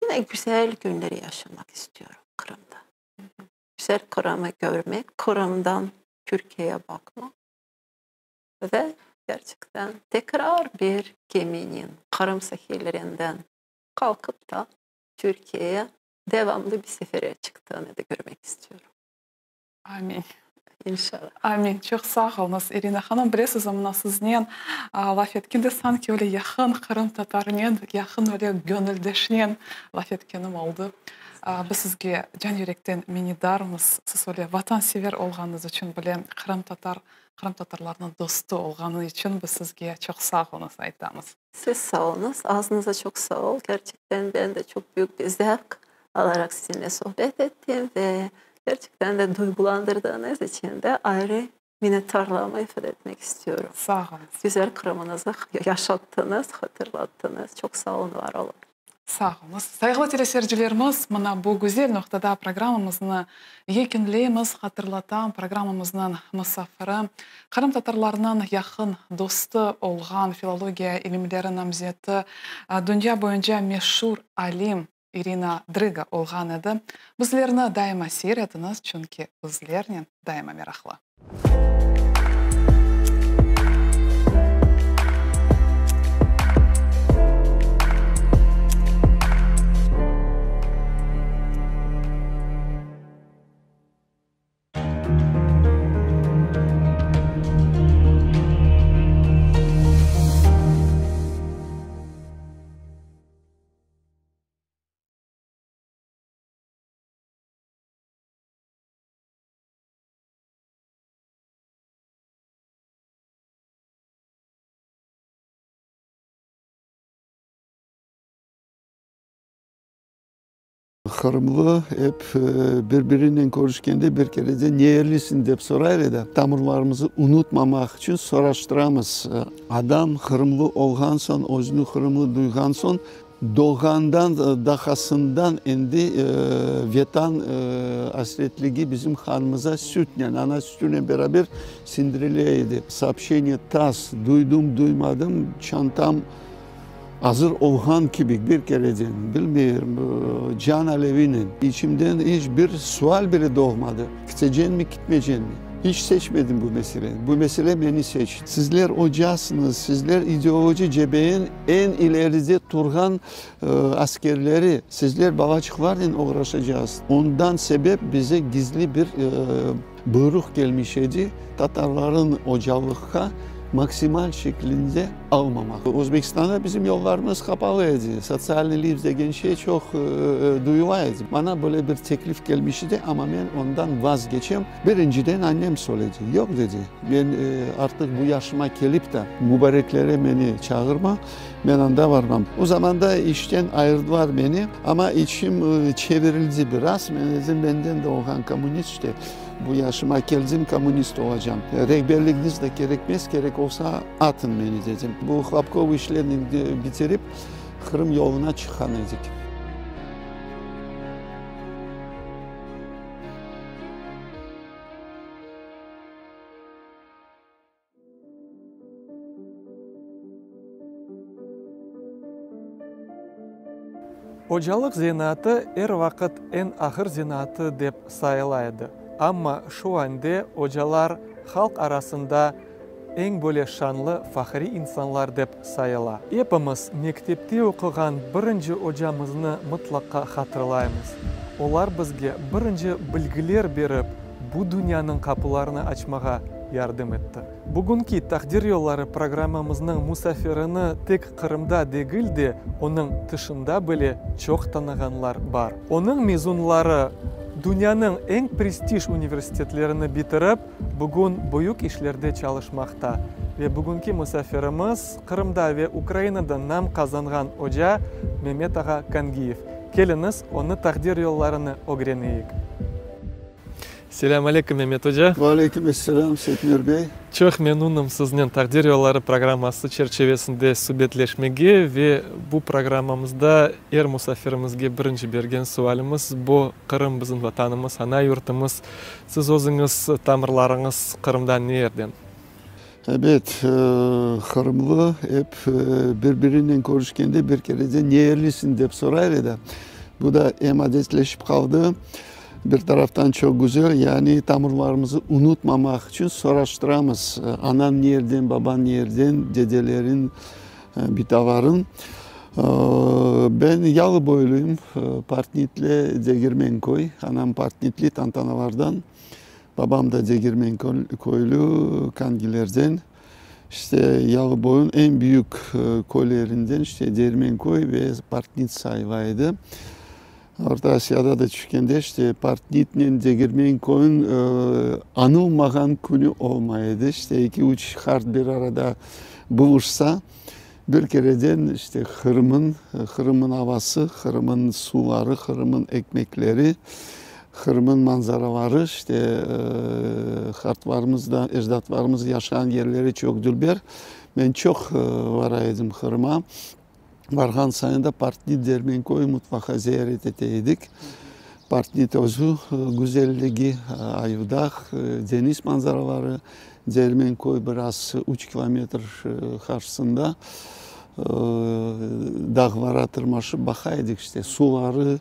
Yine güzel günleri yaşamak istiyorum Kırım'da. Güzel Kırım'ı görmek, Kırım'dan Türkiye'ye bakmak ve gerçekten tekrar bir geminin Kırım sahillerinden kalkıp da Türkiye'ye devamlı bir sefere çıktığını da görmek istiyorum. Amin. İnşallah. Amin. Çok sağ olunuz Irina Hanım. Bilesiz ama sizden laf etkende sanki öyle yakın Kırım Tatarı'nın, yakın öyle gönüldeşinen laf etkenim oldu. Biz sizge can yürekten minnettarmız. Siz öyle vatansever olganınız için, böyle Kırım Tatarlarının dostu olganı için biz sizge çok sağ olunuz aytamiz. Siz sağ olunuz. Ağzınıza çok sağ ol. Gerçekten ben de çok büyük bir zevk alarak sizinle sohbet ettim ve gerçekten de duygulandırdığınız için de ayrı minnettarlığımı ifade etmek istiyorum. Sağ olun. Güzel Kırım'ınızı yaşattınız, hatırlattınız. Çok sağ olun, var olun. Sağ olun. Saygılı teleseyircilerimiz, mana bu güzel noktada programımızı yekunlaymiz, hatırlatan programımızın misafiri Kırım Tatarlarının yakın dostu olgan filologiya ilimleri namzeti, dünya boyunca meşhur alim Irina Dryga olgan edi. Bizlerini daima seyrediniz, çünkü bizlerinin daima meraklı. Kırımlı hep birbirinden konuşkende bir kere de niyerlisin deyip sorayla da tamırlarımızı unutmamak için soraştıramız. Adam Kırımlı olgansan, özünü Kırımlı duygansan, doğandan, dahasından indi vatan hasretliği bizim kanımıza süt, yani ana sütüyle beraber sindirileydi. Sapşeni tas, duydum duymadım, çantam hazır olgan gibi bir kereden, bilmiyorum, can alevinin içimden hiçbir sual bile doğmadı. Gideceksin mi, gitmeyeceksin mi? Hiç seçmedim bu meseleyi. Bu mesele beni seçti. Sizler ocağısınız, sizler ideoloji cebeğin en ileride durgan askerleri. Sizler babacıklarla uğraşacağız. Ondan sebep bize gizli bir buyruk gelmiş idi. Tatarların ocaklıkta maksimal şeklinde almamak. Özbekistan'da bizim yollarımız kapalıydı. Sosyalliğimiz degen şey çok duyulaydı. Bana böyle bir teklif gelmişti ama ben ondan vazgeçeyim. Birinciden annem söyledi. Yok dedi. Ben artık bu yaşıma gelip de mübareklere beni çağırma. Ben anda varmam. O zaman da işten ayırdılar beni ama içim çevrildi biraz. Ben dedim benden de Orhan komünist işte. bu yaşıma geldim komünist olacağım. Rehberliğiniz de gerekmez, gerek olsa atın beni dedim. Bu Hlapkov işlerini bitirip Kırım yoluna çıkan idik. Ожалық зенаты әр вақыт en ahır зенаты деп sayılaydı. Ama şu anda ожалар halk arasında en böyle şanlı fahri insanlar деп sayıla. Hepimiz mektepte okugan birinci hocamızını mutlaka hatırlayımız. Olar bizge birinci bilgiler berip bu dünyanın kapılarını açmağa yardım etti. Bugünkü Takdir Yolları programımızın musafirini tek Kırım'da değil de onun dışında bile çok tanıganlar var. Onun mezunları dünyanın en prestij üniversitelerini bitirip bugün büyük işlerde çalışmakta. Ve bugünkü musafirimiz Kırım'da ve Ukrayna'da nam kazangan hoca Mehmet Ağa Kangiyev. Geliniz onu Takdir Yollarını öğreneyik. Selamun aleyküm Mehmet Hoca. Aleykümselam Setmir Bey. Çok memnunum sizden Takdir Yolları programması çerçevesinde suhbetleşmege ve bu programımızda er musafirimizge birinci bergen sualimiz bu Kırım bizim vatanımız, ana yurtumuz. Siz özünüz tamırlarınız Kırım'dan nereden? Evet, Kırımlı hep birbirinden konuşkende bir kere de nerelisin deyip soraydı da. Bu da hem adetleşip kaldı. Bir taraftan çok güzel, yani tamırlarımızı unutmamak için soruşturamız. Anan nereden, baban nereden, dedelerin, bitavarın. Ben yalı boyluyum, Partnitli Degirmenkoy. Anam Partnitli Tantanavar'dan, babam da Degirmenkoylu Kangiler'den. İşte yalı boyun en büyük koylerinden işte Degirmenkoy ve Partnit sayılaydı. Orta Asya'da da çıkende işte Partnit'nin Degirmenkoy'un anılmagan günü olmaydı. İşte 2-3 hart bir arada buluşsa bir kereden işte Kırım'ın havası, Kırım'ın suları, Kırım'ın ekmekleri, Kırım'ın manzaraları, işte hartlarımızda, ecdatlarımız yaşayan yerleri çok dülber. Ben çok varaydım Kırım'a. Vargan sayında Partnit Degirmenkoy mutfağa ziyaret eteydik. Partnit özü güzelliği, ayudak, deniz manzaraları, Degirmenkoy biraz 3 kilometre karşısında dağlara tırmanıp bakaydık işte suları,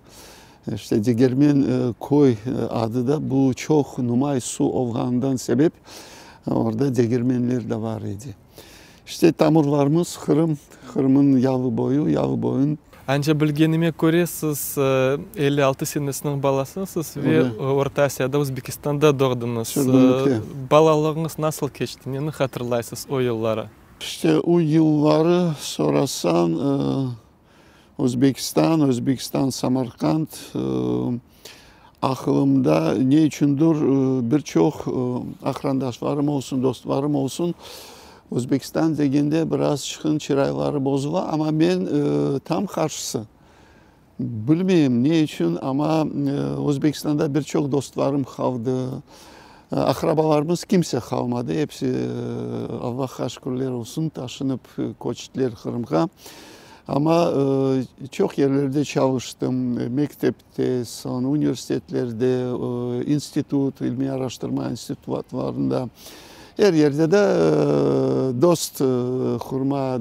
işte Degirmenkoy adı da bu çok numay su olgandan sebep orada Degirmenler de var idi. İşte tamırlarımız Kırım'ın yalı boyun. Anca bilgenime göre siz 56 senesinin balasısınız ve Orta Asya'da, Özbekistan'da doğdunuz. Balalığınız nasıl geçti? Neni hatırlaysınız o yılları? İşte o yılları sorasan Özbekistan, Samarkand aklımda ne içindir birçok akrandaşlarım olsun, dostlarım olsun. Özbekistan degende biraz çıkın çırayları bozula ama ben tam karşısı. Bilmeyeyim ne için ama Özbekistan'da birçok dostlarım kaldı. Akrabalarımız kimse kalmadı. Hepsi Allah'a şükürler olsun taşınıp koçtular Kırım'a. Ama çok yerlerde çalıştım. Mektepte, son üniversitelerde, institut, ilmi araştırma enstitülerinde. Her yerde de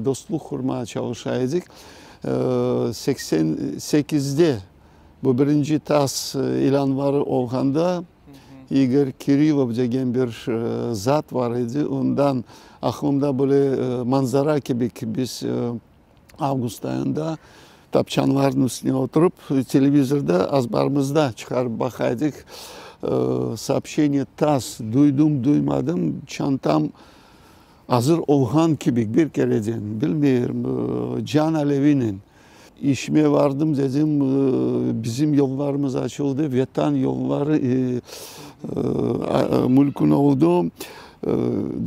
dostluk kurmaya çalışaydık. 88'de bu birinci TAS ilanları olganda Igor Kirillov degen bir zat var idi. Ondan aklımda böyle manzara gibi biz Ağustos ayında tapçanların üstüne oturup televizorda azbarımızda çıkarıp bakaydık. Сообщение TAS duydum duymadım çantam hazır olgan gibi bir kereden bilmiyorum Can Alevi'nin işime vardım dedim bizim yollarımız açıldı vatan yolları mülkün oldu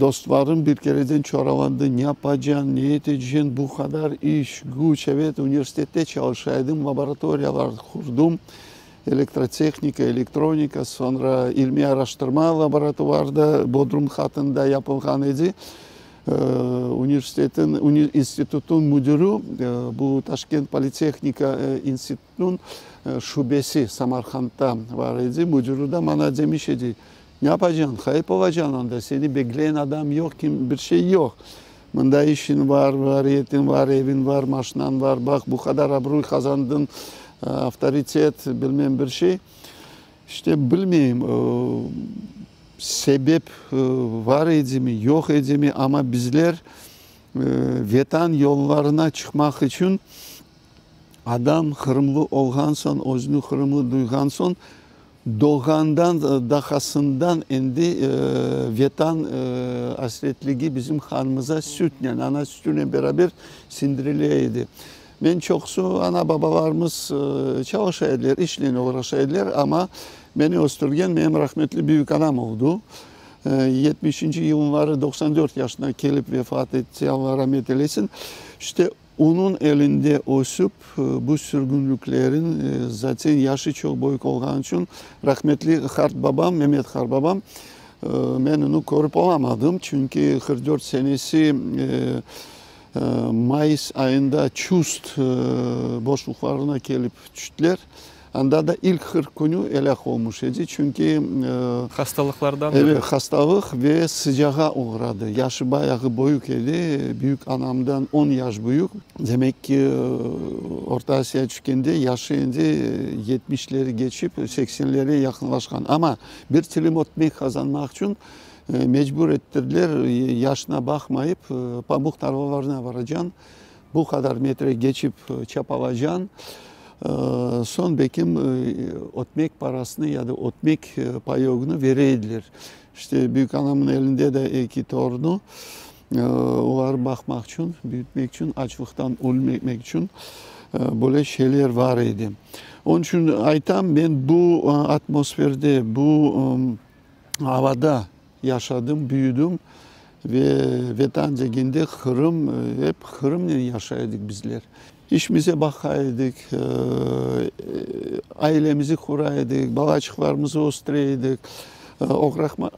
dostlarım bir kereden çoralandı ne yapacaksın ne edeceksin bu kadar iş güç evet üniversitede çalışaydım laboratuvaryalar kurdum elektrotexnika, elektronika, sonra ilmi araştırma laboratuvarda Bodrum katında yapılgan idi. İnstitutun müdürü bu Taşkent Politexnika İnstitutun şubesi Samarkand'da var idi. Müdürü de bana demiş idi, ne yapacaksın, kayıp olacaksın onda, seni bekleyen adam yok, bir şey yok. Bunda işin var, variyetin var, evin var, maşinan var, bak bu kadar abruy kazandın, avtoritet, bilmem bir şey. İşte bilmeyeyim, sebep var idi mi, yok idi mi ama bizler vatan yollarına çıkmak için adam hırımlı olgan son, özünü hırımlı duygan son, doğandan, dahasından endi vatan hasretliği bizim kanımıza sütle, ana sütüyle beraber sindirileydi. Ben çoksu ana babalarımız çalışaydılar, işle uğraşaydılar ama beni östürgen benim rahmetli büyük anam oldu. 70. yılları 94 yaşına gelip vefat etti, Allah rahmet eylesin. İşte onun elinde osup bu sürgünlüklerin zaten yaşı çok büyük olduğu için rahmetli Hart babam, Mehmet Hart babam ben onu korup olamadım. Çünkü 44 senesi Mayıs ayında Çust boşluklarına gelip düştüler. Anda da ilk 40 günü elak olmuş idi. Çünkü hastalıklardan evet, hastalık ve sıcağa uğradı. Yaşı bayağı büyük idi. Büyük anamdan 10 yaş büyük. Demek ki Orta Asya çıkınca yaşı indi 70'leri geçip 80'lere yakınlaşkan. Ama bir tilim otmek kazanmak için mecbur ettirdiler. Yaşına bakmayıp pamuk tarlalarına varacaksın. Bu kadar metre geçip çapalacaksın. Son bekim otmek parasını ya da otmek payogunu vereydiler. İşte büyük anamın elinde de iki torunu. Onları bakmak için, büyütmek için, açlıktan ölmemek için böyle şeyler var idi. Onun için aytam ben bu atmosferde, bu havada yaşadım, büyüdüm ve vatan ceginde Kırım, hep Kırım'la yaşaydık bizler. İşimize bakaydık, ailemizi kuraydık, balacıklarımızı osturaydık.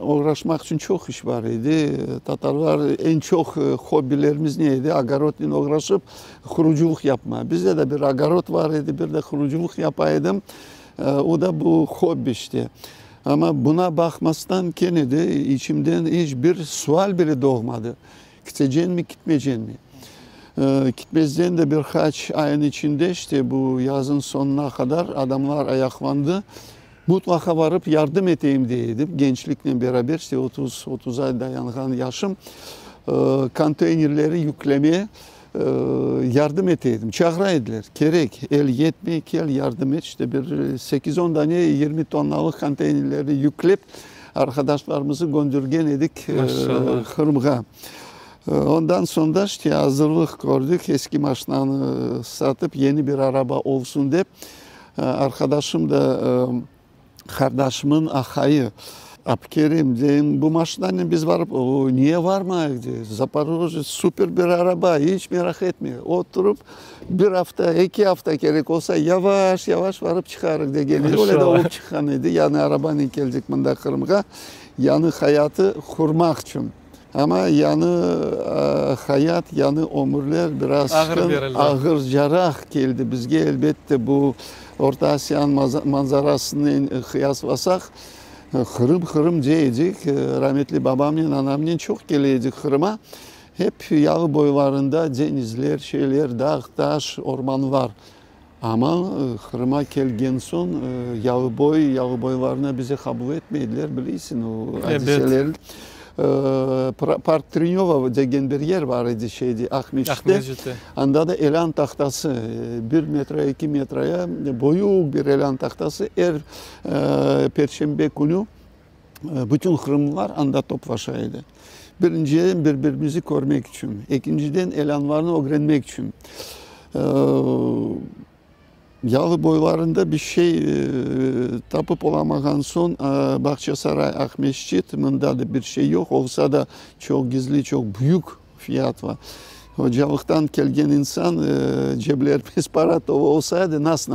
Uğraşmak için çok iş var idi. Tatarlar en çok hobilerimiz neydi? Agarotle uğraşıp kuruculuk yapma. Bizde de bir agarot var idi, bir de kuruculuk yapaydım. O da bu hobi işte. Ama buna bakmasından gene de içimden hiçbir sual bile doğmadı. Gideceksin mi, gitmeyeceksin mi? Gitmezden de birkaç ayın içinde işte bu yazın sonuna kadar adamlar ayaklandı. Mutlaka varıp yardım edeyim diyeydim. Gençlikle beraber işte 30'a dayanan yaşım konteynerleri yüklemeye yardım edeydim. Çağıraydılar. Gerek el yetmeyek el yardım et. İşte bir 8-10 tane 20 tonnalık konteynerleri yüklep arkadaşlarımızı göndergen edik Kırım'a. Ondan sonra işte hazırlık gördük. Eski maşinanı satıp yeni bir araba olsun deyip arkadaşım da kardeşimin ahayı Abkerim dedim bu maşinayla biz varıp niye varmayız diye. Zaporojye süper bir araba hiç merak etmiyor. Oturup bir hafta, 2 hafta gerek olsa yavaş yavaş varıp çıkarız diye geliyor. Öyle de olup çıkan idi. Yani arabanın gelecek bunda Kırım'a. Yani hayatı kurmak için. Ama yani hayat, yani ömürler biraz ağır jarah geldi bizge. Elbette bu Orta Asya'nın manzarasını kıyaslasak Kırım diyecek. Rahmetli babamla anamla çok geliydik Kırım'a. Hep yağı boylarında denizler, şeyler, dağ, taş, orman var. Ama Kırım'a gelgen son yağı boylarına bize kabul etmediler biliyorsun o hadiseleri. Park Trinyova degen bir yer var idi şeydi Akmeş'te. Anda da elan tahtası 1 metre 2 metreye boyuk bir elan tahtası Perşembe günü bütün Kırımlılar anda toplaşaydı. Birinciden birbirimizi görmek için, ikinciden elanlarını öğrenmek için. Yalı boylarında bir şey tapıp olamagan son Bahçesaray Akmeşçit, bunda da bir şey yok. Olsa da çok gizli, çok büyük fiyat var. Hocalıktan kelgen insan ceblerimiz para dolu olsaydı nas.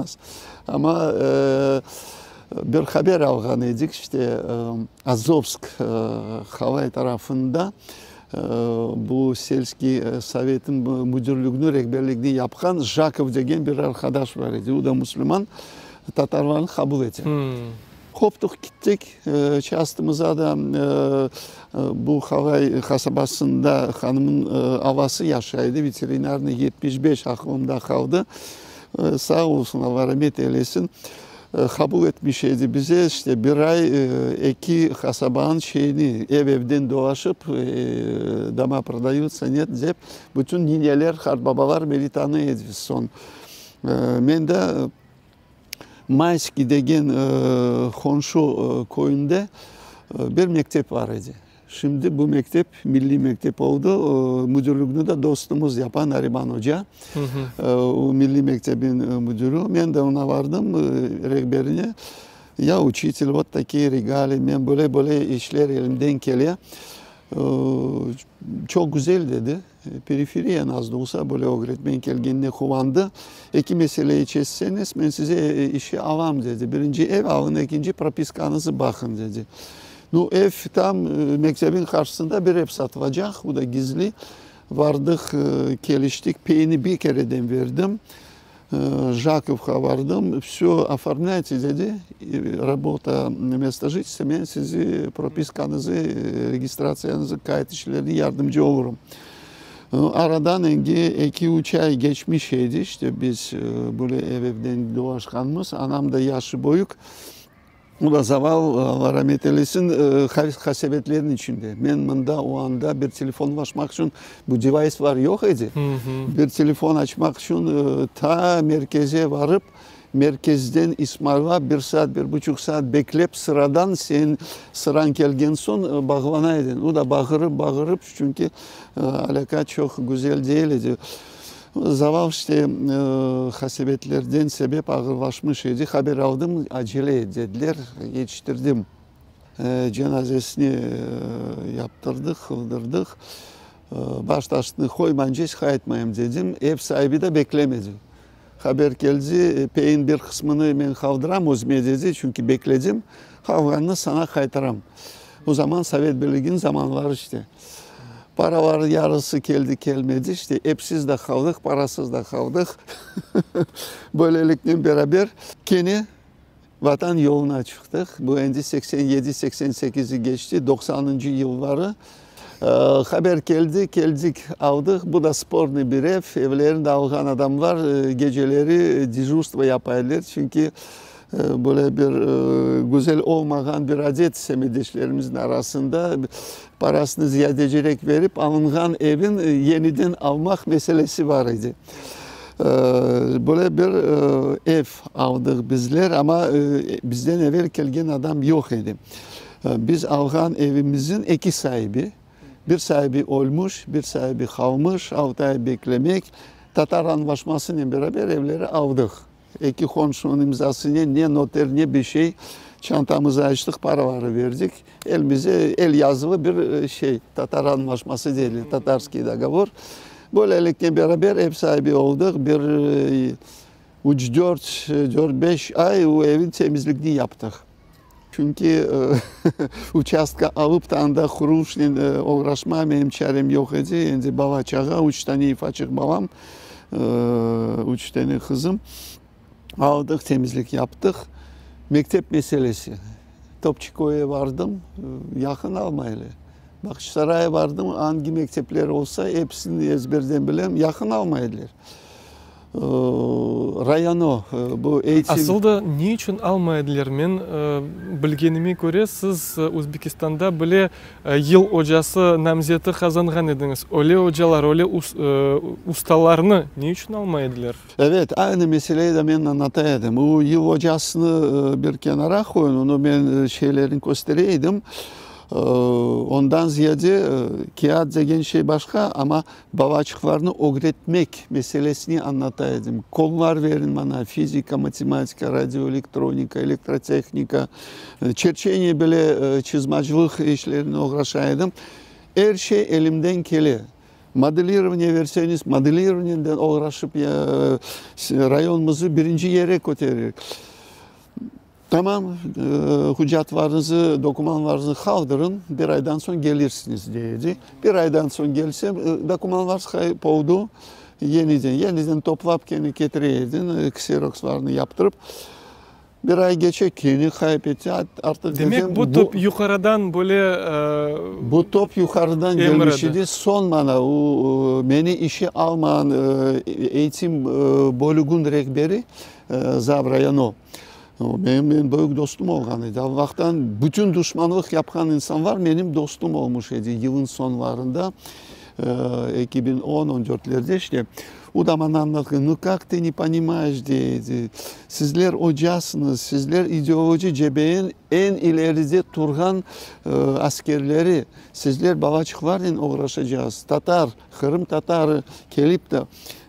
Ama bir haber alganıydık işte Azovsk Havay tarafında bu Selski Sovet'in müdürlüğünü, rehberliğini yapan Jakov degen bir arkadaş var idi. O da Müslüman. Tatarlarını kabul etti. Koptuk gittik. Çastımıza da bu Havay kasabasında hanımın avası yaşaydı. Veterinerine 75 aklımda kaldı. Sağ olsun Allah rahmet eylesin. Kabul etmişydi bize işte bir ay iki kasabanın evden dolaşıp dama продаются нет deyip bütün nineler, babalar beni tanıydı son. Ben de Mayski degen Honşu koyunda bir mektep var idi. Şimdi bu mektep milli mektep oldu. Müdürlüğünü de dostumuz yapan Ariman Hoca. O milli mektebin müdürü. Ben de ona vardım rehberine. Ya учитель вот такие регалии. Ben böyle işler elimden geliyor. Çok güzel dedi. Periferiye az da olsa böyle öğretmen gelgenine kuvandı. İki meseleyi çözseniz ben size işi alam dedi. Birinci ev alın, ikinci propiskanızı bakın dedi. No ev tam mektebin karşısında bir ev satılacak. Bu da gizli. Vardık, geliştik. Peyni bir kereden verdim. Жаковқа vardım. Все оформляйте dedi. Работа место жительства. Ben sizi propiskanızı, registrasyonunuzı, kayıt işlerini yardımcı olurum. Aradan 2-3 ay geçmişydi. İşte biz böyle evden dolaşkanımız. Anam da yaşı büyük. O da zavallı Allah rahmet eylesin hasebetlerin içinde. Ben bunda o anda bir telefon açmak için bu device var yok idi. Bir telefon açmak için ta merkeze varıp merkezden İsmail'a 1 saat, 1,5 saat beklep sıradan sen sıran gelgen son bağlanaydın. O da bağırıp çünkü alaka çok güzel değildi. Zavallı işte hasebetlerden sebep ağırlaşmış idi. Haber aldım, acele dediler, yetiştirdim. Cenazesini yaptırdık, kıldırdık. Baş taşını koymayınca hiç kayıtmayayım dedim. Ev sahibi de beklemedi. Haber geldi, peyin bir kısmını ben kaldıram özme dedi. Çünkü bekledim, kavganını sana kaytaram. O zaman Sovet Birliği'nin zamanları işte. Para var yarısı gelmedi işte hepsiz de kaldık, parasız da kaldık. Böylelikle beraber gene vatan yoluna çıktık. Bu endi 87-88'i geçti, 90. yılları. Haber geldik aldık. Bu da sporlu bir ev. Evlerinde algan adamlar geceleri dежурство yaparlar. Çünkü böyle bir güzel olmayan bir adet semedeşlerimizin arasında parasını ziyadecek verip alınan evin yeniden almak meselesi var idi. Böyle bir ev aldık bizler ama bizden evvel gelgen adam yok idi. Biz algan evimizin iki sahibi. Bir sahibi olmuş, bir sahibi kalmış. 6 ay beklemek. Tatar anlaşmasıyla beraber evleri aldık. İki komşunun imzasıyla ne noter ne bir şey. Çantamızı açtık, paraları verdik. Elimize el yazılı bir Tatar anlaşması değil, Tatarski dogovor. Böylelikle beraber ev sahibi olduk. Bir 3-4-5 ay o evin temizliğini yaptık. Çünkü участка alıp da anda kuruluşla uğraşma benim çarem yok idi. Yani baba çağa, 3 tane açık babam, 3 tane kızım. Aldık, temizlik yaptık. Mektep meselesi. Topçukoy'a vardım, yakın almayla. Bakışsaray'a vardım, hangi mektepler olsa hepsini ezberden bilem, yakın almaydılar. Rayonu bu eğitim... Aslında niçin almaydılar? Men bilgenime göre siz Özbekistan'da böyle yıl hocası namzeti kazangan ediniz. Öyle hocalar, öyle ustalarını niçin almaydılar? Evet, aynı meseleyi de ben anlataydım. O yıl hocasını bir kenara koyun, onu ben şeylerin göstereydim. Ondan ziyade kağıt degen şey başka ama babaçıklarını öğretmek meselesini anlataydım. Konular verin bana, fizika, matematika, radyoelektronika, elektrotehnika, çerçeğini bile çizmacılık işlerini uğraşaydım. Her şey elimden geliyor. Modelирование verseniz, modelirование'den uğraşıp rayonumuzu birinci yere götürürük. Tamam, hüccatlarınızı, dokümanlarınızı kaldırın, bir aydan sonra gelirsiniz dedi. Bir aydan sonra gelsem, dokümanlar kayıp oldu. Yeniden toplap kendi getireydin, Xerox'larını yaptırıp. Bir ay geçecek yeni kaybetti artık. Demek dedim, bu top yukarıdan böyle... Bu top yukarıdan gelmiş idi. Son bana beni işe alman eğitim bölüğün rehberi Zabrayano. Benim büyük dostum olgan idi. Allah'tan bütün düşmanlık yapan insan var. Benim dostum olmuş idi yılın sonlarında. 2010-14'lerde işte. O da bana anlattı. Ну как ты не понимаешь dedi. Sizler hocasınız. Sizler ideoloji cebeğin en ileride turgan askerleri. Sizler Balaçıklarla uğraşacağız. Tatar, Kırım Tatarı gelip de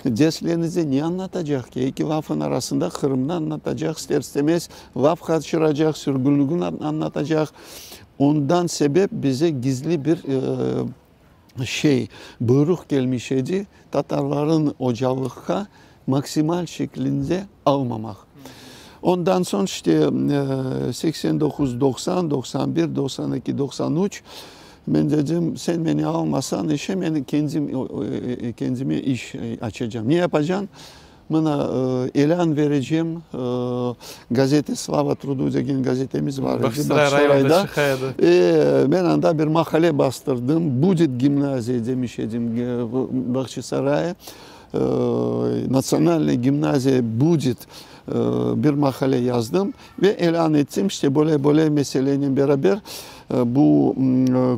derslerinize ne anlatacak ki? İki Vaf'ın arasında Kırım'da anlatacak. İster istemez Vaf kaçıracak, sürgünlüğünü anlatacak. Ondan sebep bize gizli bir buyruk gelmiş idi. Tatarların hocalığa maksimal şeklinde almamak. Ondan sonra işte 89, 90, 91, 92, 93 ben dedim sen beni almasan işe ben kendime iş açacağım. Ne yapacağım? Bana ilan vereceğim. Gazete Slava Trudu degen gazetemiz var. Bakçısaray'da. Ben anda bir makale bastırdım. Будет gimnaziya demiş idim. Bakçısaray'a. Nasyonal gimnaziya будет bir makale yazdım ve ilan ettim. İşte böyle meseleyle beraber bu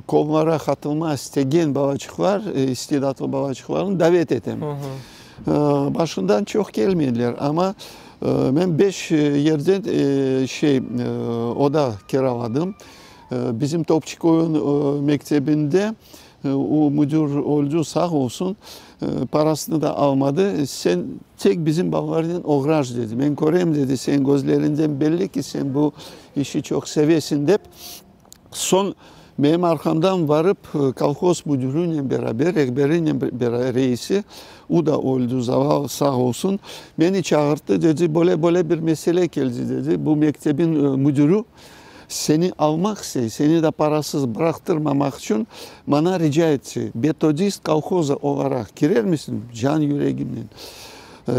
kollara katılma isteyen Balaçıklar, istidatlı Balaçıklarını davet ettim. Başından çok gelmediler ama ben 5 yerden oda kiraladım. Bizim Topçukoyun mektebinde o müdür oldu sağ olsun parasını da almadı. Sen tek bizim bağlarından uğraş dedi. Ben göreyim dedi. Sen gözlerinden belli ki sen bu işi çok seviyorsun deyip son benim arkamdan varıp kolhoz müdürüyle beraber, rehberiyle beraber reisi, o da oldu sağ olsun. Beni çağırdı dedi, böyle bir mesele geldi dedi. Bu mektebin müdürü seni almaksa, seni de parasız bıraktırmamak için bana rica etti. Metodist kolhoza olarak girer misin? Can yüreğimle.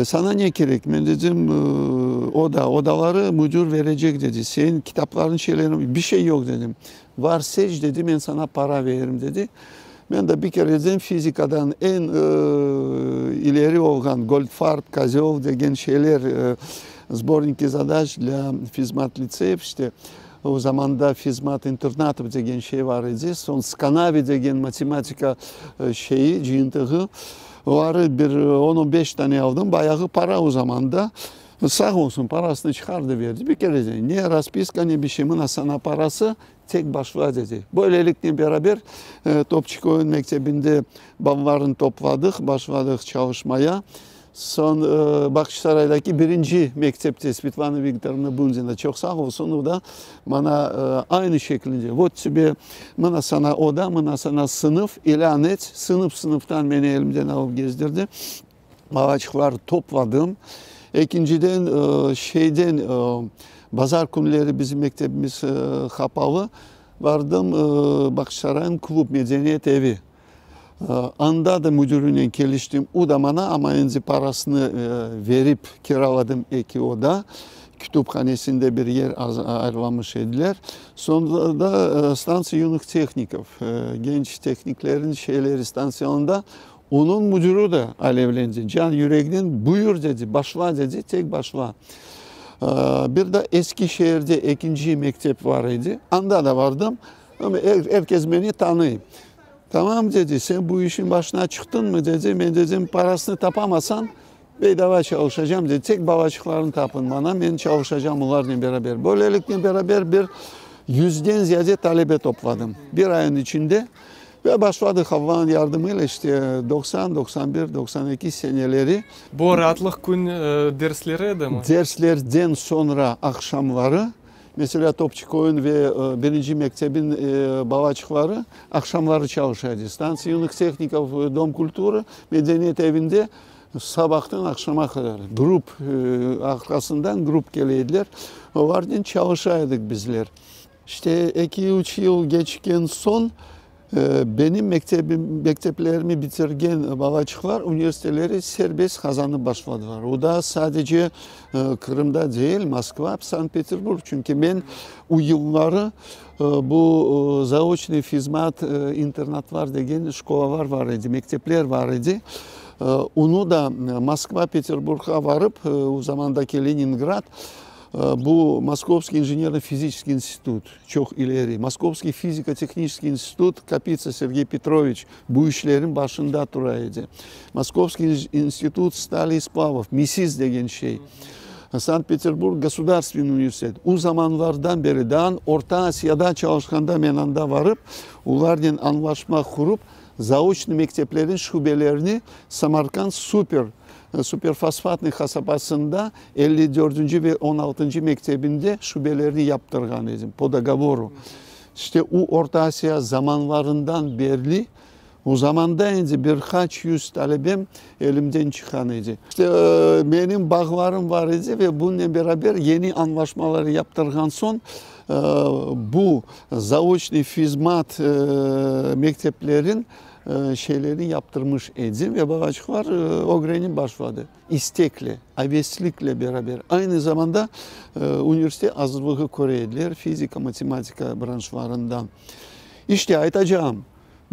Sana ne gerek? Ben dedim odaları müdür verecek dedi. Senin kitapların şeylerin bir şey yok dedim. Var seç dedi ben sana para veririm dedi. Ben de bir kere dedim fizikadan en ileri olan Goldfarb, Kazeov degen şeyler sborniki zadaç для fizmat liseyev işte o zaman da fizmat internatı degen şey var idi. Son Skanavi degen matematika şeyi, cihıntığı var bir 10-15 tane aldım. Bayağı para o zaman da. Sağ olsun parasını çıkardı verdi. Bir kere dedi. Ne raspiska ne bir şey mi sana parası tek başla dedi. Böylelikle beraber Topçukoyun mektebinde bablarını topladık. Başladık çalışmaya. Son Bakçısaray'daki birinci mektepte Svetlana Viktorovna Bunzina çok sağ olsun o da bana aynı şekilde bana sana oda, bana sana sınıf ilan et. Sınıftan beni elimden alıp gezdirdi. Ağaçlar topladım. İkinciden pazar günleri bizim mektebimiz kapalı. Vardım Bakçısaray'ın klub medeniyet evi. Anda da müdürüyle geliştim. O da bana ama önce parasını verip kiraladım iki oda. Kütüphanesinde bir yer ayarlamış ediler. Sonra da stansiya Юных Техников, genç tekniklerin stansiyonunda onun müdürü de alevlendi. Can yüreğinden buyur dedi, başla dedi, tek başla. Bir de Eskişehir'de ikinci mektep var idi. Anda da vardım ama herkes beni tanıyor. Tamam dedi, sen bu işin başına çıktın mı dedi. Ben dedim parasını tapamasan bedava çalışacağım dedi. Tek Balaçıklarını tapın bana, ben çalışacağım onlarla beraber. Böylelikle beraber bir 100'den ziyade talebe topladım. Bir ayın içinde. Ve başladık Havva'nın yardımıyla işte 90, 91, 92 seneleri. Bu rahatlık gün dersleri de mi? Derslerden sonra akşamları mesela Topçukoyun ve birinci mektebin balaçıkları akşamları çalışıyordu. Stansiyonluk Teknikov Dom Kulturu Medeniyet Evi'nde sabahtan akşama kadar grup arkasından grup geliydiler. O varken çalışıyorduk bizler. İşte 2-3 yıl geçken son benim mekteplerimi bitirgen balaçıklar üniversiteleri serbest kazanıp başladılar. O da sadece Kırım'da değil, Moskva, Sankt Petersburg. Çünkü ben o yılları bu zaoçni fizmat internatlar degen şkolalar var idi, mektepler var idi. Onu da Moskva, Peterburg'a varıp o zamandaki Leningrad bu Moskovski İnженерно-Fizический İnstitut çok ileri. Moskovski Fiziko-Tekniski İnstitut Kapitsa Sergey Petrovich bu işlerin başında duraydı. Moskovski İnstitut Stali Splavov, MISIS degen şey. Sankt Peterburg Gasudarственный Üniversitet. O zamanlardan beri daha Orta Asya'da çalışkanda ben anda varıp onlarla anlaşma kurup zaoçlu mekteplerin şubelerini Samarkand Süperfosfatlı kasabasında 54. ve 16. mektebinde şubelerini yaptırgan idim. Po dogovoru. İşte o Orta Asya zamanlarından beri o zamanda önce birkaç yüz talebem elimden çıkan idi. İşte benim bağlarım var idi ve bununla beraber yeni anlaşmaları yaptırgan son bu zaoçlu fizmat mekteplerin şeyleri yaptırmış idim ve balaçıklar öğrenim başladı. İstekle, heveslikle beraber. Aynı zamanda üniversite hazırlığı Koreyliler, fizika, matematika branşlarından. İşte aytacağım,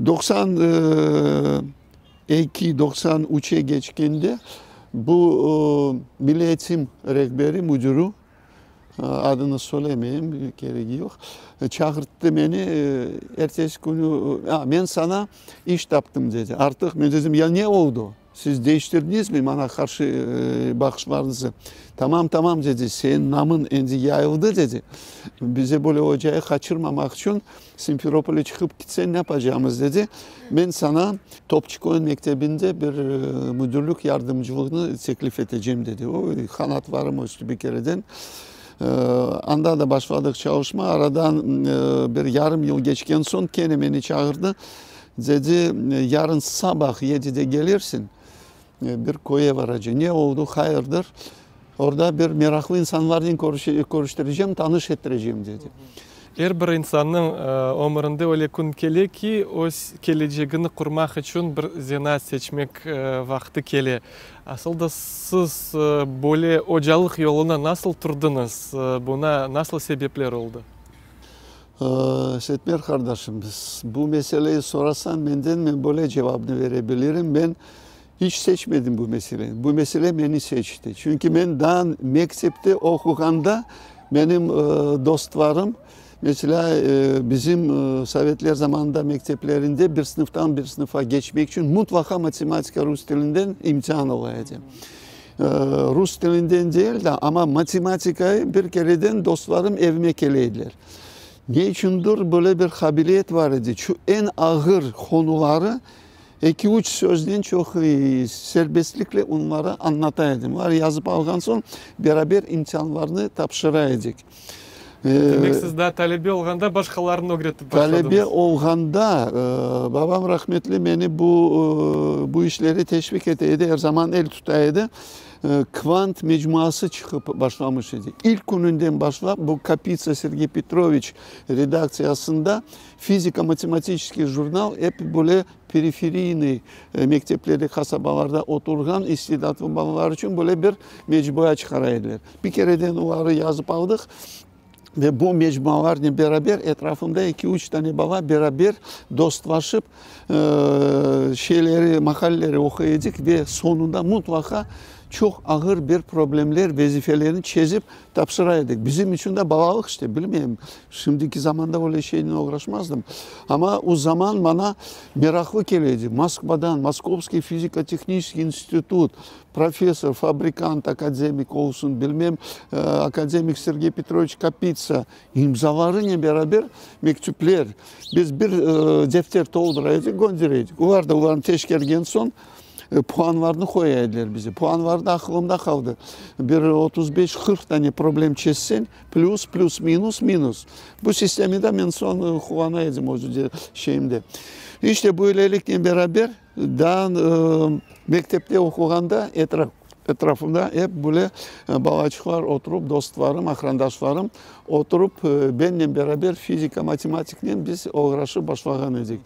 92-93'e geçkende bu Milli Eğitim Rehberi Müdürü, adını söylemeyeyim, gereği yok, çağırttı beni, ertesi günü, ben sana iş taptım dedi. Artık ben dedim, ya ne oldu? Siz değiştirdiniz mi bana karşı bakışlarınızı? Tamam dedi, senin namın endi yayıldı dedi. Bize böyle hocayı kaçırmamak için Simferopol'e çıkıp gitsen ne yapacağımız dedi. Ben sana Topçukoyun Mektebi'nde bir müdürlük yardımcılığını teklif edeceğim dedi. O kanat varım üstü bir kereden. Anda da başladık çalışma. Aradan bir yarım yıl geçken son gene beni çağırdı. Dedi yarın sabah 7'de gelirsin. Bir koya varacağım. Ne oldu? Hayırdır? Orada bir meraklı insanlarla görüştüreceğim, tanış ettireceğim dedi. Her bir insanın ömründe öyle gün geliyor ki o geleceğini kurmak için bir zina seçmek vakti geliyor. Aslında siz böyle hocalık yoluna nasıl turdunuz? Buna nasıl sebepler oldu? Setmer kardeşim, bu meseleyi sorarsan ben böyle cevabını verebilirim. Ben hiç seçmedim bu meseleyi. Bu mesele beni seçti. Çünkü ben daha mektepte okuganda benim dostlarım, mesela bizim Sovyetler zamanında mekteplerinde bir sınıftan bir sınıfa geçmek için mutlaka matematika Rus dilinden imtihan olaydı. Rus dilinden değil de ama matematikayı bir kereden dostlarım evime geleydiler. Ne içindir böyle bir kabiliyet var idi. Şu en ağır konuları 2-3 sözden çok serbestlikle onlara anlataydım. Var yazıp algan son beraber imtihanlarını tapşıraydık. Demek siz daha talebe olganda başkalarını öğretip başladınız. Talebe olganda babam rahmetli beni bu işleri teşvik eteydi. Her zaman el tutaydı. Kvant mecmuası çıkıp başlamış idi. İlk gününden başlayıp bu Kapitsa Sergey Petrovich redaksiyasında fizika matematik jurnal hep böyle periferini mektepleri, kasabalarda oturgan istidatlı balalar için böyle bir mecmuaya çıkaraydılar. Bir kereden onları yazıp aldık. Ve bu mecmualarla beraber etrafımda 2-3 tane baba beraber dostlaşıp makalleri okuyacak ve sonunda mutlaka çok ağır bir problemler, vazifelerini çözüp tapşıraydık. Bizim için de babalık işte, bilmiyorum. Şimdiki zamanda öyle şeyle uğraşmazdım. Ama o zaman bana meraklı geldi. Moskva'dan, Moskovski Fiziko-Tekniski İnstitut, profesör, fabrikant, akademik olsun, bilmem, akademik Sergey Petrovich Kapitsa imzalarıyla beraber mektuplar. Biz bir defter dolduraydık, göndereydik. O vardı, onların teşkergen son puanlarını koyarlar bize. Puanlar da aklımda kaldı. Bir 35-40 tane problem çözsen plus minus. Bu sistemi de ben son kullanayım o şeyimde. İşte böylelikle beraber daha mektepte okuganda etrafımda hep böyle balacıklar oturup, dostlarım, akrandaşlarım oturup benimle beraber fizika, matematikle biz uğraşıp başlayan edik.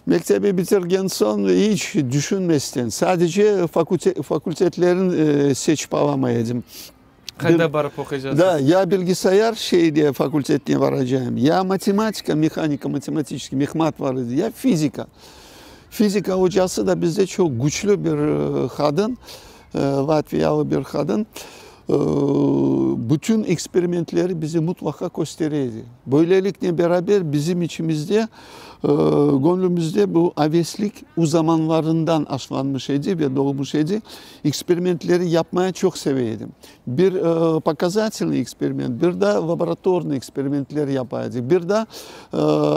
Mektebi bitirgen son hiç düşünmezden sadece fakültetlerin seçip alamayacağım. Kayda barıp okuyacağız? Da, ya bilgisayar şeyde fakültetine varacağım, ya matematika, mekanika, matematik, mihmat vardı, ya fizika. Fizika hocası da bizde çok güçlü bir kadın, Latviyalı bir kadın. Bütün eksperimentleri bize mutlaka gösteriyordu. Böylelikle beraber bizim içimizde, gönlümüzde bu aveslik o zamanlarından aşılanmış idi ve doğmuş idi. Eksperimentleri yapmaya çok seviyordum. Bir показательный eksperiment, bir de laboratuvarlı eksperimentleri yapıyorduk. Bir de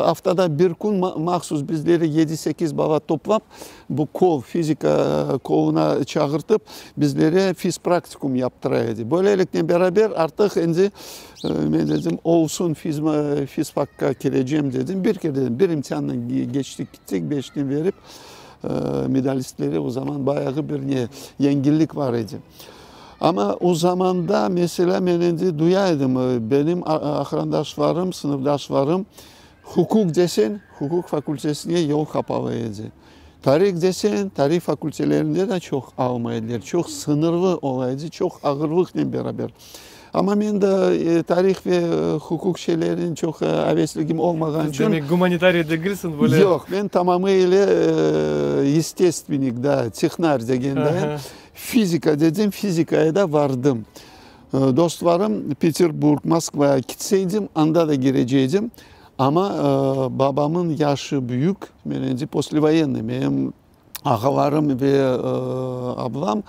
haftada bir gün mahsus bizleri 7-8 baba toplap bu kol, fizika koluna çağırtıp bizlere fiz praktikum yaptırıyordu. Böylelikle beraber artık şimdi ben dedim olsun fiz fakka gireceğim dedim. Bir kere dedim bir imtihandan geçtik gittik 5'ini verip medalistleri o zaman bayağı bir yenillik var idi. Ama o zaman da mesela ben duyaydım benim arkadaşlarım, sınıfdaşlarım hukuk desen hukuk fakültesine yol kapalıydı. Tarih desen tarih fakültelerinde de çok almaydılar. Çok sınırlı olaydı, çok ağırlıkla beraber. Ama ben de tarih ve hukuk şeylerin çok hevesligim olmadan için... Demek humanitarya değilsin böyle? Yok, ben tamamıyla естественник, da, texnar degenden fizika dedim, fizikaya da vardım. Dostlarım Peterburg, Moskva'ya gitseydim, anda da gireceğim. Ama babamın yaşı büyük, benim poslevoyenli, benim ağalarım ve ablam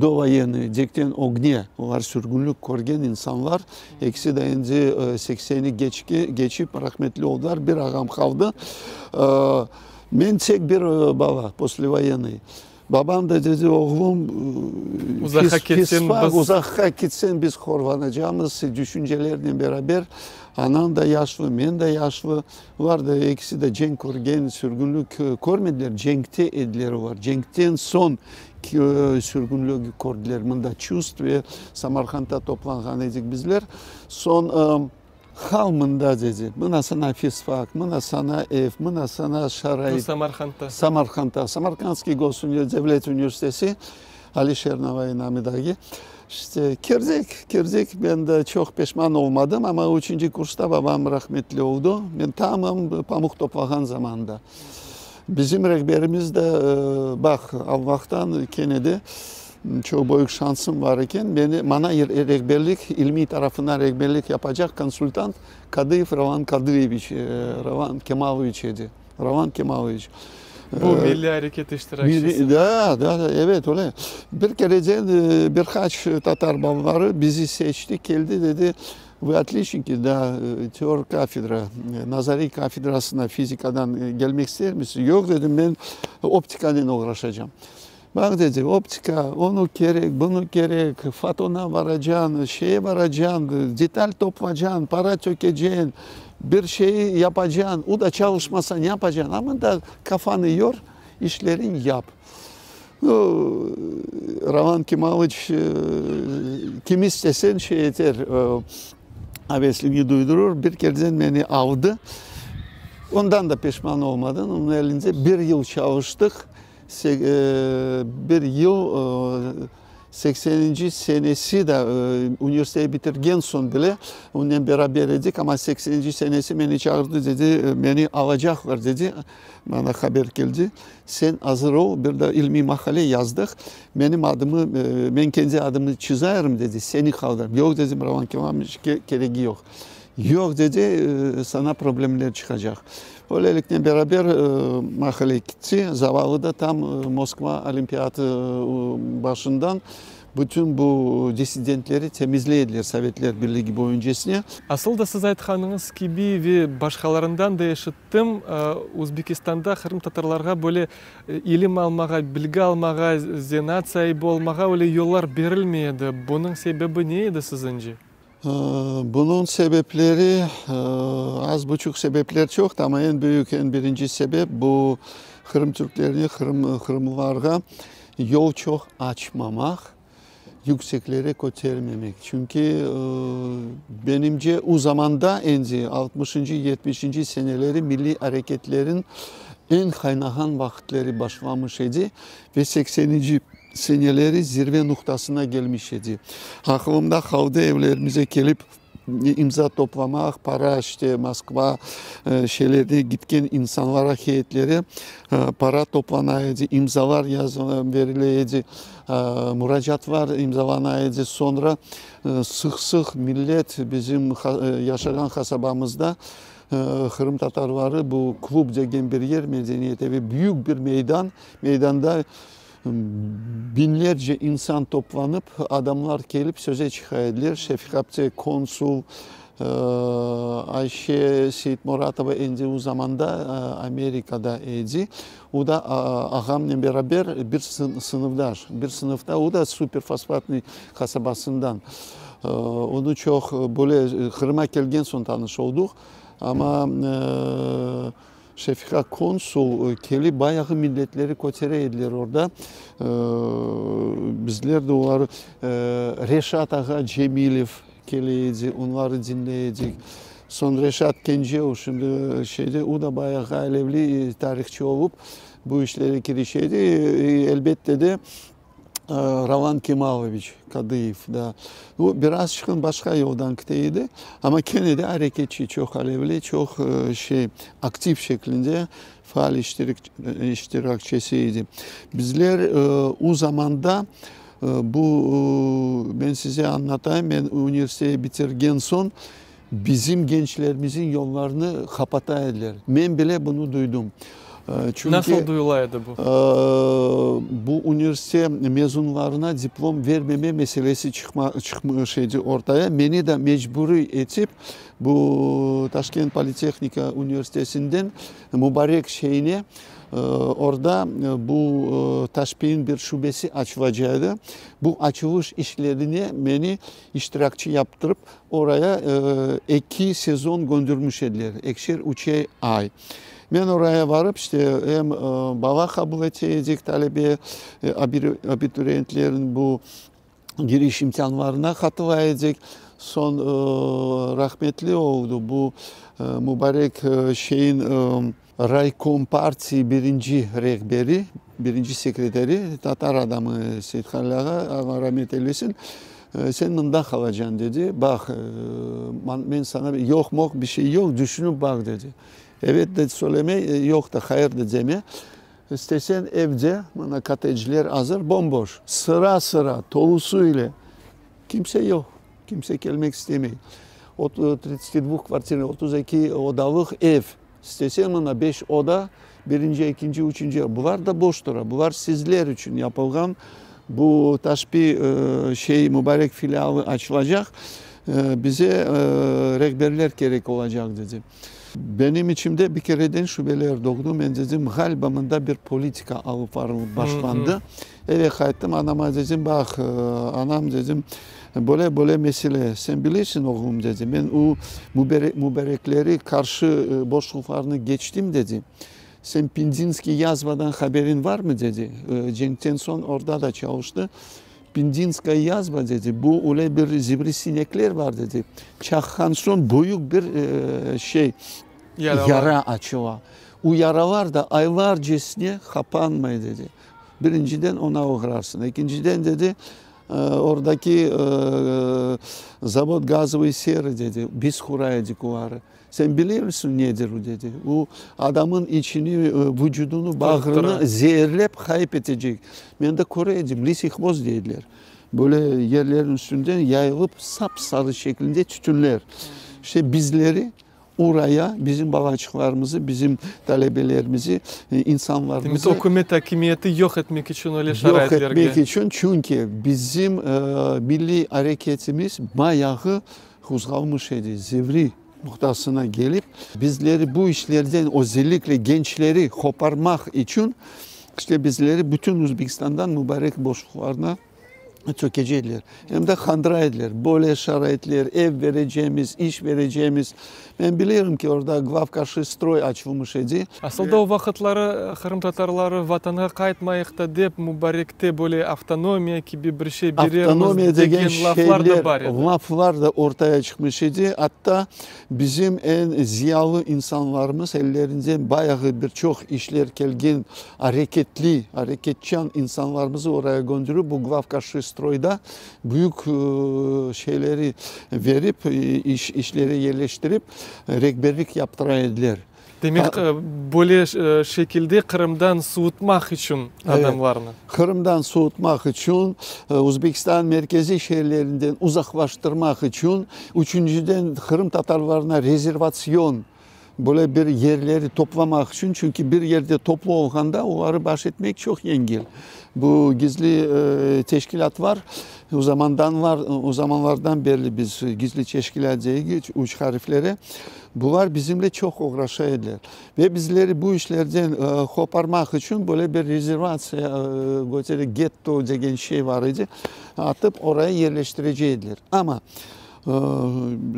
dovayenli, Cekten Ogne, onlar sürgünlük görgen insanlar. Eksi de önce 80'i geçip rahmetli oldular, bir ağam kaldı. Ben tek bir baba, poslevoyenli. Babam da dedi oğlum uzakka gitsen biz korvanacağımız düşüncelerle beraber anan da yaşlı, ben de yaşlı vardı. İkisi de cenk görgen sürgünlük görmediler. Cenkte edileri var. Cenkten son sürgünlük gördüler. Bunda Çust ve Samarkand'da toplangan edik bizler. Son halmında dedi. Buna sana fisfak, buna sana ev, buna sana şarayı. Samarkand'da. Samarkandski Devlet Üniversitesi Alişer Navai namidagi. İşte girdik. Ben de çok pişman olmadım ama 3. kursta babam rahmetli oldu. Ben tamam pamuk toplagan zamanda. Bizim rehberimiz de bak Allah'tan Kennedy çok büyük şansım var iken bana rehberlik, ilmi tarafından rehberlik yapacak konsultant Kadıyev Ravan Kadıyeviç, Ravan Kemaloviç idi. Ravan Kemaloviç. Bu milli hareket iştirakçısı. Da, evet öyle. Bir kere birkaç Tatar babaları bizi seçti, geldi dedi. Вы отличники, да, teori kafedra, nazari kafedrasına fizikadan gelmek ister misiniz? Yok dedim ben optikadan uğraşacağım. Bak dedi optika, onu gerek, bunu gerek, fotona varacaksın, şeye varacaksın, detal toplayacaksın, para tökeceksin, bir şeyi yapacaksın, o da çalışmasan yapacaksın ama da kafanı yor, işlerin yap. Ravan Kemaloviç kim istesen şey yeter, hevesliğini duydurur, bir kereden beni aldı. Ondan da pişman olmadan onun elinde bir yıl çalıştık. Bir yıl 80. senesi de üniversiteyi bitirgen son bile onunla beraber edik ama 80. senesi beni çağırdı dedi, beni alacaklar dedi. Bana haber geldi. Sen hazır ol, bir de ilmi makale yazdık. Benim adımı, ben kendi adımı çizerim dedi, seni kaldırım. Yok dedim Ravan Kemaloviç gereği yok. Yok dedi, sana problemler çıkacak. Öylelikle beraber makale gitti. Zavallı da tam Moskva Olimpiyatı başından bütün bu dissidentleri temizlediler Sovetler Birliği boyuncasına. Asıl da siz aytkanınız gibi ve başkalarından da yaşattım. Uzbekistan'da Kırım Tatarlarga böyle ilim almağa, bilgi almağa, zenat sahibi olmağa öyle yollar verilmeydi. Bunun sebebi neydi sizce? Bunun sebepleri az buçuk sebepler çok ama en büyük, en birinci sebep bu Kırım Türklerini, Kırımlılarga yol çok açmamak, yükseklere götürmemek. Çünkü benimce o zamanda 60. 70. seneleri milli hareketlerin en kaynahan vakitleri başlamış idi ve 80. seneleri zirve noktasına gelmiş idi. Aklımda kaldı evlerimize gelip imza toplamak, para işte Moskva şeylerde gitken insanlara, heyetlere para toplanaydı, imzalar verileydi, müracaatlar imzalanaydı. Sonra sık millet bizim yaşayan kasabamızda Kırım Tatarları bu klub degen bir yer medeniyeti ve büyük bir meydanda binlerce insan toplanıp adamlar gelip söze çıkardılar. Şefkatçı konsul Ayşe Seyit Muratova endi o zamanda Amerika'da idi. O da ağamla beraber bir sınıftaş. Bir sınıfta o da Superfosfatlı kasabasından. Onu çok böyle Kırım'a gelgen son tanış olduk. Ama Şefika konsul keli bayağı milletleri kotere edilir orada. Bizler de onlar Reşat Ağa Cemilov keliydi, onları dinleyecek. Son Reşat Kencev şimdi şeyde o da bayağı alevli tarihçi olup bu işlere girişeydi. Elbette de Ravan Kemaloviç Kadıyev da. O biraz çıkın başka yoldan gideydi ama gene de hareketçi, çok alevli, çok aktif şeklinde faal iştirakçısıydı. Bizler o zamanda ben size anlatayım, ben üniversiteyi bitirgen son bizim gençlerimizin yollarını kapataydılar. Ben bile bunu duydum. Çünkü, nasıl duyulaydı bu? Bu üniversite mezunlarına diplom vermeme meselesi çıkmıştı ortaya. Beni de mecburi etip bu Taşkent Politeknika Üniversitesi'nden mübarek şeyine orada bu Taşpey'in bir şubesi açılacaktı. Bu açılış işlerine beni iştirakçı yaptırıp oraya 2 sezon göndermişler. Ekşer 3 ay. Ben oraya varıp işte hem bala kabul edecek talebe abituriyentlerin bu giriş imkanlarına katılacak. Son rahmetli oldu bu mübarek şeyin Raykom Parti birinci rehberi, birinci sekreteri Tatar adamı Seyit Halil'a Allah rahmet eylesin. Sen bundan kalacaksın dedi. Bak ben sana yok bir şey yok düşünüp bak dedi. Evet de söyleme yok da hayır da deme. İstesen evde bana kateciler hazır bomboş. Sıra tolusuyla. Kimse yok. Kimse gelmek istemiyor. 32 kvartire 32 odalık ev. İstesen bana 5 oda birinci, ikinci, üçüncü. Bunlar da boş dura. Bunlar sizler için yapılgan. Bu Taşpi mübarek filialı açılacak. Bize rehberler gerek olacak dedi. Benim içimde bir kereden şüpheler doğdu. Ben dedim galiba bir politika alıp başlandı. Eve kayıttım anama dedim bak anam dedim böyle mesele sen bilirsin oğlum dedim. Ben o mübarekleri karşı boşluklarını geçtim dedi. Sen Pindinski yazmadan haberin var mı dedi. Cenk Tenson orada da çalıştı. Pindinska yazma dedi. Bu öyle bir zibri-sinekler var dedi. Çakhanson büyük bir yara açıva. O yaralar da aylarcasına kapanmıyor dedi. Birinciden ona uğrarsın. İkinciden dedi oradaki zavod gazı seri dedi. Biz kurayacak o ara. Sen biliyor musun nedir o dedi. O adamın içini, vücudunu, bağrını zehirleyip kaybedecek. Ben de kurayacağım. Lisihmoz dediler. Böyle yerlerin üstünden yayılıp sapsarı şeklinde tütünler. İşte bizleri oraya bizim balacıklarımızı, bizim talebelerimizi, insanlarımızı Hükümet hakimiyeti yok etmek için öyle yok şarayetlerge. etmek için, çünkü bizim milli hareketimiz bayağı hızlanmış idi, zivri noktasına gelip bizleri bu işlerden, özellikle gençleri koparmak için işte bizleri bütün Özbekistan'dan mübarek boşluklarına çökecekler. Hem de kandıra edilir. Böyle şarayetler, ev vereceğimiz, iş vereceğimiz. Ben biliyorum ki orada Glavkaşı stroy açılmış idi. Aslında o vakitleri Kırım Tatarları vatana kayıtmayık da deyip mübarekte böyle avtonomiya gibi bir şey Avtonomiya degen laflar da var şeyler, idi. laflar da ortaya çıkmış idi. Hatta bizim en ziyalı insanlarımız ellerinden bayağı birçok işler gelgen hareketli, hareketçan insanlarımızı oraya gönderip bu Glavkaşı stroyda büyük şeyleri verip, işleri yerleştirip rehberlik yaptıraydılar. Demek böyle şekilde Kırım'dan soğutmak için adamlarını. Kırım'dan soğutmak için, Özbekistan merkezi şehirlerinden uzaklaştırmak için, üçüncüden Kırım Tatarlarına rezervasyon, böyle bir yerleri toplamak için, çünkü bir yerde toplu olganda onları baş etmek çok yengil. Bu gizli teşkilat var. O zamanlardan beri biz gizli teşkilat diye üç harflere. Bunlar bizimle çok uğraşıyorlar. Ve bizleri bu işlerden koparmak için böyle bir rezervasyon, getto degen şey var idi. Atıp oraya yerleştirecekler. Ama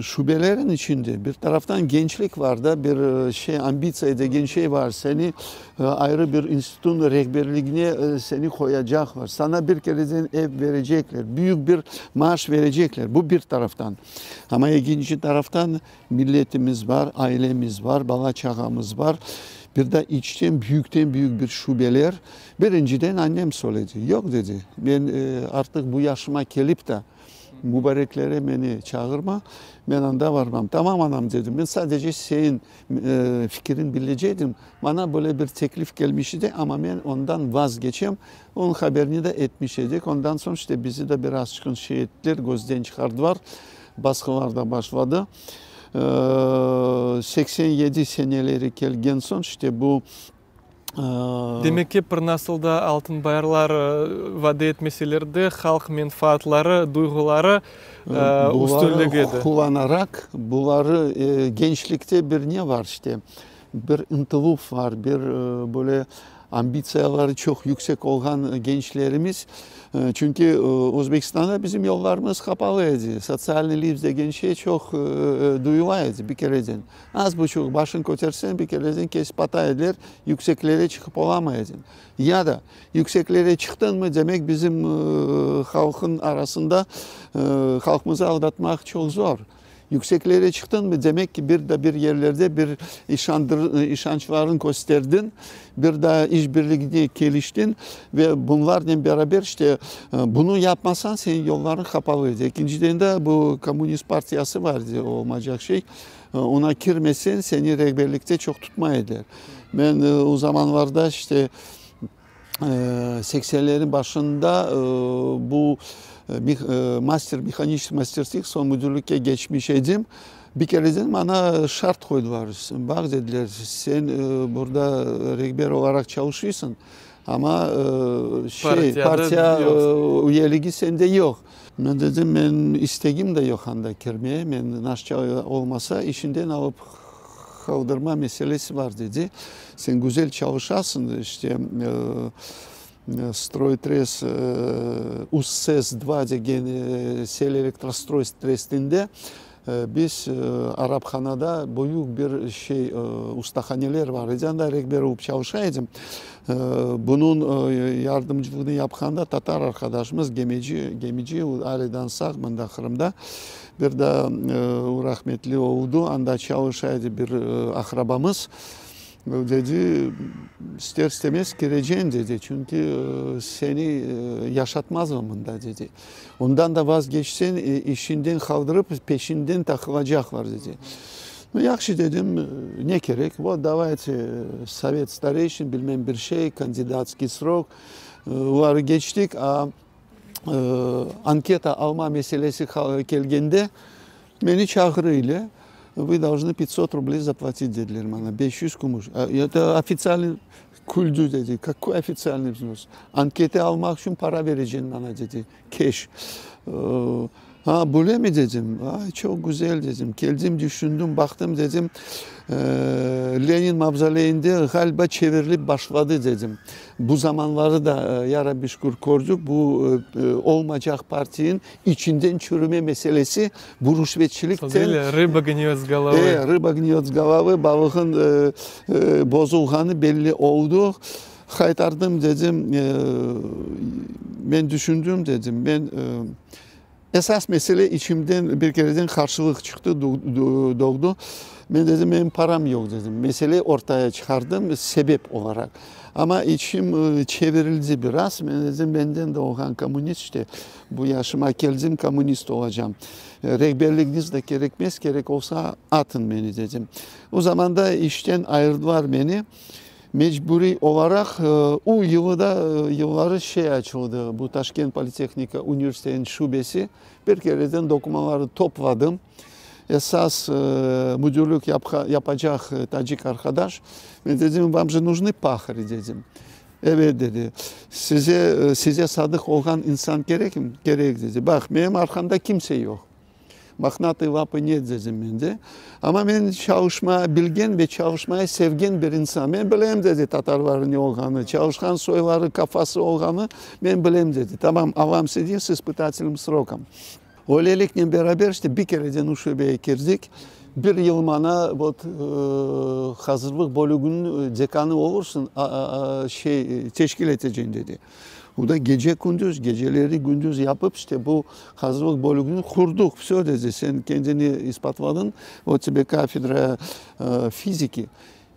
şubelerin içinde bir taraftan gençlik var da bir şey, ambitsiya degen şey var. Seni ayrı bir enstitünün rehberliğine seni koyacaklar. Sana bir kereden ev verecekler. Büyük bir maaş verecekler. Bu bir taraftan. Ama ikinci taraftan milletimiz var, ailemiz var, balaçağımız var. Bir de içten büyük bir şubeler. Birinciden annem söyledi. Yok dedi. Ben artık bu yaşıma gelip de mübareklere beni çağırma, ben anda varmam. Tamam anam dedim. Ben sadece senin fikrin bileceğim. Bana böyle bir teklif gelmişti ama ben ondan vazgeçeyim. Onun haberini de etmiştik. Ondan sonra işte bizi de biraz çıkın şey ettiler, gözden çıkardılar. Baskılar da başladı. 87 seneleri gelgen son işte bu Demek ki bir nasılda altın bayarlar vade etmeselerde halk menfaatları, duyguları üstünlüğüydü. Kullanarak bunları gençlikte bir ne var işte, bir ıntılık var, bir böyle ambitsiyaları çok yüksek olan gençlerimiz. Çünkü Özbekistan'da bizim yollarımız kapalıydı. Sosyal liv degen şey çok duyulaydı bir kereden. Az buçuk başın kötersen bir kereden kesip ataydılar, yükseklere çıkıp olamayadın. Ya da yükseklere çıktın mı demek bizim halkın arasında halkımızı aldatmak çok zor. Yükseklere çıktın mı demek ki bir yerlerde bir işançların gösterdin, bir daha işbirliğine geliştin ve bunlarla beraber işte bunu yapmasan senin yolların kapalıydı. İkinciden de bu Komünist Partiyası vardı, o olmayacak şey. Ona girmesen seni rehberlikte çok tutmaydılar. Ben o zamanlarda işte 80'lerin başında bu mekanik masterlik son müdürlüğe geçmiş idim. Bir kereden bana şart koydular. Bak dediler, sen burada rehber olarak çalışıyorsun ama partiya üyeliği sende yok. Ben dedim, ben isteğim de yok anda girmeye. Ben naşça olmasa işinden alıp kaldırma meselesi var dedi. Sen güzel çalışasın işte. Stroytres USS-2 degen sel elektrostroi testinde biz Araphanada büyük bir şey ustahaneler var. Anda rehber olup çalışaydım. Bunun yardımcılığını yapkanda Tatar arkadaşımız gemici aileden sağ bunda Kırım'da bir de rahmetli oldu. Anda çalışaydı bir akrabamız. Dedi, ister istemez gireceğim dedi. Çünkü seni yaşatmaz bunda dedi. Ondan da vazgeçsen işinden kaldırıp peşinden takılacaklar dedi. Yaxşı dedim, ne gerek? Вот давайте Sovet старейшин bilmem bir şey, kandidatski srok. Var geçtik. Anketa alma meselesi gelgende beni çağırıyla вы должны 500 рублей заплатить dediler bana. 500 kumuş. Это официальный kuldu dedi. Какой официальный взнос? Anketi almak için para vereceksin bana dedi. Cash. Ha böyle mi dedim? Ay çok güzel dedim. Geldim düşündüm baktım dedim. Lenin mavzoleyinde galiba çevrilip başladı dedim. Bu zamanları da ya Rabbi şükür gördük. Bu olmayacak partinin içinden çürüme meselesi bu rüşvetçilikten. Rıba gniyor z головы. Rıba gniyor z головы. Balığın bozulganı belli oldu. Kaytardım dedim. Ben düşündüm dedim. Ben esas mesele içimden bir kereden karşılık çıktı, doğdu. Ben dedim benim param yok dedim. Meseleyi ortaya çıkardım sebep olarak. Ama içim çevrildi biraz. Ben dedim benden de olan komünist işte. Bu yaşıma geldim komünist olacağım. Rehberliğiniz de gerekmez, gerek olsa atın beni dedim. O zaman da işten ayırdılar beni. Mecburi olarak o yılları şey açıldı. Bu Taşkent Politeknika Üniversitesi'nin şubesi. Bir kereden dokumaları topladım. Esas müdürlük yapacak Tacik arkadaş. Ben dedim, вам же нужны пахари dedim. Evet dedi. Size sadık olan insan gerek mi? Gerek dedi. Bak benim arkamda kimse yok. Mahnatı vapı net dedim ben de. Ama ben çalışma bilgen ve çalışmayı sevgen bir insan. Ben bileyim dedi Tatarların ne olduğunu, çalışkan soyları kafası olduğunu ben bileyim dedi. Tamam, avam сидим с испытательным сроком. Öylelikle beraber işte bir kereden o şubeye girdik. Bir yıl bana hazırlık bölümünün dekanı olursun teşkil edeceğim dedi. O da gece gündüz, geceleri gündüz yapıp işte bu hazırlık bölümünü kurduk. Все dedi, sen kendini ispatladın. O тебе kafedra fiziki.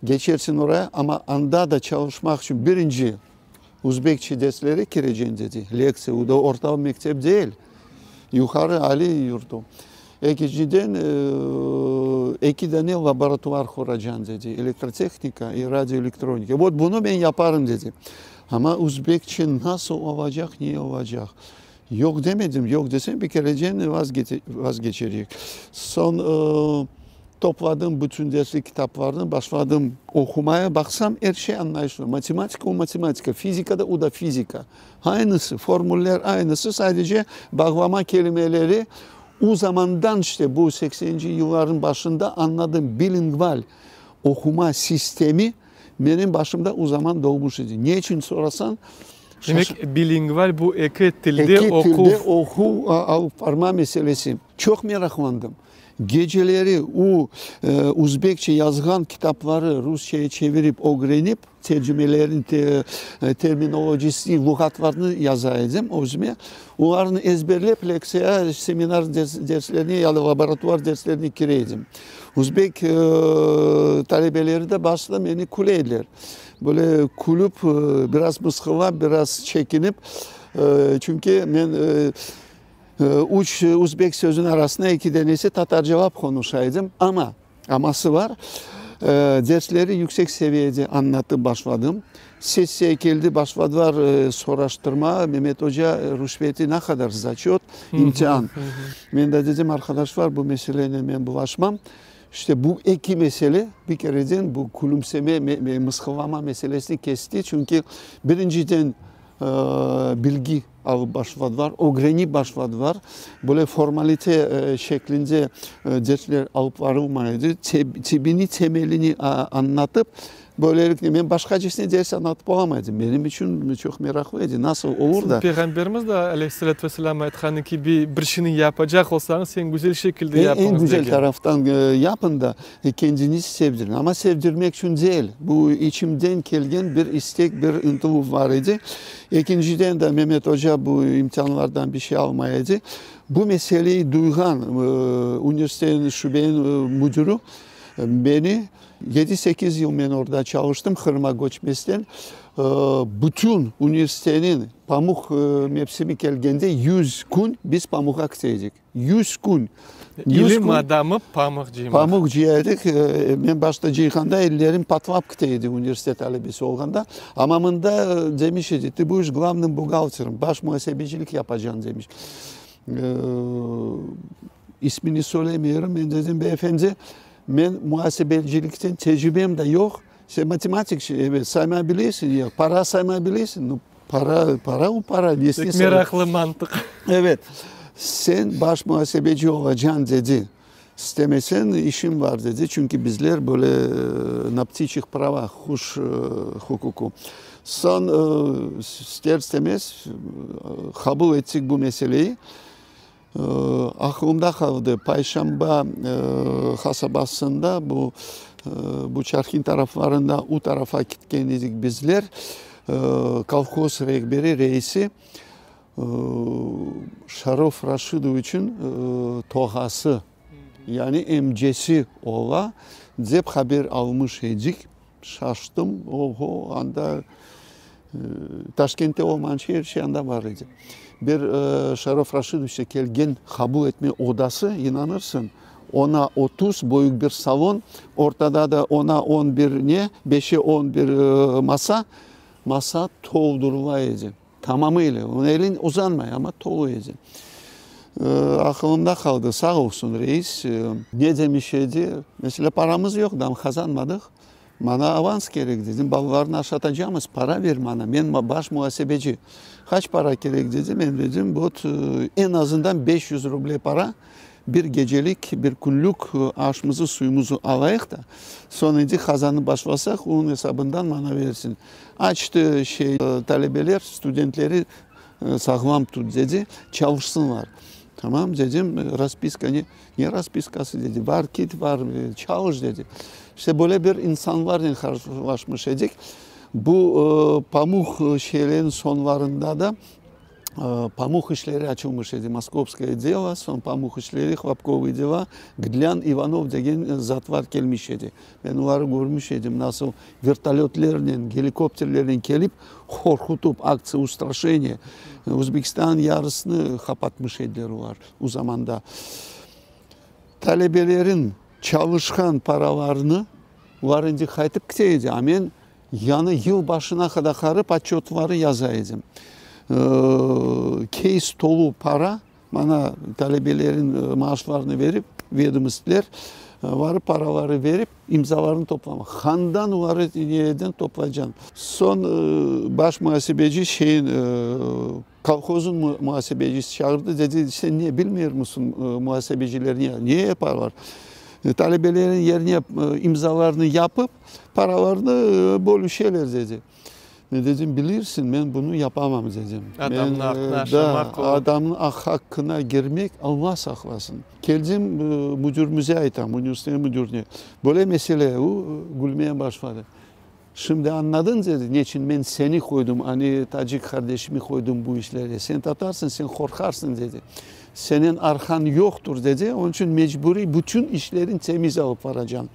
Geçersin oraya ama anda da çalışmak için birinci Uzbekçe dersleri gireceksin dedi. Leksiya, o da orta mektep değil. Yukarı Ali yurdu. İkinciden 2 tane laboratuvar kuracaksın dedi. Elektroteknika ve radyoelektronika. Bunu ben yaparım dedi. Ama Uzbekçe nasıl olacak, niye olacak? Yok demedim. Yok desem bir kerece vazgeçerik. Son topladım bütün derslik kitaplarını, başladım okumaya. Baksam her şey anlaşılıyor. Matematika o matematika, fizikada o da fizika. Aynısı, formüller aynısı. Sadece bağlama kelimeleri o zamandan işte bu 80. yılların başında anladım. Bilingval okuma sistemi benim başımda o zaman doğmuş idi. Niye için sorarsan? Demek bilingval bu iki tilde oku parma meselesi. Çok meraklandım. Geceleri o Uzbekçe yazgan kitapları Rusça'ya çevirip öğrenip tercümelerin terminolojisini, lügatlarını yazaydım özüme. Onları ezberleyip leksiya, seminer derslerini ya da laboratuvar derslerini gireydim. Uzbek talebeleri de başta beni kuleydiler. Böyle kulüp biraz mıskıla, biraz çekinip çünkü ben üç Uzbek sözün arasında 2 tanesi Tatar cevap konuşaydım ama aması var. Dersleri yüksek seviyede anlattım, başladım. Sessiye geldi, başladılar soruşturma. Mehmet Hoca rüşveti ne kadar zaçıyor? İmtihan. Ben de dedim arkadaş var bu meseleyle ben bulaşmam. İşte bu iki mesele bir kereden bu kulümseme, mıskılama meselesini kesti. Çünkü birinciden bilgi alıp başladılar, öğrenip başladılar. Böyle formalite şeklinde dersler alıp varılmaydı. Temelini anlatıp böylelikle ben başkacasına ders anlatıp olamaydım. Benim için çok meraklıydı. Nasıl olur da? Peygamberimiz de aleyhissalatü vesselam aytkanı ki bir işini yapacak olsanız sen güzel şekilde yapınız. En güzel taraftan yapın da kendinizi sevdirin. Ama sevdirmek için değil. Bu içimden gelen bir istek, bir ıntılı var idi. İkinciden de Mehmet Hoca bu imtihanlardan bir şey almayaydı. Bu meseleyi duygan üniversitenin şubenin müdürü beni 7-8 yıl ben orada çalıştım Kırım'a göçmesinden. Bütün üniversitenin pamuk mevsimi geldiğinde 100 gün biz pamuğa gidecektik. 100 gün. İlim adamı pamukçıyım. Pamukçıydık. Ben başta Ceyhan'da ellerim patlap gideydi üniversite talebesi olganda. Amamında demiş idi, bu iş главным buğaltırım, baş muhasebecilik yapacaksın demiş. İsmini söylemiyorum. Ben dedim beyefendi Ben muhasebecilikten tecrübem de yok. Sen matematik evet saymayabilirsin ya. Para saymayabilirsin. No, para o para. Meraklı mantık. Evet. Sen baş muhasebeci olacaksın dedi. İstemesen işim var dedi. Çünkü bizler böyle na птичьих правах huş hukuku. Son ister istemez kabul ettik bu meseleyi. Aklımda kaldı. Payşamba kasabasında bu Çarkın taraflarında o tarafa gitkendik bizler. Kolhoz rehberi reisi Şarof Raşidoviç'in tohası yani emcesi ola deyip haber almış idik. Şaştım. Oho anda Taşkent'te olman her şey anda var idi. Bir Şarof Raşidoviç'e gelgen kabul etme odası inanırsın. Ona 30 boyuk bir salon, ortada da ona 11 ne? 5'e 11 masa doldurulaydı. Tamamıyla. Onun elin uzanmaya ama doluydu. Aklımda kaldı sağ olsun reis. Ne demişti? Mesela paramız yok, dam kazanmadık. Bana avans gerek dedim. Ballarını aşatacağımız para ver bana. Ben baş muhasebeci. Kaç para gerek dedim. Ben dedim bu en azından 500 ruble para. Bir gecelik, bir günlük aşımızı, suyumuzu alayık da sonra kazanı başlasak onun hesabından bana versin. Açtı talebeler, studentleri sağlam tut dedi. Çalışsınlar. Tamam dedim. Raspiska ne raspiskası dedi. Var kit var çalış dedi. İşte böyle bir insanlarla karşılaşmış edik. Bu pamuk şeylerin sonlarında da pamuk işleri açılmış idi. Moskovskaya deva, son pamuk işleri, Hlapkovı deva, Gdlyan Ivanov degen zat var gelmiş idi. Ben onları görmüş idim. Nasıl vertolyotlarla, helikopterlerle gelip korkutup aksiya ustraşение. Özbekistan yarısını kapatmış idiler var o zamanda. Talebelerin çalışkan paralarını varınca kayıtıp gideydi. Amen yanı yıl başına kadar karıp отчетları yazaydım. Case dolu para bana talebelerin maaşlarını verip vedomostiler varıp paraları verip imzalarını toplamak. Handan varı yerden toplayacaksın. Son baş muhasebeci kolhozun muhasebecisi çağırdı dedi sen niye bilmiyor musun muhasebeciler niye yaparlar? Talebelerin yerine imzalarını yapıp paralarını bölüşerler dedi. Ne dedim bilirsin ben bunu yapamam dedim. Adamın hakkına girmek Allah saklasın. Geldim müdürümüze aytam, üniversite müdürüne. Böyle mesele o gülmeye başladı. Şimdi anladın dedi. Niçin ben seni koydum, hani Tacik kardeşimi koydum bu işlere. Sen tatarsın, sen korkarsın dedi. Senin arkan yoktur dedi. Onun için mecburi bütün işlerin temiz alıp varacaksın.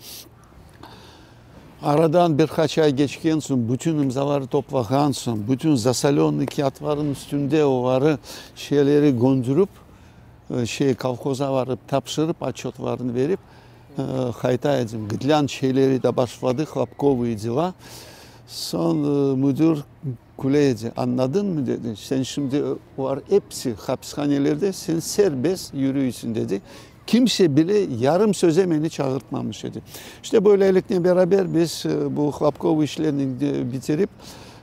Aradan birkaç ay geçken sonra bütün imzaları toplayan sonra bütün zasalonlu kağıtların üstünde oları şeyleri göndürüp kolhoza varıp tapşırıp отчетlarını verip kayıta edin. Gidlen şeyleri de başladı. Hlapkovı deva. Son müdür kuleydi. Anladın mı dedi. Sen şimdi var hepsi hapishanelerde sen serbest yürüyorsun dedi. Kimse bile yarım söze beni çağırtmamış dedi. İşte böylelikle beraber biz bu Hlapkov işlerini bitirip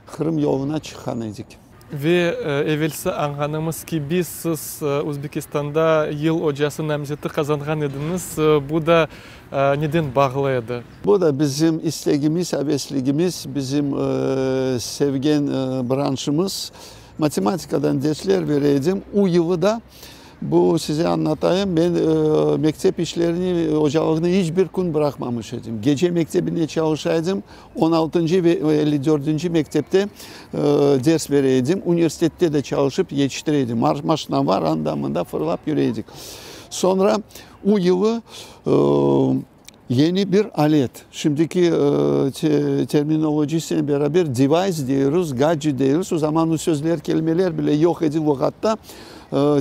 Kırım yoluna çıkanıydık. Ve evvelsi anladığımız ki siz Özbekistan'da yıl hocası namzeti kazangan ediniz. Bu da neden bağlıydı? Bu da bizim isteğimiz, hevesligimiz, bizim sevgen branşımız. Matematikadan dersler vereydim. O yılı da bu size anlatayım. Ben mektep işlerini, hocalığını hiçbir gün bırakmamış idim. Gece mektebinde çalışaydım. 16. ve 54. mektepte ders vereydim. Üniversitede de çalışıp yetiştireydim. Maşına var andamında fırlap yürüyeydik. Sonra o yılı yeni bir alet. Şimdiki terminolojisiyle beraber device diyoruz, gadget diyoruz. O zaman o sözler, kelimeler bile yok edildi lügatta.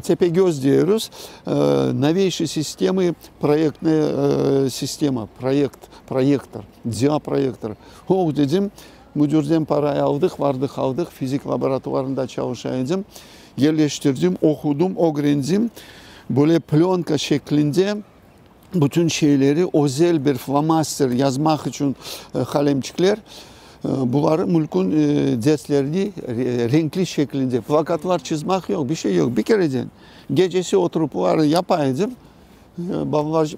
Tepegöz diyoruz. Новейшие системы, проектная система, проектор, diaprojektör. O dedim, müdürden parayı aldık, fizik laboratuvarında çalışaydım. Yerleştirdim, okudum, öğrendim. Böyle plyonka şeklinde bütün şeyleri özel bir flamaster yazmak için kalemçikler. Bunları mülkün derslerini renkli şeklinde plakatlar çizmek yok, bir şey yok. Bir kereden gecesi oturup bunları yapaydım.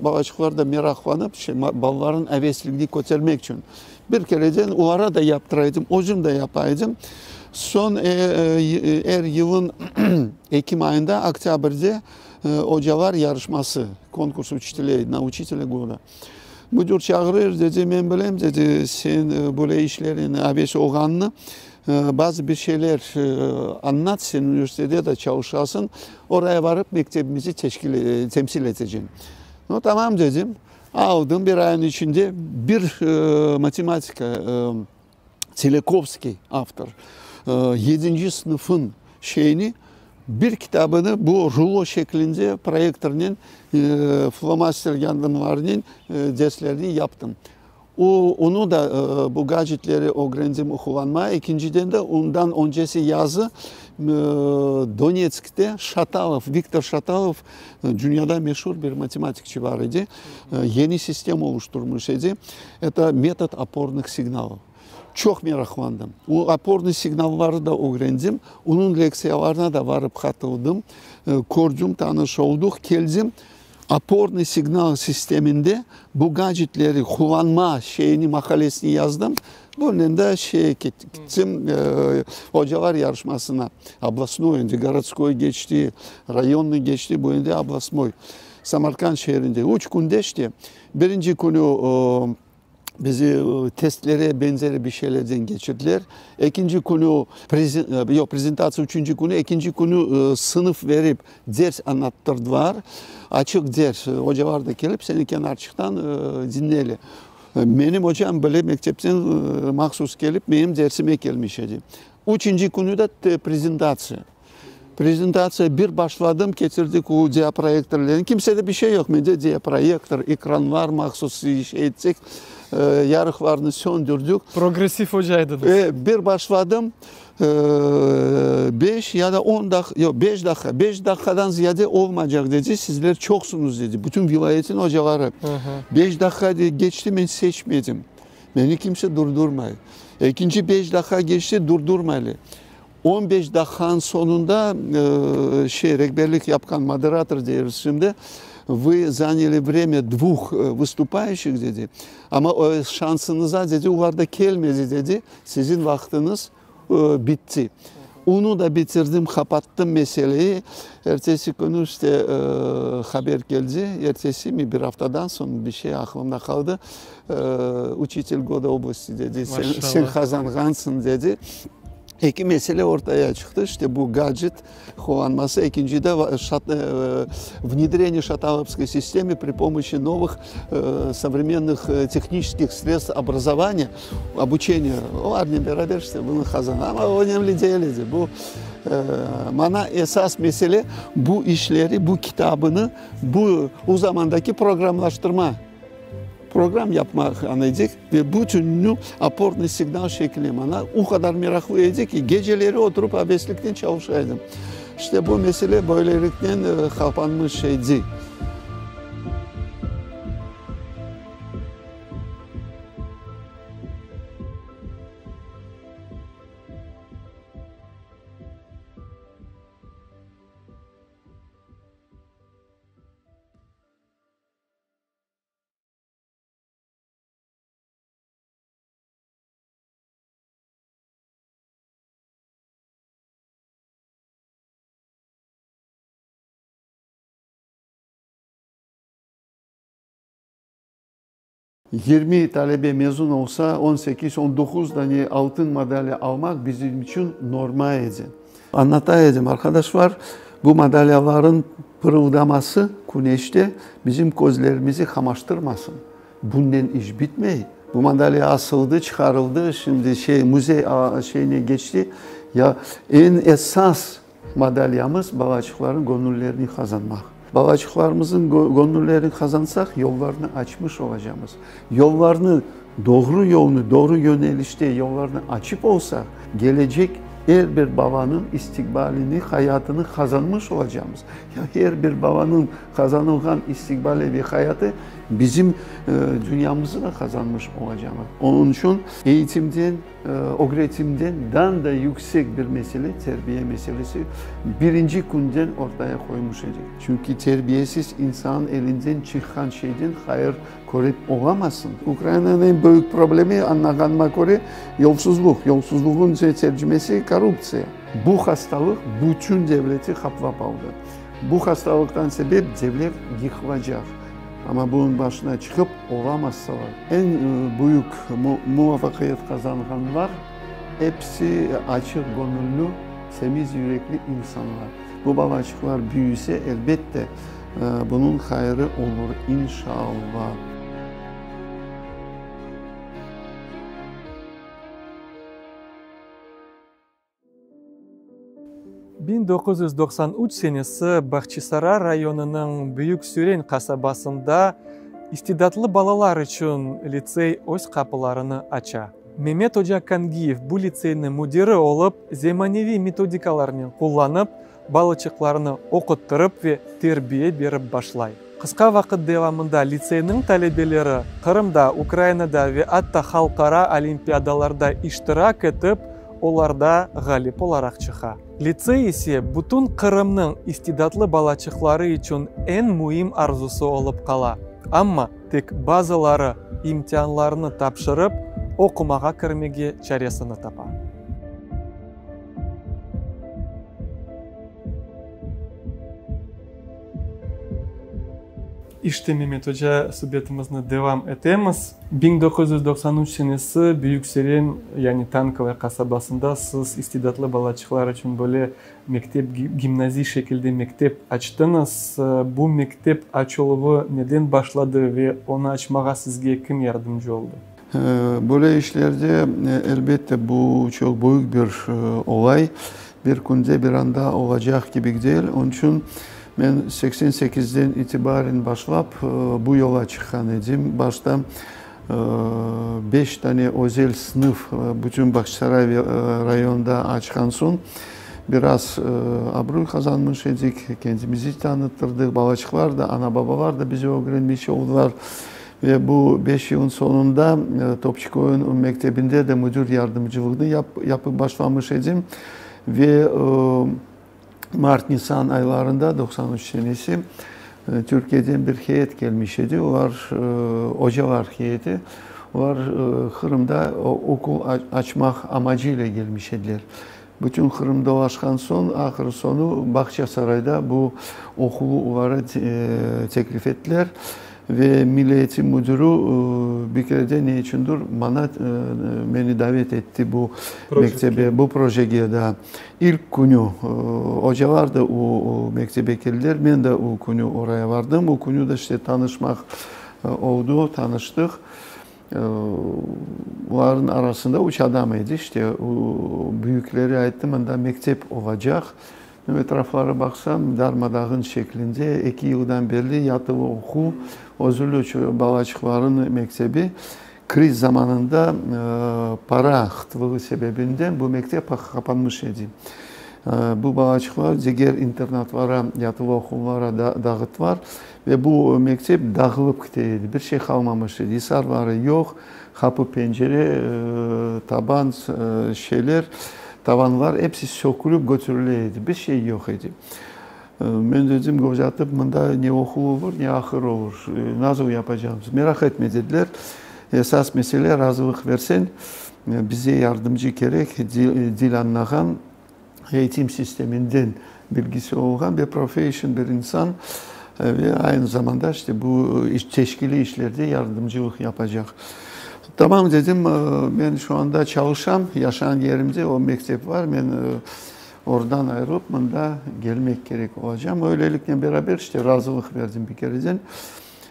Babacıklar da meraklanıp balların hevesliğini göstermek için. Bir kereden onlara da yaptıraydım, özüm de yapaydım. Son yılın Ekim ayında, Oktyabır'da hocalar yarışması, konkurs учителей, учителя года. Müdür çağırır dedi, ben bileyim dedi, sen böyle işlerin abesi oğlanını bazı bir şeyler anlat, sen üniversitede de çalışasın, oraya varıp mektebimizi temsil edeceğim. No, tamam dedim, aldım bir ayın içinde bir matematika, Tsiolkovski автор, 7. sınıfın şeyini, bir kitabını bu rulo şeklinde projektörünün flamaster yardımlarının derslerini yaptım. Onu da bu gadgetleri öğrendim kullanmaya. İkinciden de ondan öncesi yazı Donetsk'te Şatalov, Viktor Şatalov dünyada meşhur bir matematikçi var idi. Yeni sistem oluşturmuş idi. Это метод опорных signalов. Çok meraklandım. O aporlu signalları da öğrendim. Onun leksiyalarına da varıp katıldım. Gördüm, tanış olduk, geldim. Aporlu signal sisteminde bu gadgetleri kullanma şeyini, makalesini yazdım. Bunun da gittim hocalar yarışmasına. Областной, önce городской geçti, rayonlu geçti, bu önce областной. Samarkand şehrinde 3 günde işte. Birinci günü bizi testlere benzeri bir şeylerden geçirdiler. İkinci günü prezentasyon, üçüncü günü, ikinci günü sınıf verip ders anlattırdılar. Açık ders. Hocalar da gelip seni kenarçıktan dinleyelim. Benim hocam böyle mektepten mahsus gelip benim dersime gelmiş idi. Üçüncü günü de prezentasyon. Prezentasyaya bir başladım, getirdik o diaprojektörlerini. Kimsede bir şey yok. Bende diaprojektör, ekran var, mahsus şey etsek. Yarıklarını söndürdük. Progresif hocaydınız. Bir başladım. 5 ya da 10 dakika, yok 5 dakika. 5 dakikadan ziyade olmayacak dedi. Sizler çoksunuz dedi. Bütün vilayetin hocaları. 5 dakika geçti, ben seçmedim. Beni kimse durdurmayı. İkinci 5 dakika geçti, durdurmalı. 15 dakikanın sonunda rehberlik yapan moderator dersimde вы заняли время двух выступающих dedi. Ama o şansınıza dedi, onlar da gelmedi dedi. Sizin vaktiniz bitti. Onu da bitirdim, kapattım meseleyi. Ertesi günü işte haber geldi. Ertesi mi bir haftadan sonra bir şey aklımda kaldı. Учитель года области dedi. Sen kazangansın dedi. İki mesele ortaya çıktı. İşte bu gadget kullanması. İkinci de внедрение шаталовской системы при помощи новых современных технических sredств образования, обучения. Onlarla beraber işte bunu kazandı. Ama önemli değildi. Bu bana esas mesele bu işleri, bu kitabını, bu o zamandaki programlaştırma. Program yapmak anlayacak ve bütününü aporlu signal şeklinde bana o kadar meraklıydı ki geceleri oturup abeslikten çalışaydım. İşte bu mesele böylelikten kapanmış şeydi. ...20 talebe mezun olsa 18-19 tane altın madalya almak bizim için normaldi. Anlatayım arkadaşlar, bu madalyaların pırıldaması güneşte bizim gözlerimizi kamaştırmasın. Bundan iş bitmiyor. Bu madalya asıldı, çıkarıldı, şimdi müze şeyine geçti. Ya en esas madalyamız babacıkların gönüllerini kazanmak. Babacıklarımızın gönüllerini kazansak yollarını açmış olacağız. Yollarını, doğru yolunu, doğru yönelişte yollarını açıp olsa gelecek her bir babanın istikbalini, hayatını kazanmış olacağımız. Ya her bir babanın kazanılan istikbali ve hayatı bizim dünyamızı da kazanmış olacağımız. Onun için eğitimden, öğretimden daha da yüksek bir mesele, terbiye meselesi birinci günden ortaya koymuş edecek. Çünkü terbiyesiz insan elinden çıkan şeyden hayır görüp olamazsın. Ukrayna'nın en büyük problemi anladığıma göre yolsuzluk. Yolsuzluğun tercümesi korrupsiya. Bu hastalık bütün devleti kaplap aldı. Bu hastalıktan sebep devlet yıkılacak. Ama bunun başına çıkıp olamazsalar. En büyük muvaffakiyet kazananlar hepsi açık gönüllü, temiz yürekli insanlar. Bu bağışıklar büyüse elbette bunun hayrı olur inşallah. ...1993 senesi Bahçesaray rayonunun Büyük Süren kasabasında istidatlı balalar için lisey öz kapılarını aça. Mehmet Hoca Kangiyev bu liseynin müdiri olup, zemanevi metodikalarını kullanıp, balıkçılarını okutturup ve terbiye berip başlay. Kısa vakit devamında liseynin talebeleri Kırım'da, Ukrayna'da ve hatta halkara olimpiyadalarda iştirak edip, olarda galip olarak çıka. Lisey ise bütün Kırım'ın istidatlı balıkçıları için en mühim arzusu olup kala. Ama tek bazıları imtihanlarını tapşırıp okumağa kirmege çaresini tapa. İşte Mehmet Hoca sohbetimizni devam etemiz. 1993 senesi Büyük Süren yani Tankover kasabasında siz istidatlı balıkçılar için böyle mektep, gimnazi şekilde mektep açtınız. Bu mektep açılığı neden başladı ve onu açmağa sizge kim yardımcı oldu? Böyle işlerde elbette bu çok büyük bir olay. Bir günde bir anda olacak gibi değil. Onun için ben 88'den itibaren başlayıp bu yola çıkan idim. Başta 5 tane özel sınıf bütün Bahçesaray rayonunda açkan son biraz abruy kazanmış idik. Kendimizi tanıttırdık. Balıkçılar da, ana babalar da bizi öğrenmiş oldular. Ve bu 5 yılın sonunda Topçukoyun Mektebi'nde de müdür yardımcılığını yapıp başlamış idim. Ve Mart-Nisan aylarında 93 senesi Türkiye'den bir heyet gelmiş idi. Onlar hocalar heyeti. Onlar Kırım'da okul açmak amacıyla gelmiş idiler. Bütün Kırım dolaşkan son, ahır sonu Bahçesaray'da bu okulu onlara teklif ettiler. Ve Milli Eğitim Müdürü bir kere de ne içindir beni davet etti bu mektebe, bu projeye de. İlk günü hocalar da o mektebe geldiler. Ben de o günü oraya vardım. O günü de işte tanışmak oldu, tanıştık. Onların arasında üç adamıydı işte. O büyükleri ayettim, bunda mektep olacak. Etraflara baksam darmadağın şeklinde 2 yıldan beri yatılı okul, özürlü balıkçıların mektebi. Kriz zamanında para kıtlığı sebebinden bu mektep kapanmış idi. Bu balıkçılar diğer internatlara, yatılı okullara dağıttılar ve bu mektep dağılıp gitti. Bir şey kalmamıştı. Hisarları yok, kapı pencere, taban şeyler. Tavanlar hepsi sökülüp götürülüydü. Bir şey yok idi. Ben dedim hocatıp bunda ne okul olur ne ahır olur. Nasıl yapacağımız merak etme dediler. Esas mesele razılık versen bize yardımcı gerek dil anlayan eğitim sisteminden bilgisi olan bir profesyon bir insan ve aynı zamanda işte bu teşkili işlerde yardımcılık yapacak. Tamam dedim, ben şu anda çalışam, yaşayan yerimde o mektep var, ben oradan ayrılıp bunda gelmek gerek olacağım. Öylelikle beraber işte razılık verdim bir kereden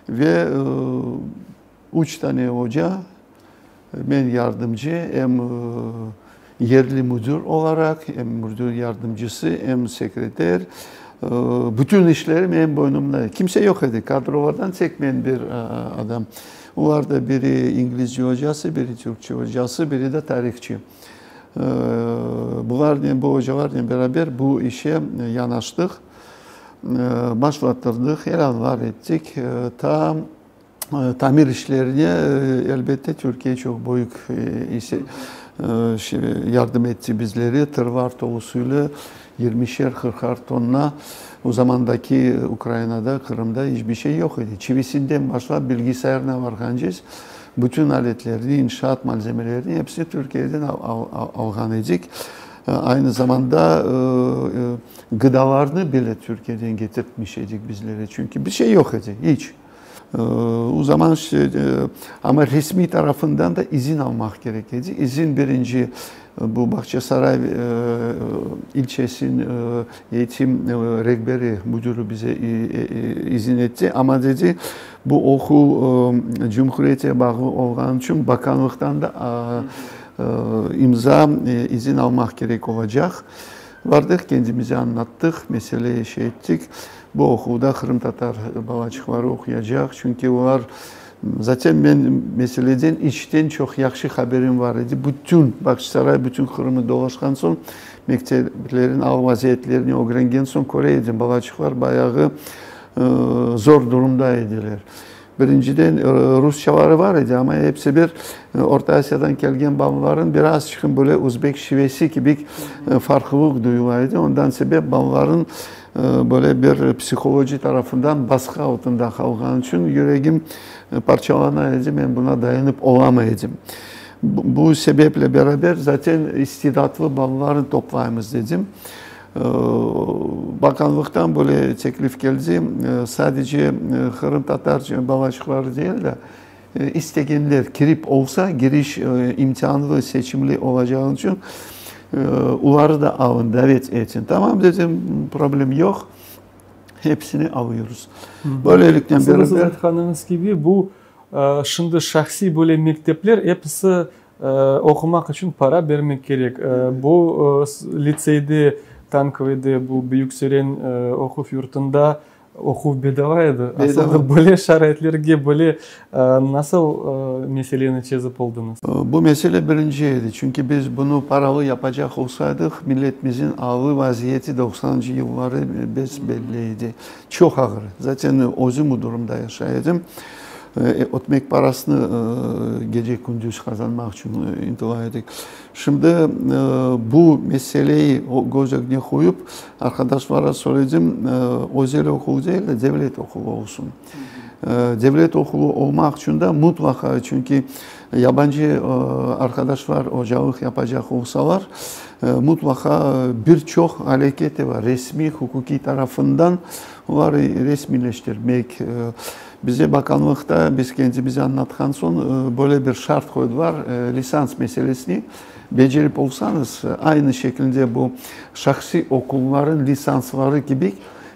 ve 3 tane hoca, ben yardımcı, hem yerli müdür olarak, hem müdür yardımcısı, hem sekreter, bütün işlerim hem boynumda. Kimse yok idi, kadrolardan tek ben bir adam. Onlarda biri İngilizce hocası, biri Türkçe hocası, biri de tarihçi. Bu hocalarla beraber bu işe yanaştık. Başlattırdık, helal var ettik. Tamir işlerine elbette Türkiye çok büyük yardım etti bizleri. Tırvar dolusuyla 20'şer 40'ar tonla o zamandaki Ukrayna'da, Kırım'da hiçbir şey yok idi. Çivisinden başlayıp bilgisayarına vargancız. Bütün aletlerini, inşaat malzemelerini hepsi Türkiye'den algan edik. Aynı zamanda gıdalarını bile Türkiye'den getirtmiş edik bizlere. Çünkü bir şey yok idi, hiç. O zaman ama resmi tarafından da izin almak gerekirdi. İzin birinci bu Bahçesaray ilçesinin eğitim rehberi müdürü bize izin etti. Ama dedi bu okul Cumhuriyet'e bağlı olduğu için bakanlıktan da imza izin almak gerek olacak. Vardık, kendimize anlattık, meseleyi ettik. Bu okulda Kırım Tatar balacıkları okuyacak. Çünkü onlar zaten ben meseleden içten çok yaxşı haberim var idi. Bütün Bahçesaray, bütün Kırım'ı dolaşkan son mekteplerin al vaziyetlerini öğrengen son Kore'den balacıklar bayağı zor durumdaydılar. Birinciden Rusçaları var idi ama hepsi bir Orta Asya'dan gelgen balların biraz çıkın böyle Uzbek şivesi gibi farklılık duyulaydı. Ondan sebep balların böyle bir psikoloji tarafından baskı altında kalgan için yüreğim parçalanaydı. Ben buna dayanıp olamaydım. Bu sebeple beraber zaten istidatlı balları toplayımız dedim. Bakanlıktan böyle teklif geldi. Sadece Kırım Tatar balacıkları değil de isteyenler kirip olsa giriş imtihanlı seçimli olacağı için onları da alın, davet etsin. Tamam dedim, problem yok. Hepsini alıyoruz. Böylelikle beraber... Siz aytkanınız gibi bu şimdi şahsi böyle mektepler hepsi okumak için para vermek gerek. Bu liseyde, Tankovy'de, bu Büyükseren okul yurtunda okuv bedavaydı. Aslında böyle şartlarga böyle nasıl meseleni çözüp oldunuz? Bu mesele birinciydi. Çünkü biz bunu paralı yapacak olsaydık milletimizin ağır vaziyeti 90. yılları belliydi. Çok ağır. Zaten özüm bu durumda yaşayadım. Ekmek parasını gece gündüz kazanmak için intila ettik. Şimdi bu meseleyi göz önüne koyup arkadaşlara söyledim, özel okul değil de devlet okulu olsun. Devlet okulu olmak için de mutlaka, çünkü yabancı arkadaşlar hocalık yapacak olsalar mutlaka birçok hareketi var. Resmi hukuki tarafından onları resmileştirmek. Bize bakanlıkta biz kendimize anlatkan son böyle bir şart koydular. Lisans meselesini becerip olsanız aynı şekilde bu şahsi okulların lisansları gibi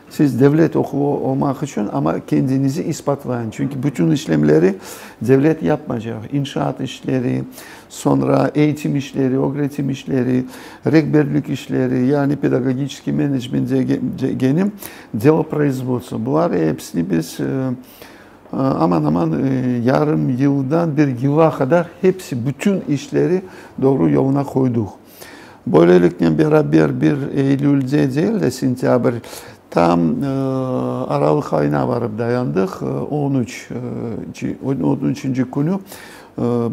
siz devlet okulu olmak için ama kendinizi ispatlayın. Çünkü bütün işlemleri devlet yapmayacak. İnşaat işleri, sonra eğitim işleri, öğretim işleri, rehberlik işleri, yani pedagogik management genim, delo производства. Bunlar hepsini biz aman aman yarım yıldan bir yıla kadar hepsi bütün işleri doğru yoluna koyduk. Böylelikle beraber bir Eylül'de değil de sentyabr tam Aralık ayına varıp dayandık. 13. günü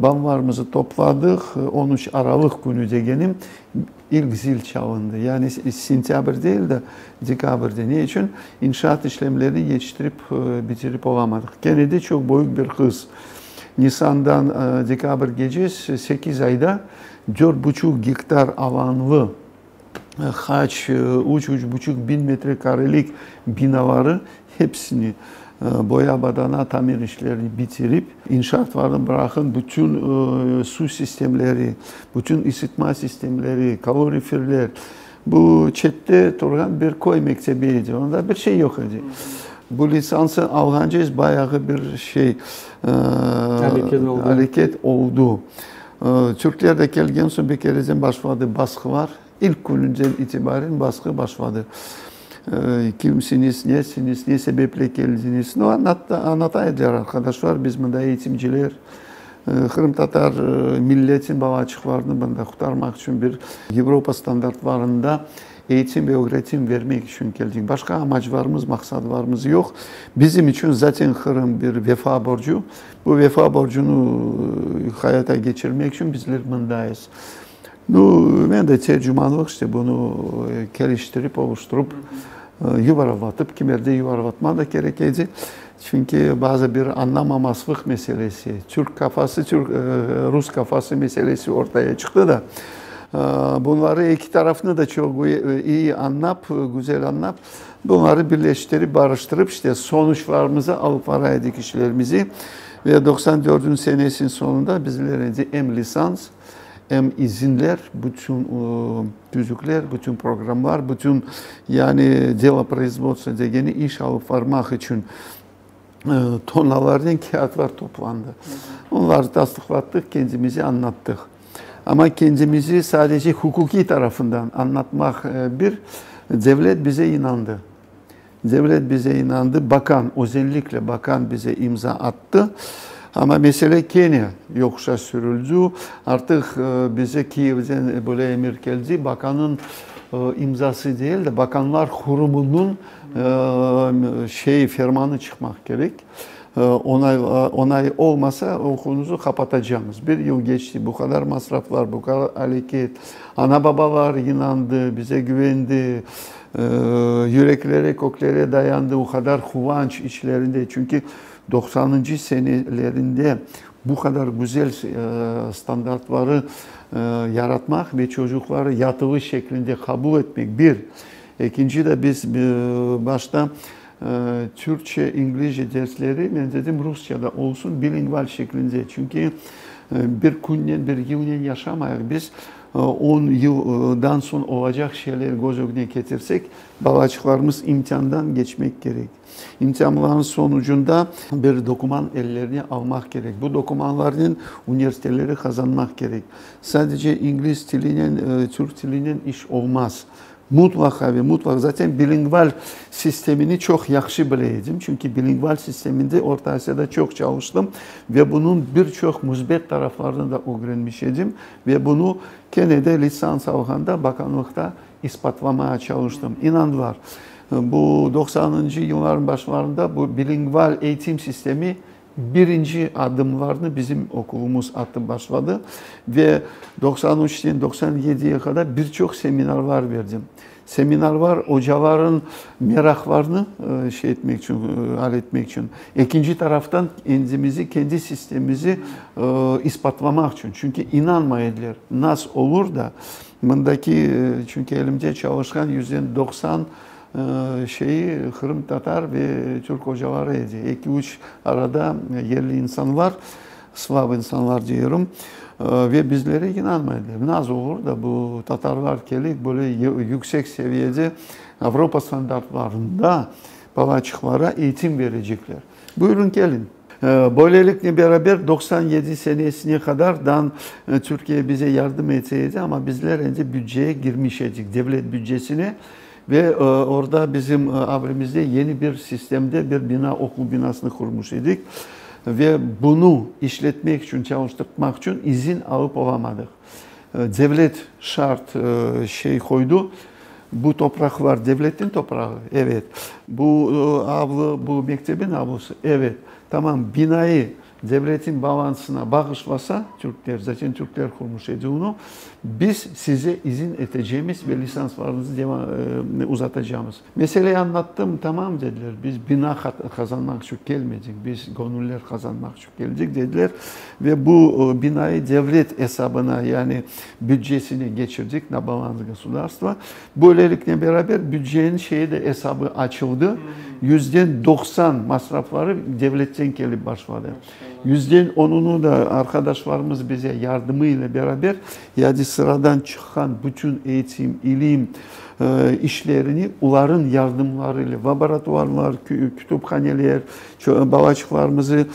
ballarımızı topladık. 13 Aralık günü degenim ilk zil çalındı. Yani sentyabr değil de dekabr'de. Ne için? İnşaat işlemlerini yetiştirip bitirip olamadık. Gene de çok büyük bir hız. Nisan'dan dekabr gecesi 8 ayda 4,5 hektar alanlı kaç 3,5 bin metrekarelik binaları hepsini boya badana tamir işlerini bitirip inşaatlarını bırakın bütün su sistemleri, bütün ısıtma sistemleri, kaloriferler, bu çette duran bir köy mektebiydi. Onda bir şey yok idi. Bu lisansı algancayız bayağı bir şey hareket oldu. Türklerde gelgen sonra bir kereden başladı baskı var. İlk gününden itibaren baskı başladı. Kimsiniz, nesiniz, ne sebeple geldiniz? Anlataydılar arkadaşlar, biz burada eğitimciler, Kırım Tatar milletin balacıklarını bunda kurtarmak için bir Avrupa standartlarında eğitim ve öğretim vermek için geldik. Başka amaçlarımız, maksadlarımız yok. Bizim için zaten Kırım bir vefa borcu. Bu vefa borcunu hayata geçirmek için bizler buradayız. Ben de tercümanlık işte bunu geliştirip, oluşturup, yuvarlatıp, kimerde yuvarlatma da gerekecek. Çünkü bazı bir anlamamazlık meselesi, Türk kafası, Rus kafası meselesi ortaya çıktı da bunları iki tarafını da çok iyi anlap, güzel anlap, bunları birleştirip, barıştırıp işte sonuçlarımızı alıp varaydık işlerimizi ve 94. senesinin sonunda bizlerin hem lisans hem izinler, bütün tüzükler, bütün programlar, bütün yani delo производства degeni iş alıp varmak için tonlardan kağıtlar toplandı. Onları tasdiklattık, kendimizi anlattık. Ama kendimizi sadece hukuki tarafından anlatmak bir, devlet bize inandı. Devlet bize inandı, bakan, özellikle bakan bize imza attı. Ama mesele Kenya yokuşa sürüldü. Artık bize Kiev'den böyle emir geldi. Bakanın imzası değil de Bakanlar Kurumu'nun fermanı çıkmak gerek. Onay olmasa okulunuzu kapatacağımız. Bir yıl geçti. Bu kadar masraflar, bu kadar hareket. Ana babalar inandı, bize güvendi. Yüreklere, koklere dayandı. O kadar kıvanç içlerinde. Çünkü 90. senelerinde bu kadar güzel standartları yaratmak ve çocukları yatılı şeklinde kabul etmek bir. İkinci de biz başta Türkçe, İngilizce dersleri ben dedim Rusça'da olsun bilingval şeklinde. Çünkü bir günden bir yıldan yaşamayak biz 10 yıldan sonra olacak şeyleri göz önüne getirsek balacıklarımız imtihandan geçmek gerek. İmtihanların sonucunda bir doküman ellerine almak gerek. Bu dokümanların üniversiteleri kazanmak gerek. Sadece İngiliz dilinin, Türk dilinin iş olmaz. Mutlaka ve mutlaka zaten bilingval sistemini çok yaxşı bileydim. Çünkü bilingval sisteminde Orta Asya'da çok çalıştım ve bunun birçok müsbet taraflarını da öğrenmiştim ve bunu Kene'de lisans alganda bakanlıkta ispatlamaya çalıştım. İnandılar. Bu 90. yılların başlarında bu bilingval eğitim sistemi birinci adımlarını bizim okulumuz attı başladı ve 93'ten 97'ye kadar birçok seminerler verdim. Seminerler hocaların meraklarını etmek için, halletmek için. İkinci taraftan kendimizi, kendi sistemimizi ispatlamak için. Çünkü inanmaydılar. Nasıl olur da bundaki çünkü elimde çalışkan %90 Kırım Tatar ve Türk hocalarıydı. 2-3 arada yerli insanlar, Slav insanlar diyorum ve bizlere inanmadılar. Nasıl olur da bu Tatarlar gelip böyle yüksek seviyede Avrupa standartlarında balacıklara eğitim verecekler. Buyurun gelin. Böylelikle beraber 97 senesine kadar Türkiye bize yardım etseydi ama bizler önce bütçeye girmiştik, devlet bütçesine. Ve orada bizim abimizde yeni bir sistemde bir bina, okul binasını kurmuş idik. Ve bunu işletmek için, çalıştırmak için izin alıp olamadık. Devlet şart koydu. Bu topraklar devletin toprağı. Evet. Bu avlu, bu mektebin avlusu. Evet. Tamam, binayı devletin balansına bağışlasa Türkler, zaten Türkler kurmuş idi onu. Biz size izin edeceğimiz ve lisanslarınızı uzatacağımız. Meseleyi anlattım, tamam dediler. Biz bina kazanmak için gelmedik. Biz gönüller kazanmak için geldik dediler. Ve bu binayı devlet hesabına yani bütçesine geçirdik. Na balans государства. Böylelikle beraber bütçenin de hesabı açıldı. %90 masrafları devletten gelip başladı. %10'unu da arkadaşlarımız bize yardımıyla beraber yani sıradan çıkan bütün eğitim, ilim işlerini onların yardımlarıyla laboratuvarlar, kütüphaneler, balacıklarımızı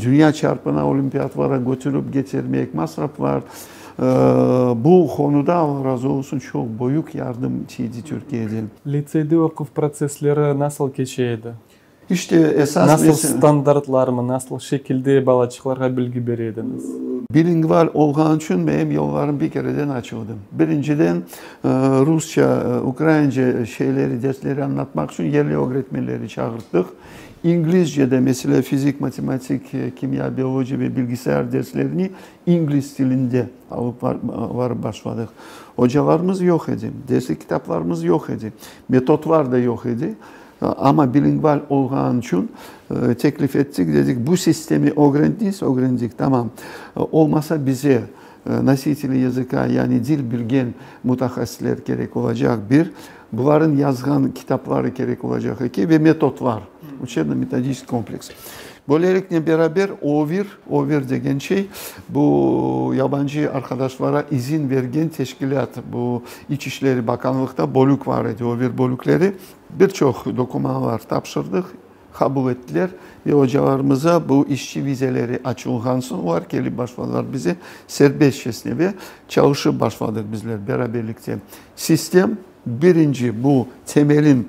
dünya çarpına olimpiyatlara götürüp getirmek masraflar. Bu konuda Allah razı olsun çok büyük yardım çizdi Türkiye'den. Lisede okul prosesleri nasıl geçiyordu? İşte esas Nasıl mesele standartlar mı, nasıl şekilde balacıklarga bilgi berediniz? bilingval olgan için benim yollarım bir kereden açıldı. Birinciden Rusça, Ukraynaca dersleri anlatmak için yerli öğretmenleri çağırttık. İngilizce'de mesela fizik, matematik, kimya, biyoloji ve bilgisayar derslerini İngiliz dilinde alıp var başladık. Hocalarımız yok idi, derslik kitaplarımız yok idi, metotlar da yok idi. Ama bilingval olgan için teklif ettik, dedik bu sistemi öğrendik, tamam. Olmasa bize nasitili yazıka yani dil bilgen mutahassisler gerek olacak bir. Bunların yazgan kitapları gerek olacak iki ve metot var. Учебно-методический kompleks. Böylelikle beraber OVIR degen şey bu yabancı arkadaşlara izin vergen teşkilat. Bu İçişleri Bakanlık'ta bölük var idi. OVIR bölükleri birçok doküman var. Tapşırdık, kabul ettiler ve hocalarımıza bu işçi vizeleri açılgan son var gelip başladılar bize serbestçesine ve çalışıp başladık bizler beraberlikte. Sistem birinci bu temelin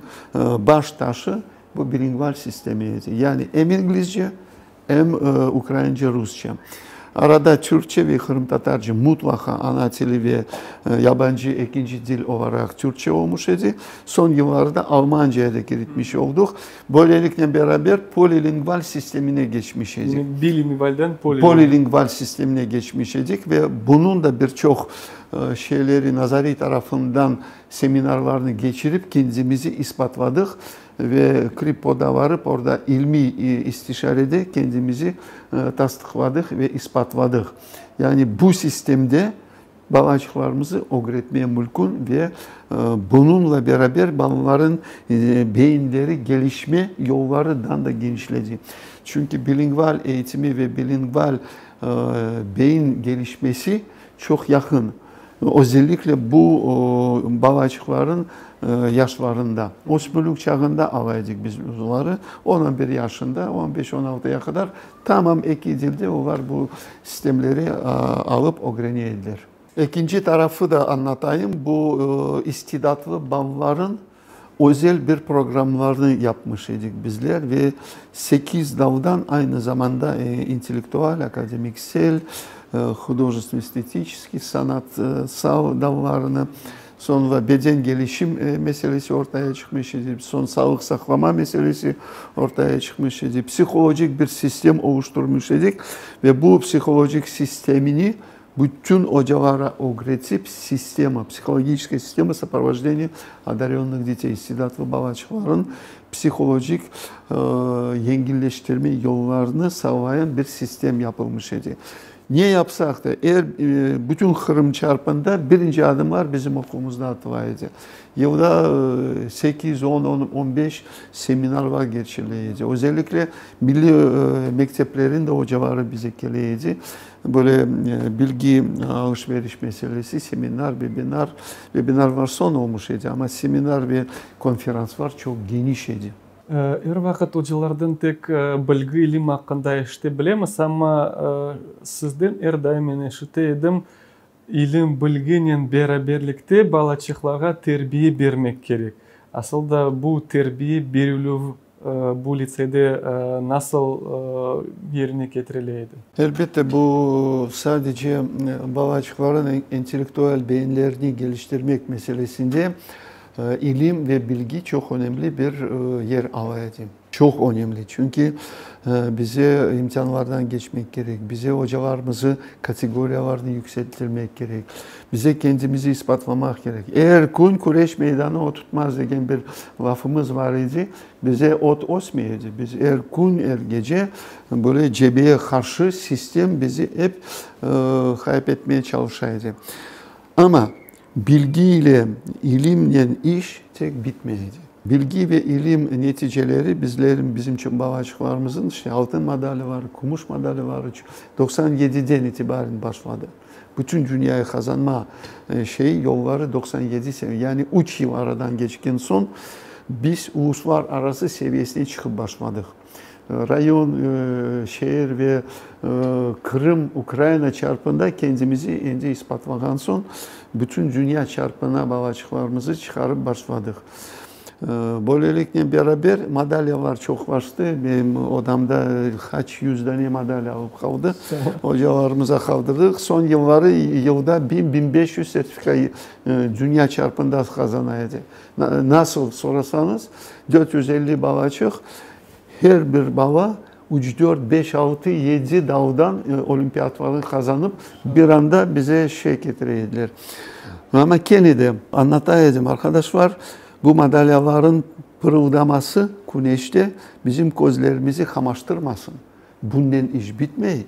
baş taşı bu bilingval sistemiydi. Yani hem İngilizce hem Ukraynaca, Rusça. Arada Türkçe ve Kırım Tatarca mutlaka ana dili ve yabancı ikinci dil olarak Türkçe olmuş idi. Son yıllarda Almanca'ya da gitmiş olduk. Böylelikle beraber polilingval sistemine geçmiş idik. Yani bilingvalden Polilingval sistemine geçmiş idik ve bunun da birçok şeyleri nazari tarafından seminerlarını geçirip kendimizi ispatladık ve Kripo'da varıp orada ilmi istişarede kendimizi tasdikladık ve ispatladık. Yani bu sistemde balacıklarımızı öğretmeye mümkün ve bununla beraber balların beyinleri gelişme yollarından da genişledi. Çünkü bilingval eğitimi ve bilingval beyin gelişmesi çok yakın. Özellikle bu balacıkların yaşlarında, osmoluk çağında alaydık biz onları. 11 yaşında, 15-16'ya kadar tamam iki dilde onlar bu sistemleri alıp öğreniyorlar. İkinci tarafı da anlatayım. Bu istidatlı balların özel bir programlarını yapmış idik bizler ve 8 daldan aynı zamanda intelektüel, akademiksel, художественно-эстетический, sanatsal dallarını, sonra beden gelişim meselesi ortaya çıkmış idi, son sağlık saklama meselesi ortaya çıkmış idi, psikolojik bir sistem oluşturmuş idik ve bu psikolojik sistemini bütün hocalara öğretip психологическая система сопровождения одаренных детей, istidatlı balacıkların psikolojik yengilleştirme yollarını sağlayan bir sistem yapılmış idi. Niye yapsak da eğer bütün Kırım çarpında birinci adımlar bizim okulumuzda atılaydı. Yılda 8, 10, 15 seminerler geçiriliydi. Özellikle milli mekteplerin de hocaları bize geliydi. Böyle bilgi alışveriş meselesi, seminer, webinarlar son olmuş idi ama seminer ve konferanslar çok geniş idi. Her vakit hocalardan tek bilgi ilim hakkında işte bilemiz ama sizden her daim eşiteydim ilim bilginin beraberlikte balacıklara terbiye vermek gerek. Aslında bu terbiye verilü bu lisede nasıl yerine getirileydi? Elbette bu sadece balacıkların entelektüel beyinlerini geliştirmek meselesinde ilim ve bilgi çok önemli bir yer alıyordu. Çok önemli çünkü bize imtihanlardan geçmek gerek, bize hocalarımızı kategorilerini yükselttirmek gerek, bize kendimizi ispatlamak gerek. Eğer kun kureş meydanı oturtmaz degen bir lafımız var idi, bize ot osmaydı. Biz eğer kun gece böyle cebeye karşı sistem bizi hep kaybetmeye çalışıyordu. Ama bilgiyle, ilimle iş tek bitmeydi. Bilgi ve ilim neticeleri bizim için balacıklarımızın işte altın madalya var, gümüş madalya var. 97'den itibaren başladı. Bütün dünyayı kazanma yolları 97 sene. Yani 3 yıl aradan geçken son biz uluslararası seviyesine çıkıp başladık. Rayon, şehir ve Kırım, Ukrayna çarpında kendimizi indi ispatlagan son bütün dünya çarpına balacıklarımızı çıkarıp başladık. Böylelikle beraber madalyalar çok vardı. Benim odamda kaç yüz tane madalya alıp kaldı. Hocalarımıza kaldırdık. Son yılları yılda 1000-1500 sertifikayı dünya çapında kazanıyordu. Nasıl sorarsanız 450 balacık, her bir bala 3, 4, 5, 6, 7 daldan olimpiyatları kazanıp bir anda bize getirdiler. Ama Kennedy'de anlatayım arkadaşlar, bu madalyaların pırıldaması güneşte bizim gözlerimizi kamaştırmasın. Bundan iş bitmeyi.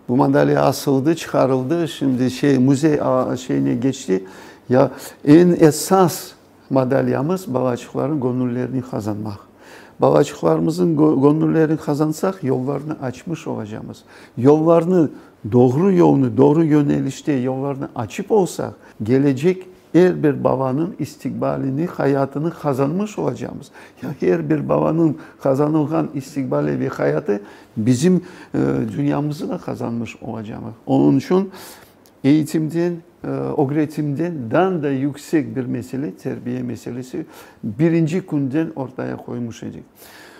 Bu madalya asıldı, çıkarıldı, şimdi müze şeyine geçti. Ya en esas madalyamız balacıkların gönüllerini kazanmak. Balacıklarımızın gönüllerini kazansak yollarını açmış olacağız. Yollarını, doğru yolunu, doğru yönelişte yollarını açıp olsak gelecek her bir babanın istikbalini, hayatını kazanmış olacağız. Ya her bir babanın kazanılan istikbali ve hayatı bizim dünyamızı da kazanmış olacağız. Onun için eğitimden, öğretimden daha da yüksek bir mesele, terbiye meselesi birinci günden ortaya koymuş idik.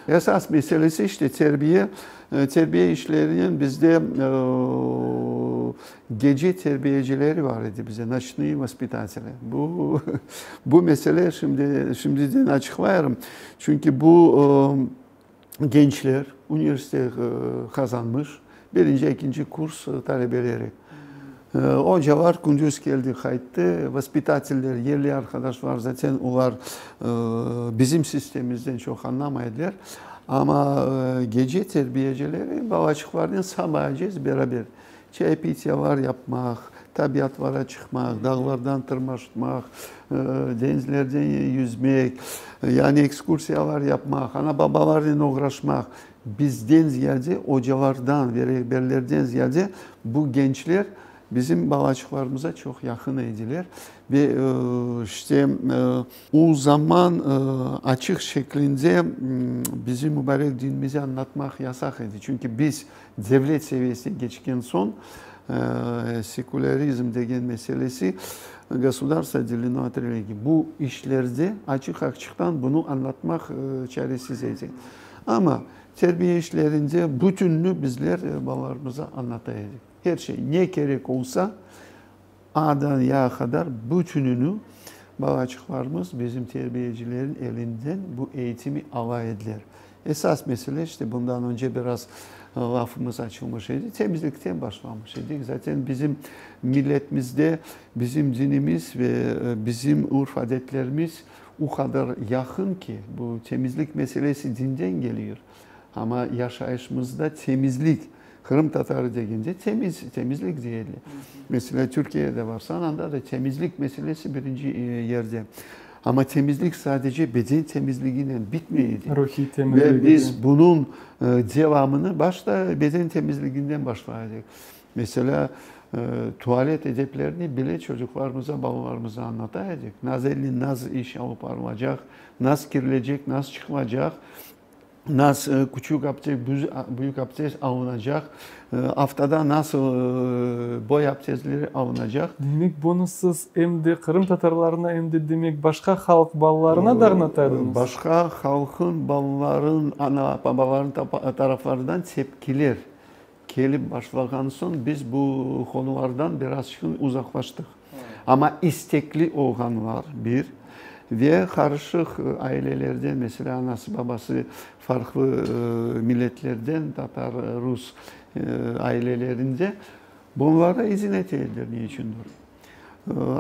Esas meselesi işte terbiye işlerinin bizde gece terbiyecileri var idi bize, naçni vaspitateler. Bu mesele şimdiden açıklayarım. Çünkü bu gençler üniversite kazanmış, birinci, ikinci kurs talebeleri. Hocalar gündüz geldi, kayıttı. Vaspitateller, yerli arkadaşlar zaten onlar bizim sistemimizden çok anlamaydılar. Ama gece terbiyecileri balacıklarla sabahacağız beraber. Çay pityalar yapmak, tabiatlara çıkmak, dağlardan tırmanmak, denizlerden yüzmek, yani ekskursiyalar yapmak, ana babalarla uğraşmak. Bizden ziyade hocalardan ve rehberlerden ziyade bu gençler bizim balacıklarımıza çok yakın ediler ve işte o zaman açık şeklinde bizim mübarek dinimizi anlatmak yasak idi. Çünkü biz devlet seviyesi geçken son sekülerizm degen meselesi gосударство делено от религии. Bu işlerde açıktan bunu anlatmak çaresiz idi. Ama terbiye işlerinde bütününü bizler babalarımıza anlataydık. Her şey ne gerek olsa A'dan Y'ye kadar bütününü balacıklarımız bizim terbiyecilerin elinden bu eğitimi alaydılar. Esas mesele işte bundan önce biraz lafımız açılmışydı. Temizlikten başlamışydık. Zaten bizim milletimizde bizim dinimiz ve bizim urf adetlerimiz o kadar yakın ki bu temizlik meselesi dinden geliyor. Ama yaşayışımızda temizlik, Kırım Tatarı dediğinde temizlik diyelim. Mesela Türkiye'de varsa anda da temizlik meselesi birinci yerde. Ama temizlik sadece beden temizliğiyle bitmeydi. Ruhi temizlik. Ve biz bunun devamını başta beden temizliğinden başladık. Mesela tuvalet edeplerini bile çocuklarımıza, babalarımıza anlataydık. Nasıl iş alıp alınacak, nasıl girilecek, nasıl çıkılacak, nasıl küçük abdest, büyük abdest alınacak, haftada nasıl boy abdestleri alınacak. Demek bunu siz hem de Kırım Tatarlarına hem de demek başka halk ballarına da anlatardınız. Başka halkın balların, ana babaların taraflarından tepkiler gelip başladıktan sonra biz bu konulardan biraz uzaklaştık. Ama istekli olanlar bir ve karışık ailelerden mesela anası babası farklı milletlerden Tatar, Rus ailelerinde bunlara izin ettiler niçindir.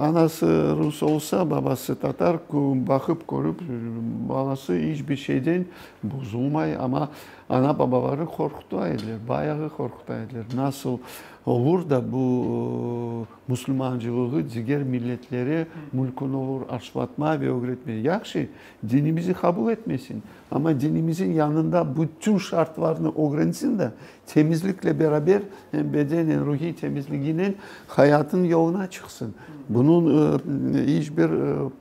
Anası Rus olsa babası Tatar bakıp görüp balası hiçbir şeyden bozulmay ama ana babaları korkutaydılar, bayağı korkutaydılar. Nasıl olur da bu Müslümancılığı diğer milletlere mülkün olur açlatma ve öğretme. Yaxşı dinimizi kabul etmesin ama dinimizin yanında bütün şartlarını öğrensin de temizlikle beraber hem beden hem ruhi temizliğinin hayatın yoluna çıksın. Bunun hiçbir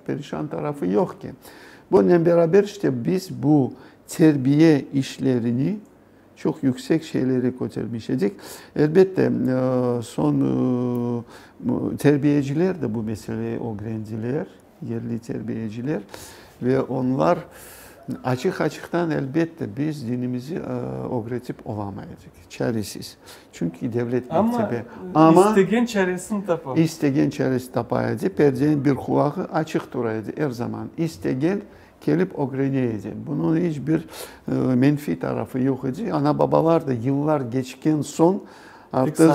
perişan tarafı yok ki. Bununla beraber işte biz bu terbiye işlerini çok yüksek şeylere götürmüştik. Elbette son terbiyeciler de bu meseleyi öğrendiler, yerli terbiyeciler. ve onlar açıktan elbette biz dinimizi öğretip olamayacak. Çaresiz. Çünkü devlet mektebi. Ama istegen çaresini tapar. İstegen çaresi tapayacak. Perdenin bir kulağı açık durayacak her zaman. İstegen gelip öğrenecek. Bunun hiçbir menfi tarafı yok. Ana babalar da yıllar geçken son artık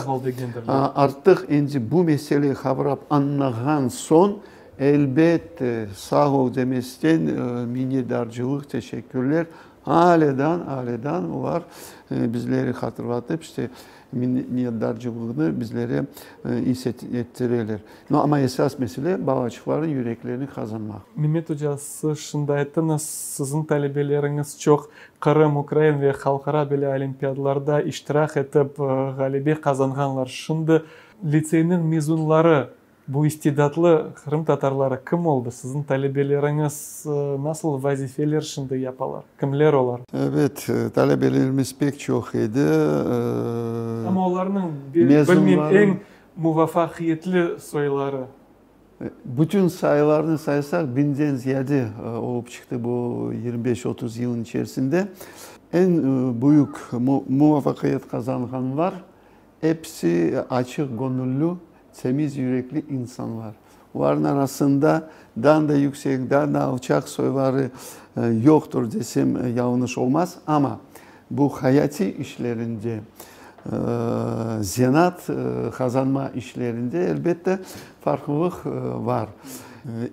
bu meseleyi kavrap anlayan son elbette sağ ol demesinden minnettarcılık, teşekkürler. Halen var bizleri hatırlatıp işte minnettarcılığını bizlere hissettirirler. Ama esas mesele bağışçıların yüreklerini kazanmak. Mehmet Hoca, siz şimdi ayttınız, sizin talebeleriniz çok Kırım, Ukrayna ve halkara böyle olimpiyatlarda iştirak edip galibi kazanganlar. Şimdi liseynin mezunları, bu istidatlı Kırım Tatarları kim oldu? Sizin talebeleriniz nasıl vazifeler şimdi yaparlar? Kimler olar? Evet, talebelerimiz pek çok idi. Ama onların bilmem en muvaffakiyetli sayıları. Bütün sayılarını saysak binden ziyade olup çıktı bu 25-30 yılın içerisinde. En büyük muvaffakiyet kazananlar hepsi açık gönüllü, temiz yürekli insanlar. Onların arasında daha da yüksek, daha da alçak soyları yoktur desem yanlış olmaz. Ama bu hayati işlerinde, zanaat kazanma işlerinde elbette farklılık var.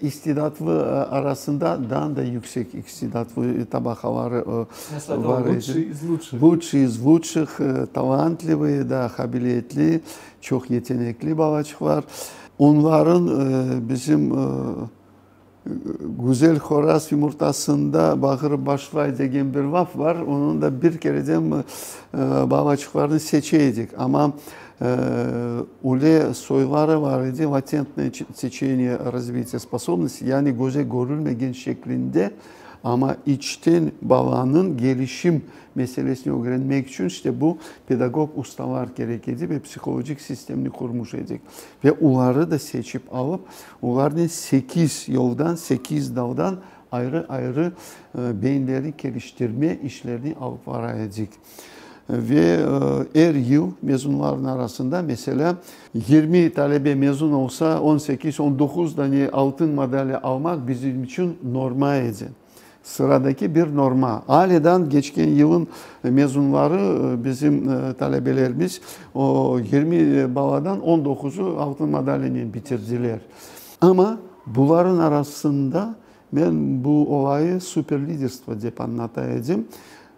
İstidatlı arasında daha da yüksek istidatlı tabakaları var. Лучшие из лучших, талантливые, da kabiliyetli, çok yetenekli bağaçlar. Onların bizim güzel Horas yumurtasında bakır başvay degen bir laf var. Onun da bir kereden bağaçlarını seçeydik. Ama öyle soyları var idi, latentное течение развития способности, yani göze görülmegen şeklinde ama içten bağlanın gelişim meselesini öğrenmek için işte bu pedagog ustalar gerekedi ve psikolojik sistemini kurmuş edik. Ve onları da seçip alıp onların 8 yoldan, 8 daldan ayrı beyinleri geliştirme işlerini alıp varayacak. Ve her yıl mezunların arasında mesela 20 talebe mezun olsa 18-19 tane altın madalya almak bizim için normaldi. Sıradaki bir norma. Aileden geçen yılın mezunları bizim talebelerimiz o 20 baladan 19'u altın madalyayla bitirdiler. Ama bunların arasında ben bu olayı süper liderство diye anlatayım.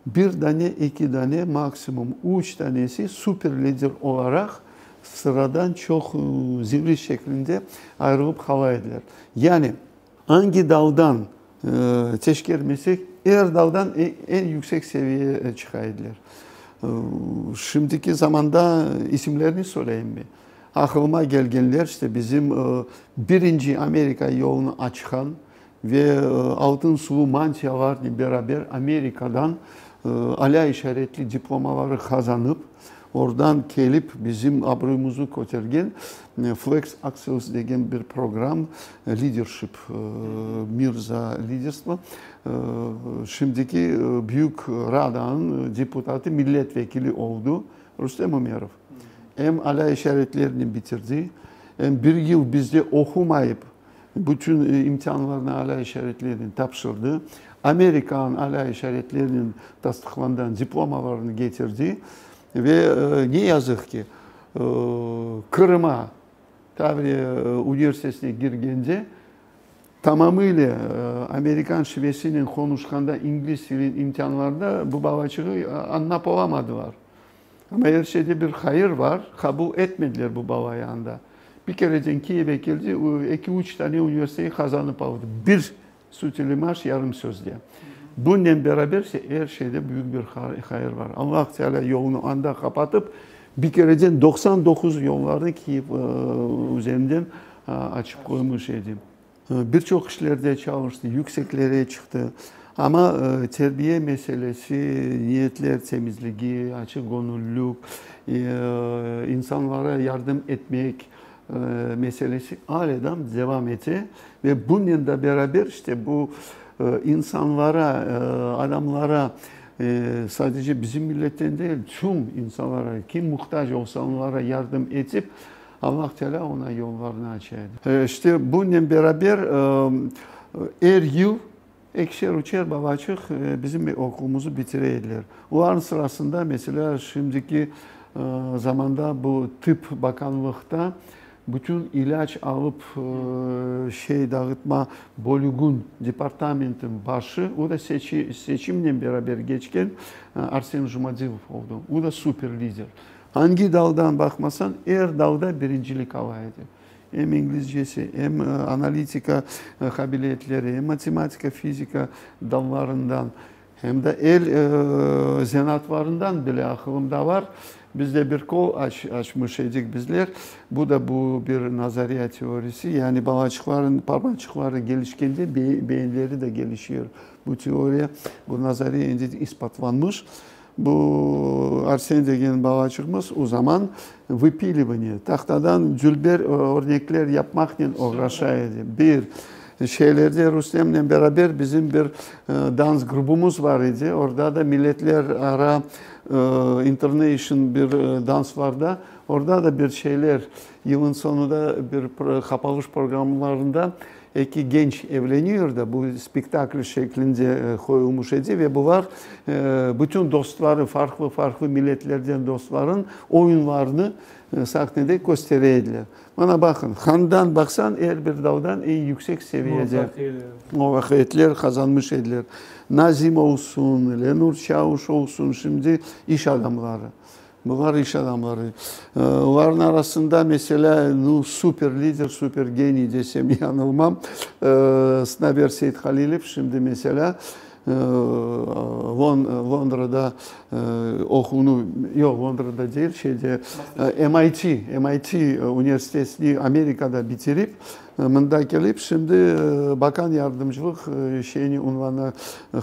Bir tane, iki tane, maksimum 3 tanesi süper lider olarak sıradan çok zirve şeklinde ayrılıp kalaydılar. Yani hangi daldan teşkermesek her daldan en yüksek seviyeye çıkaydılar. Şimdiki zamanda isimlerini söyleyeyim mi? Aklıma gelgenler işte bizim birinci Amerika yolunu açan ve altın sulu mantiyalarla beraber Amerika'dan ala işaretli diplomaları kazanıp oradan gelip bizim abrumuzu kotergen Flex Axels degen bir program leadership, Mirza liderство. Şimdiki Büyük Rada'nın deputatı milletvekili oldu Rüstem Umerov. Hem ala işaretlerini bitirdi, hem bir yıl bizde okumayıp bütün imtihanlarını ala işaretlerini tapşırdı. Amerikan ala işaretlerinin tasdiklandığı diplomalarını getirdi ve ne yazık ki Kırım'a üniversitesine girgence tamamıyla Amerikan şivesiyle konuşkanda İngiliz dili imtihanlarda bu bağaçığı anlap olamadılar. Ama her şeyde bir hayır var, kabul etmediler bu bağayanda. Bir kereden Kiev'e geldi, 2-3 tane üniversiteyi kazanıp aldı. Bir sütülü maaş yarım söz diye. Bununla beraber her şeyde büyük bir hayır var. Allah Teala yolunu anda kapatıp bir kereden 99 yollarını Kiev üzerinden açıp koymuş idi. Birçok işlerde çalıştı, yükseklere çıktı. Ama terbiye meselesi, niyetler temizliği, açık gönüllülük, insanlara yardım etmek meselesi halen devam etti. Ve bununla da beraber işte bu insanlara, adamlara, sadece bizim milletten değil, tüm insanlara, kim muhtaç olsa onlara yardım edip Allah Teala ona yollarını açardı. İşte bununla beraber her yıl ekşer uçer babacık bizim okulumuzu bitireydiler. Onların sırasında mesela şimdiki zamanda bu tıp bakanlıkta bütün ilaç alıp dağıtma bölümün departamentin başı, o da seçimle beraber geçken Arsen Jumadilov oldu. O da süper lider. Hangi daldan bakmasan her dalda birincilik alaydı. Hem İngilizcesi, hem analitika kabiliyetleri, hem matematika, fizika dallarından, hem de el zanatlarından bile aklımda var. Biz de bir kol açmış idik bizler. Bu da bir nazariye teorisi. Yani parmakçıkları gelişkende beyinleri de gelişiyor. Bu teoriye, bu nazariye ispatlanmış. Bu Arsen degen babacığımız o zaman выпиливание, tahtadan cülber örnekler yapmakla uğraşıyordu. Bir şeylerde Ruslem'le beraber bizim bir dans grubumuz var idi. Orada da milletler ara international bir dans vardı. Orada da bir şeyler yılın sonunda bir kapanış programlarında iki genç evleniyor da bu spektakl şeklinde koyulmuş idi ve bu var bütün dostları farklı milletlerden dostların oyunlarını sahnede gösteriyorlar. Bana bakın, handan baksan her bir daldan en yüksek seviyede o vakitler kazanmış ediler. Nazim olsun, Lenur Çavuş olsun, şimdi iş adamları. Bunlar iş adamları. Onların arasında mesela süper lider, süper geni desem yanılmam. Snaber Seyit Halilov şimdi mesela Londra'da Londra'da değil, MIT Üniversitesi'ni Amerika'da bitirip mında gelip şimdi bakan yardımcılık unvanı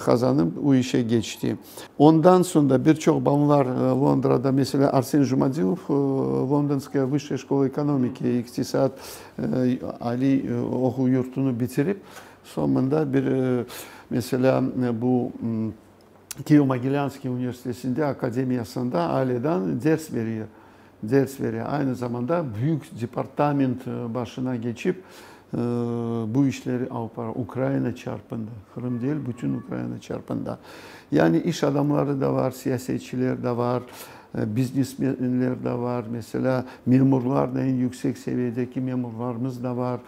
kazanıp o işe geçti. Ondan sonra birçok bağımlar Londra'da mesela Arsen Jumadilov Londonskaya Vysshaya Şkola Ekonomiki İktisat Ali okul yurtunu bitirip sonunda bir mesela bu Kiyevo-Mogilyanskiy Üniversitesi'nde akademiyasında aileden ders veriyor. Aynı zamanda büyük departament başına geçip bu işleri Avrupa, Ukrayna çarpında, Kırım değil, bütün Ukrayna çarpında. Yani iş adamları da var, siyasetçiler de var, biznesmenler de var. Mesela memurlar da en yüksek seviyedeki memurlarımız da var.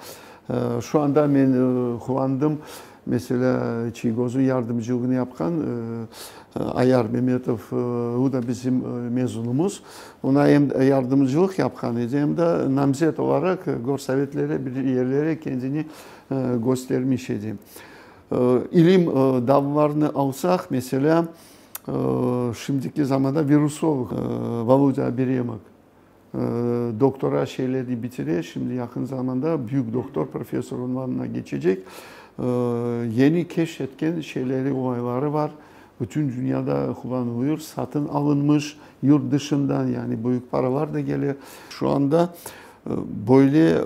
Şu anda ben kullandım. Mesela Çiğgoz'un yardımcılığını yapan Ayar Mehmetov, o da bizim mezunumuz. Ona hem yardımcılık yapan idi hem de namzet olarak gorsovetlere bir yerlere kendini göstermiş idi. İlim dallarını alsak mesela şimdiki zamanda virusolog Volodya Beremek doktora şeyleri bitiriyor. Şimdi yakın zamanda büyük doktor, profesör unvanına geçecek. Yeni keşfetken olayları var. Bütün dünyada kullanılıyor. Satın alınmış yurt dışından, yani büyük paralar da geliyor. Şu anda böyle